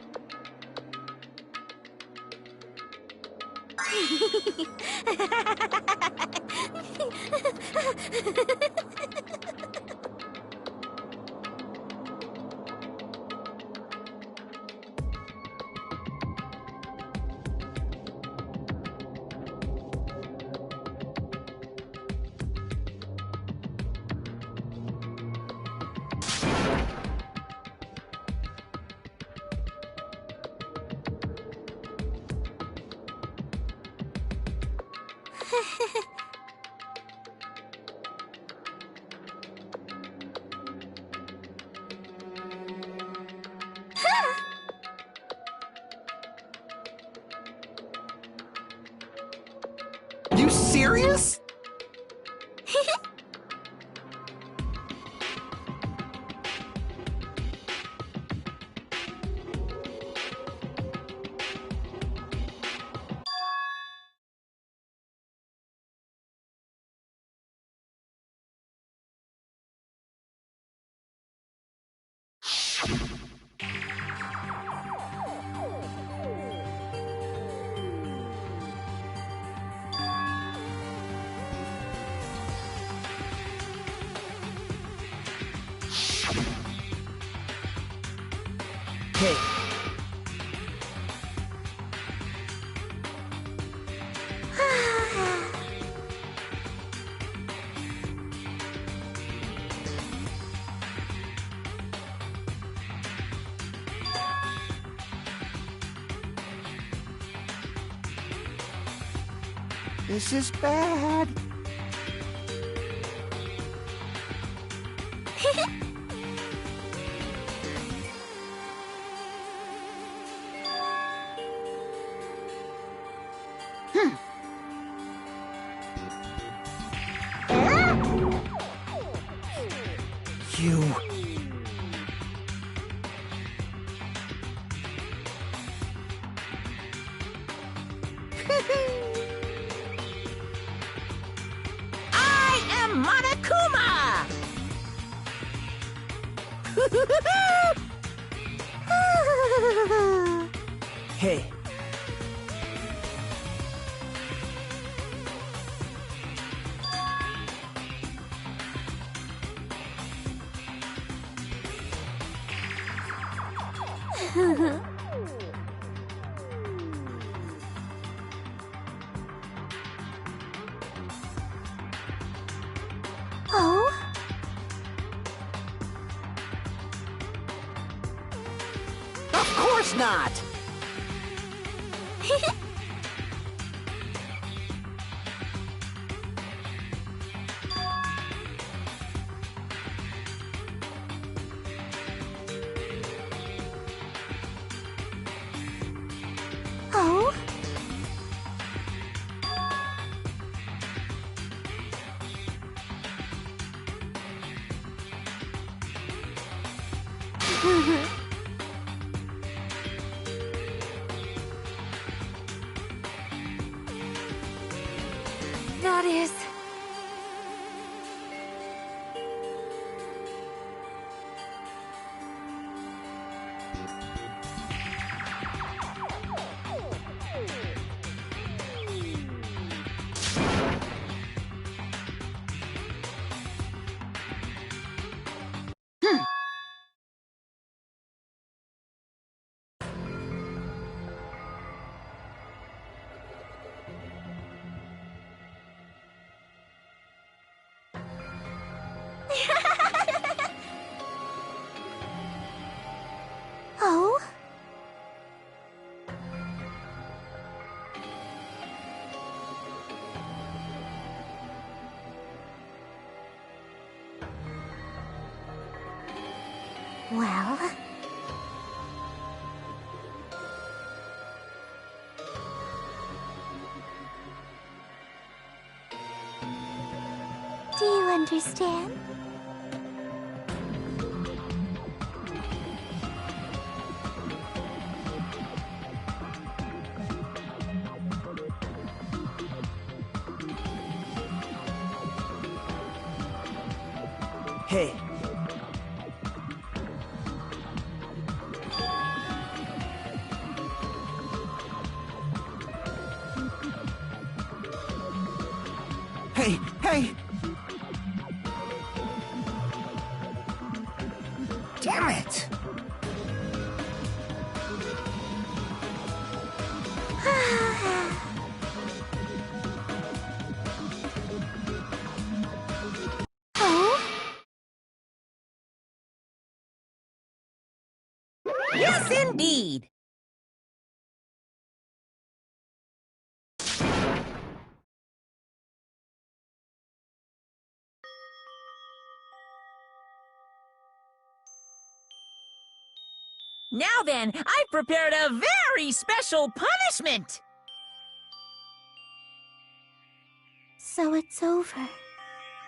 You serious? This is bad. You... I am Monokuma! Hey, Oh? Of course not! Oh? That is... Oh? Well... Do you understand? hey. Hey, hey! Damn it! Oh? Yes, indeed! Now then, I've prepared a very special punishment! So it's over.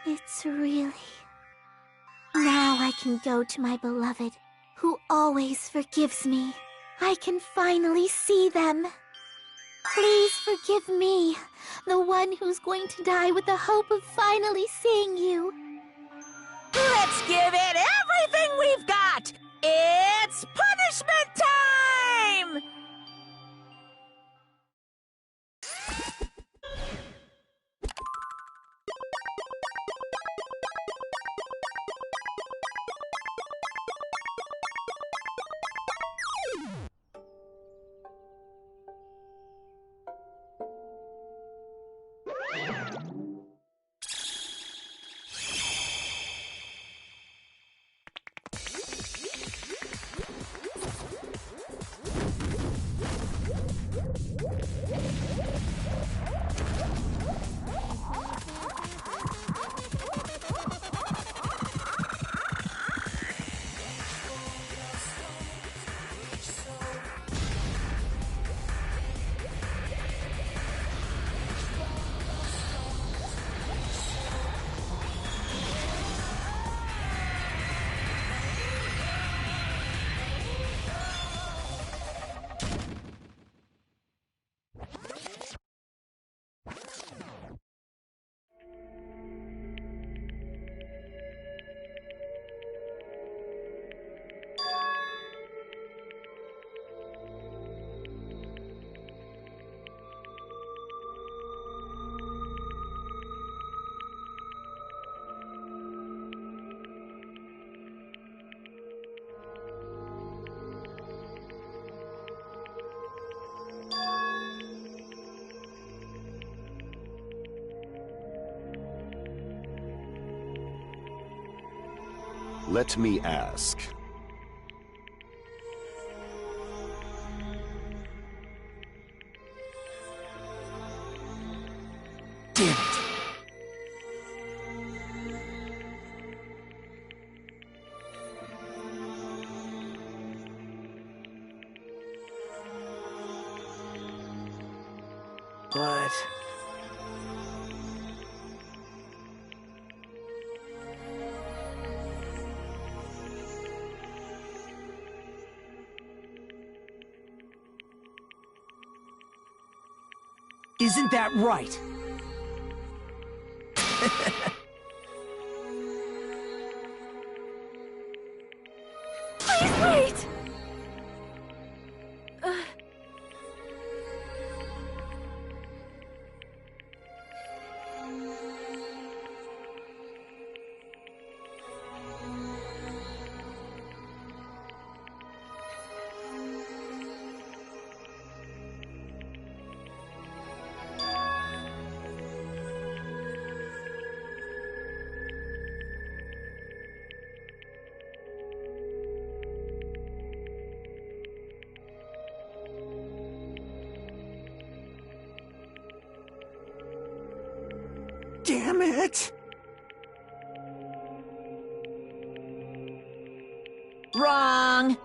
It's really... Now I can go to my beloved, who always forgives me. I can finally see them. Please forgive me, the one who's going to die with the hope of finally seeing you. Let's give it everything we've got! It's punishment time! Let me ask. Damn it. But... Isn't that right? Please wait! Damn it! Wrong!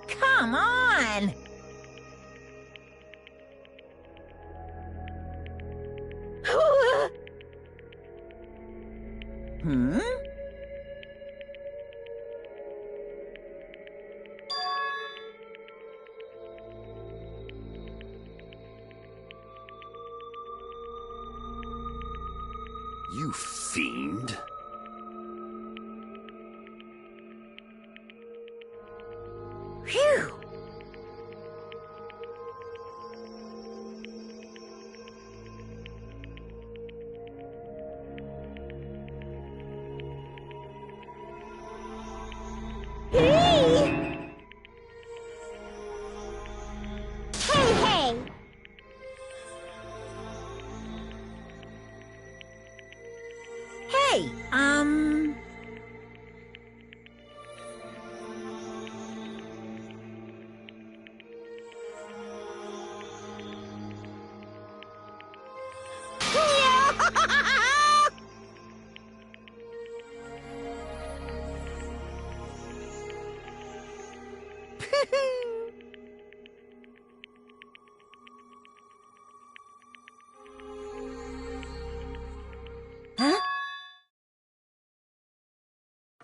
Come on! Hmm? You fiend. Phew! Hey! Hey! Hey, Huh?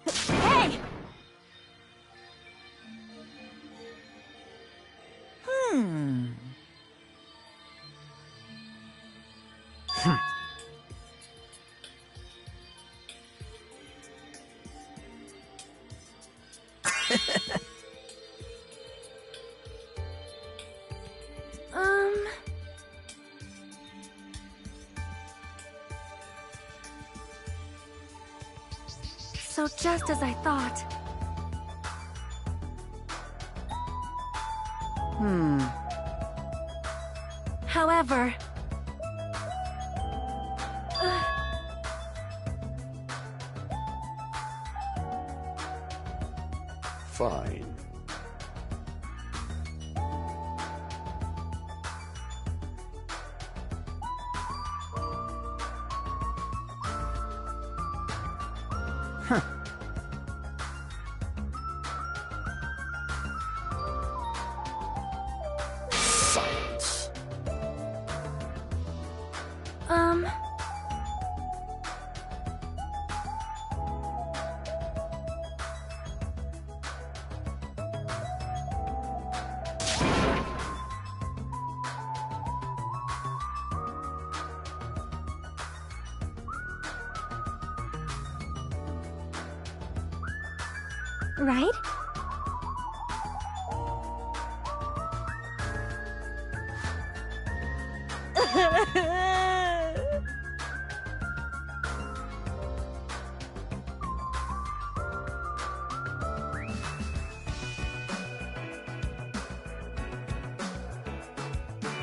Hey! So just as I thought. However... Fine. Silence. Right?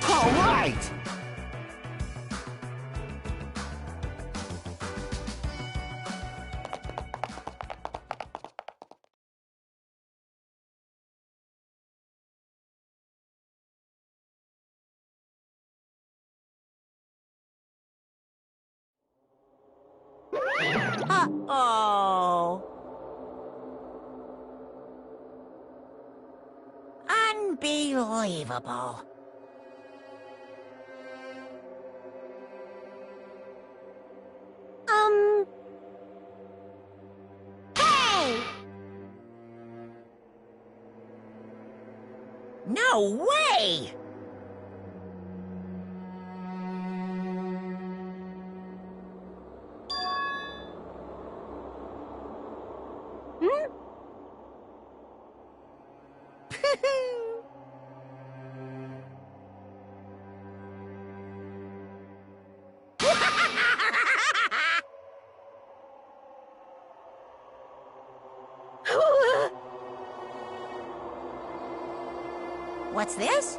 All right! Uh-oh. Unbelievable. Hey! No way! What's this?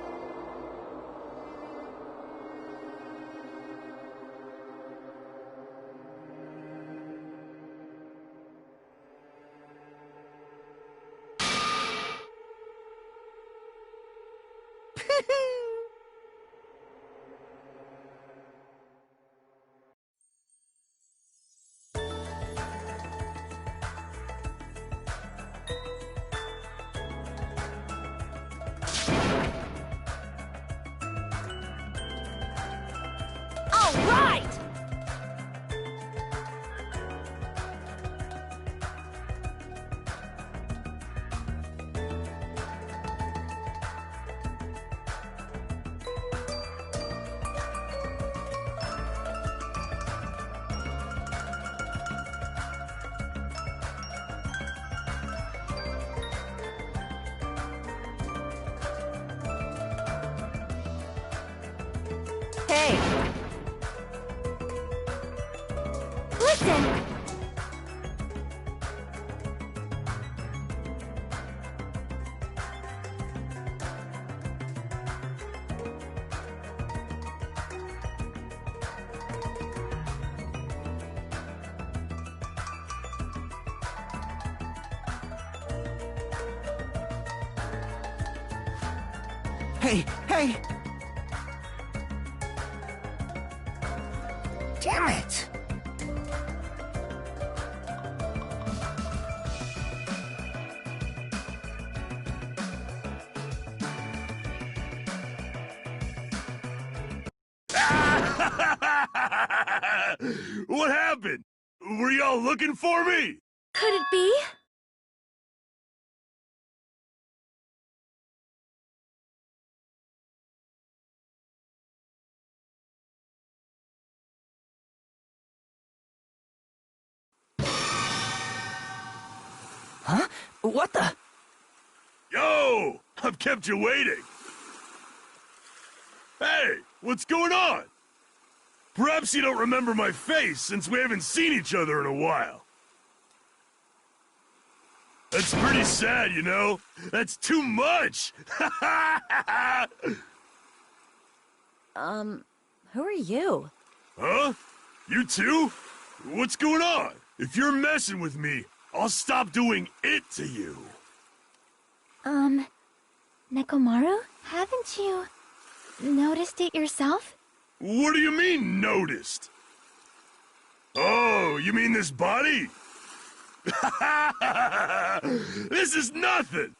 All right! Hey! Listen! Hey, hey! Damn it! What happened? Were y'all looking for me? Could it be? Huh? What the? Yo! I've kept you waiting. Hey, what's going on? Perhaps you don't remember my face since we haven't seen each other in a while. That's pretty sad, you know? That's too much! Who are you? Huh? You too? What's going on? If you're messing with me, I'll stop doing it to you. Nekomaru? Haven't you noticed it yourself? What do you mean, noticed? Oh, you mean this body? This is nothing!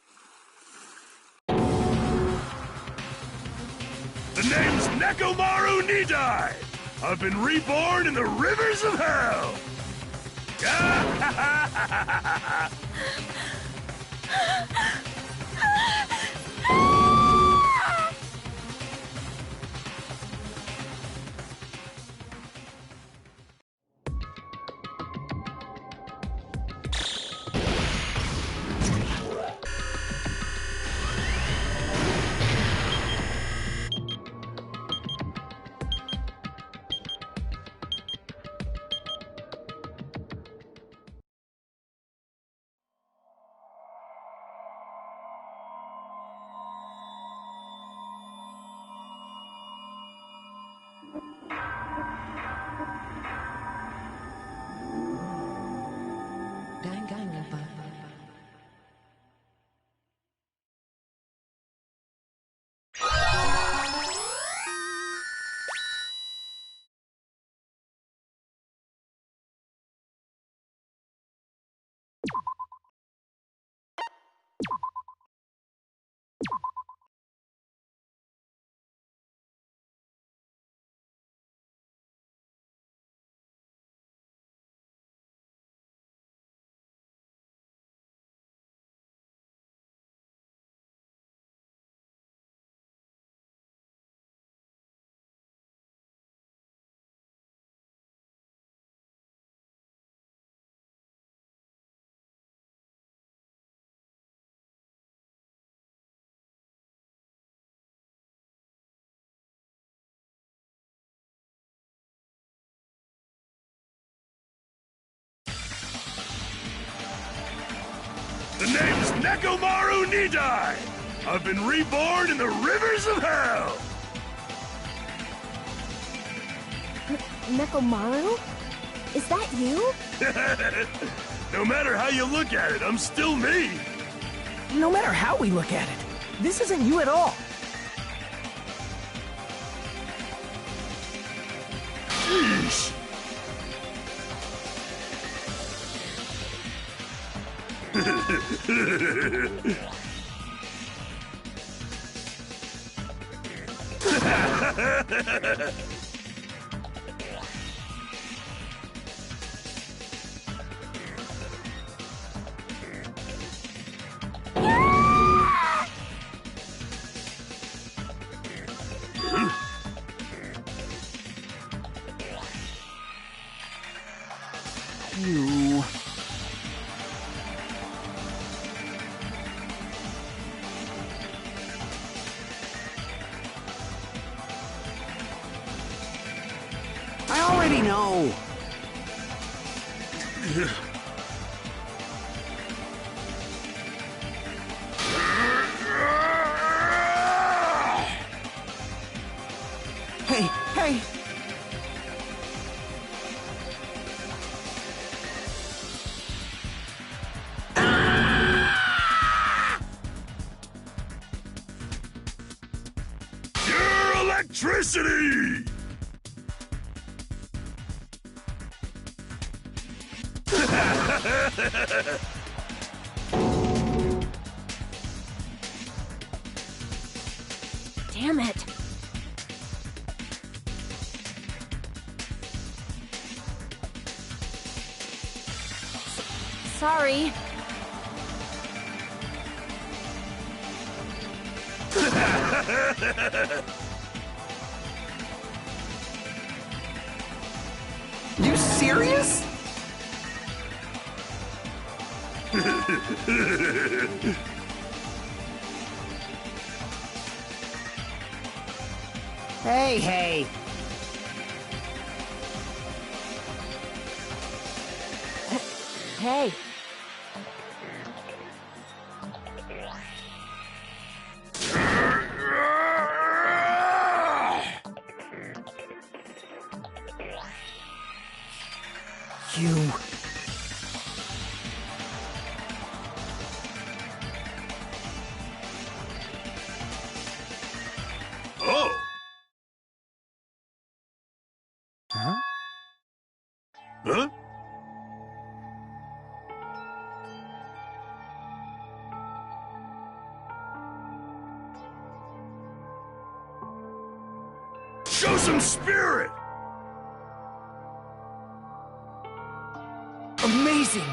The name's Nekomaru Nidai! I've been reborn in the rivers of hell! Nekomaru Nidai! I've been reborn in the rivers of hell! Nekomaru? Is that you? No matter how you look at it, I'm still me! No matter how we look at it, this isn't you at all. Sheesh! You... I already know. Hey, hey! Pure electricity! Damn it. Sorry. You serious? Hey, hey. Hey. You... Oh! Huh? Huh? Show some spirit! Amazing!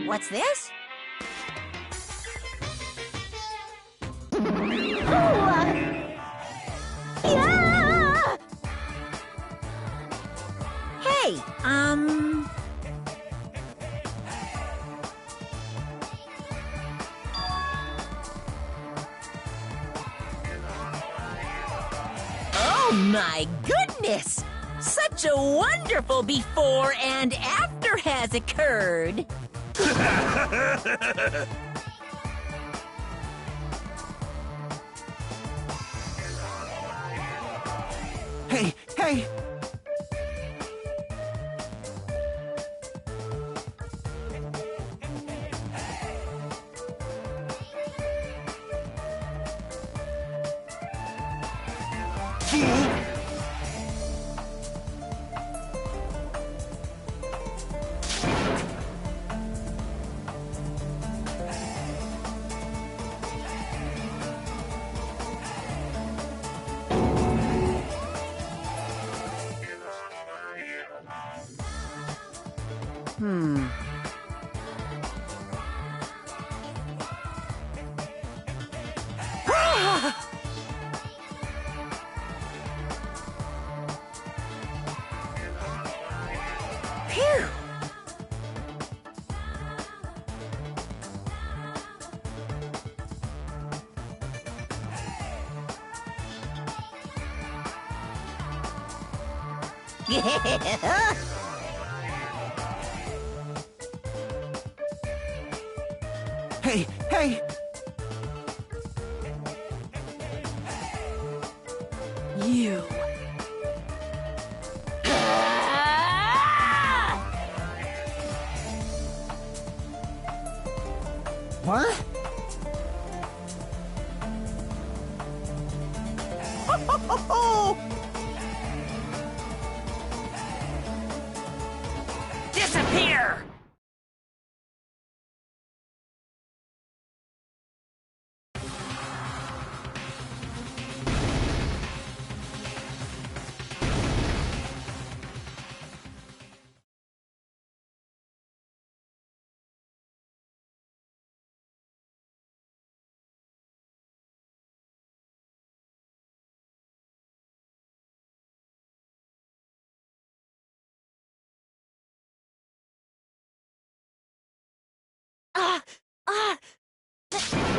What's this? Yeah! Hey, Oh my goodness! Such a wonderful before and after has occurred. Hey, hey! Phew! Hey, hey! You. What? Disappear!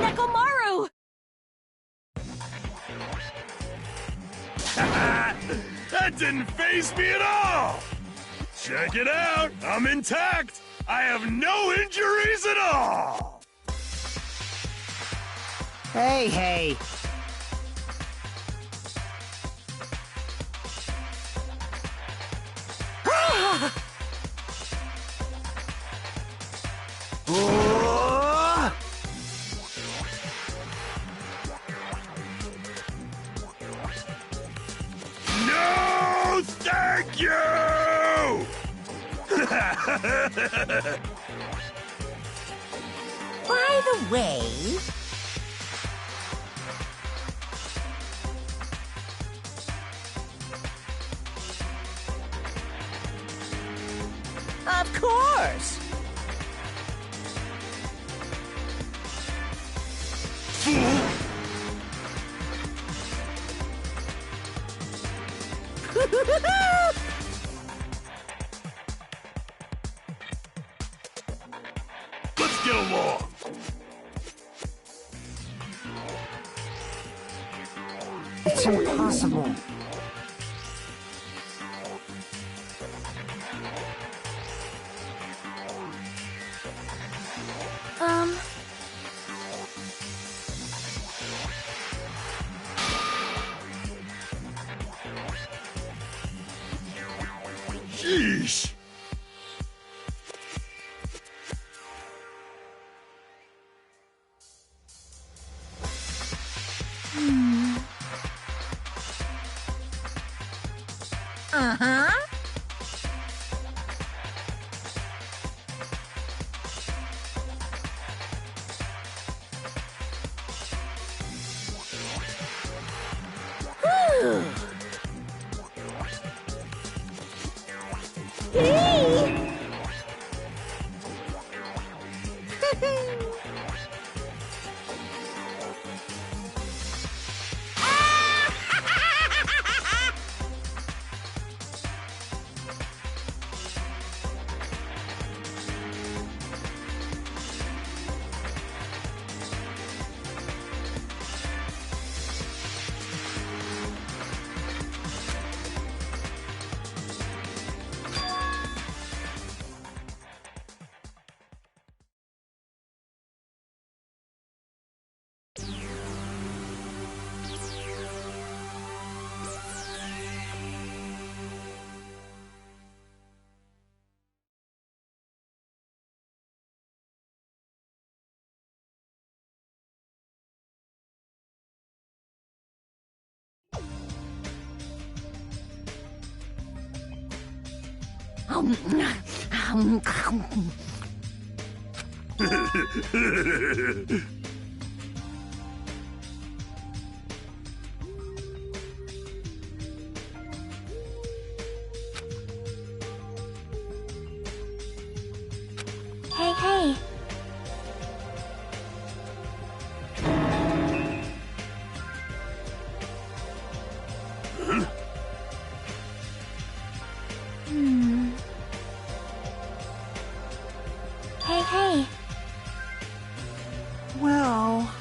Nekomaru! That didn't faze me at all! Check it out! I'm intact! I have no injuries at all! Hey, hey! No, thank you! By the way... Of course! Let's get along! It's impossible. Sheesh! Uh-huh. Whew. Hey! Hey, Well...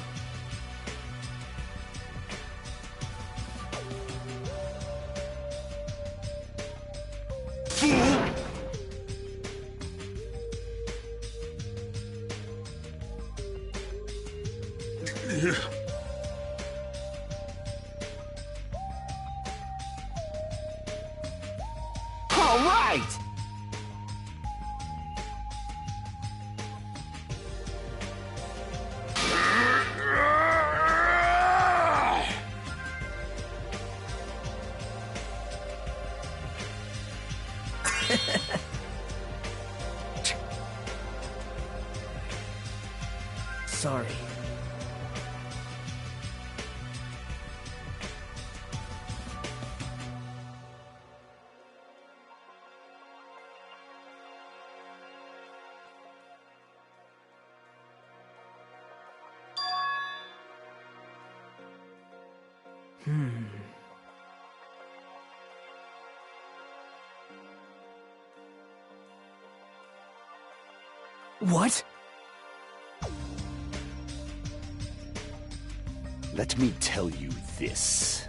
All right! Sorry. What? Let me tell you this.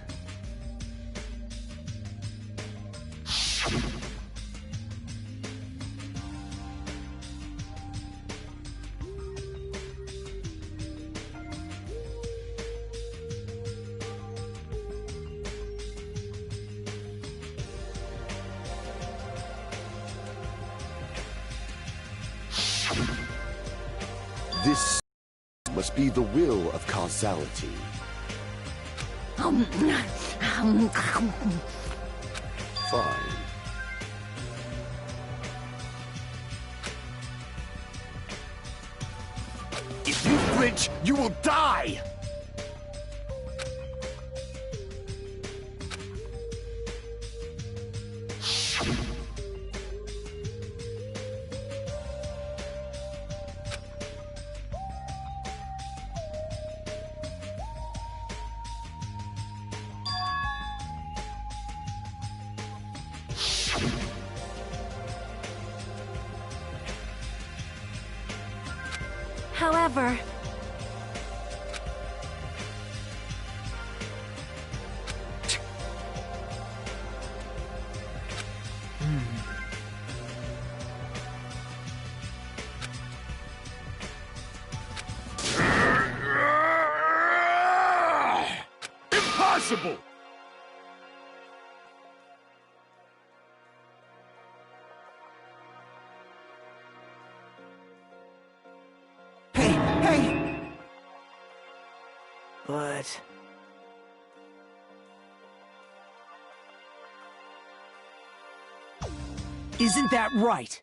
This must be the will of causality. Fine. If you flinch, you will die! However, Impossible! Hey! But... Isn't that right?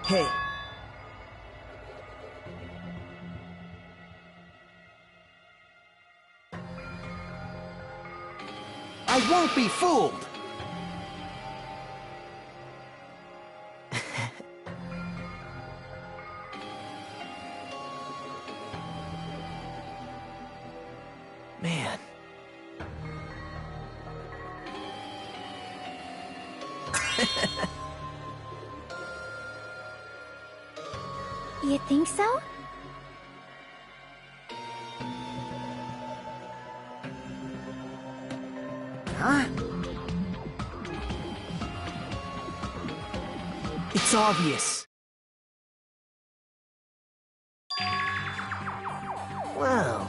Hey. I won't be fooled! man. you think so? Huh? It's obvious. Well...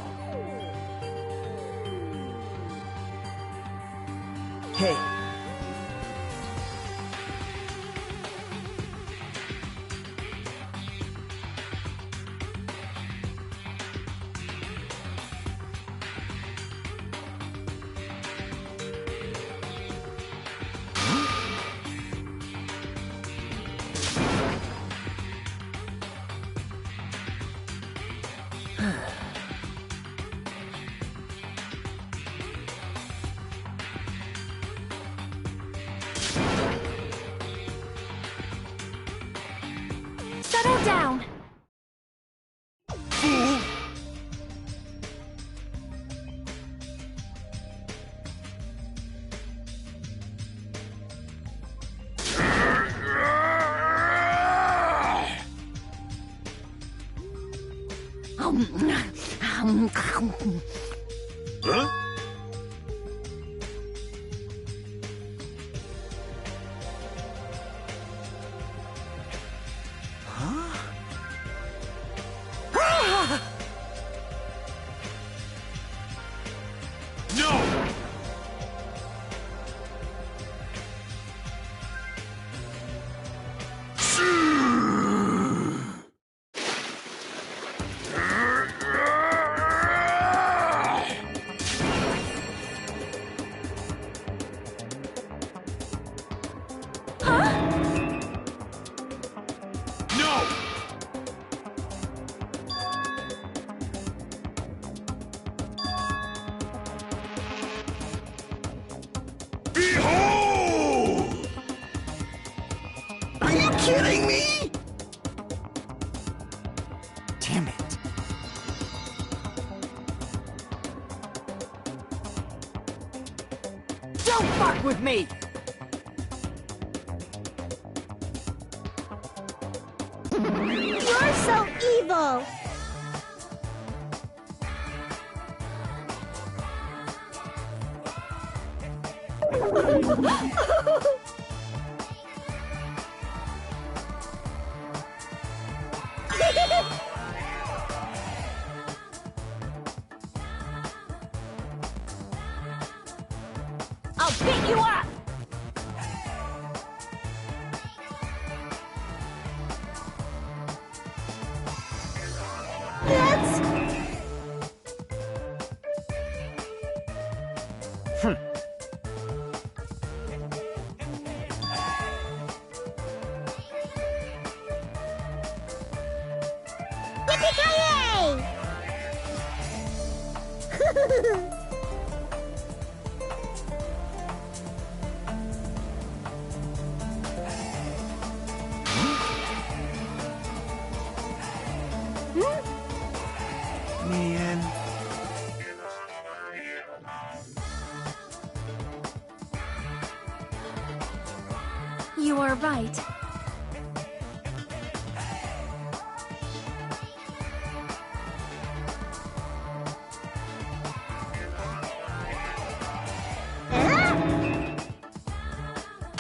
Hey. Huh? No! No! Behold! Are you kidding me? Damn it. Don't fuck with me! You're so evil! I'll beat you up! That's... Yippee-ki-yay! Man. You are right.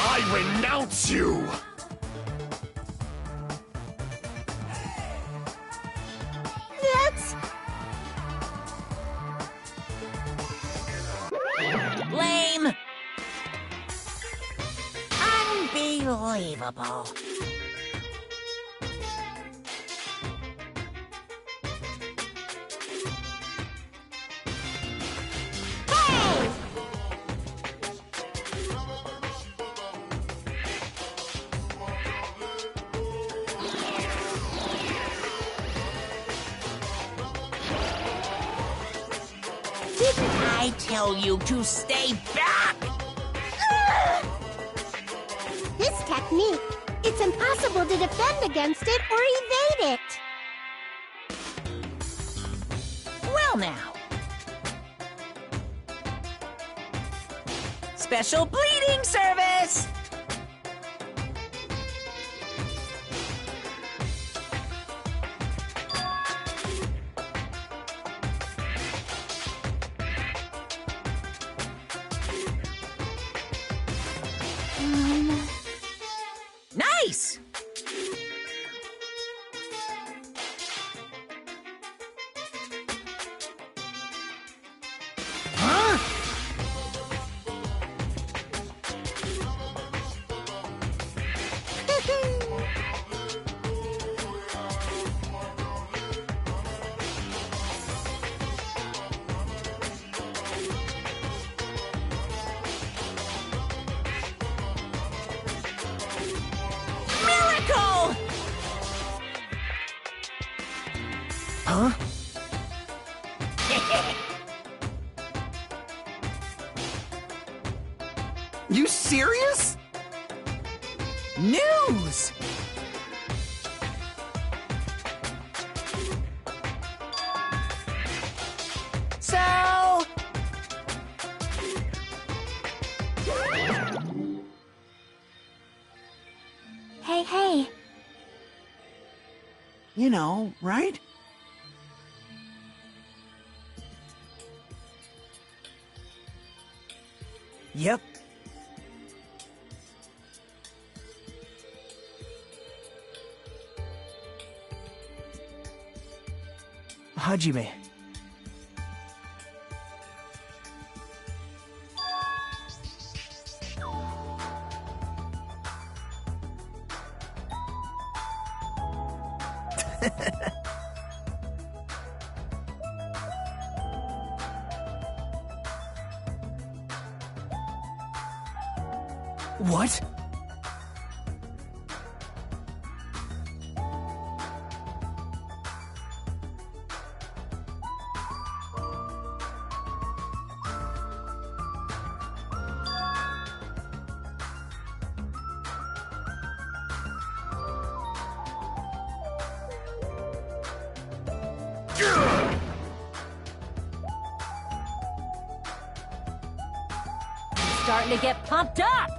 I renounce you! That's... Lame! Unbelievable. Hey! Didn't I tell you to stay back? This technique, it's impossible to defend against it or evade it. Well now. Special bleeding service! Nice! Miracle! Huh? You serious? News! So... Hey. You know, right? Yep. Hajime. What? Starting to get pumped up!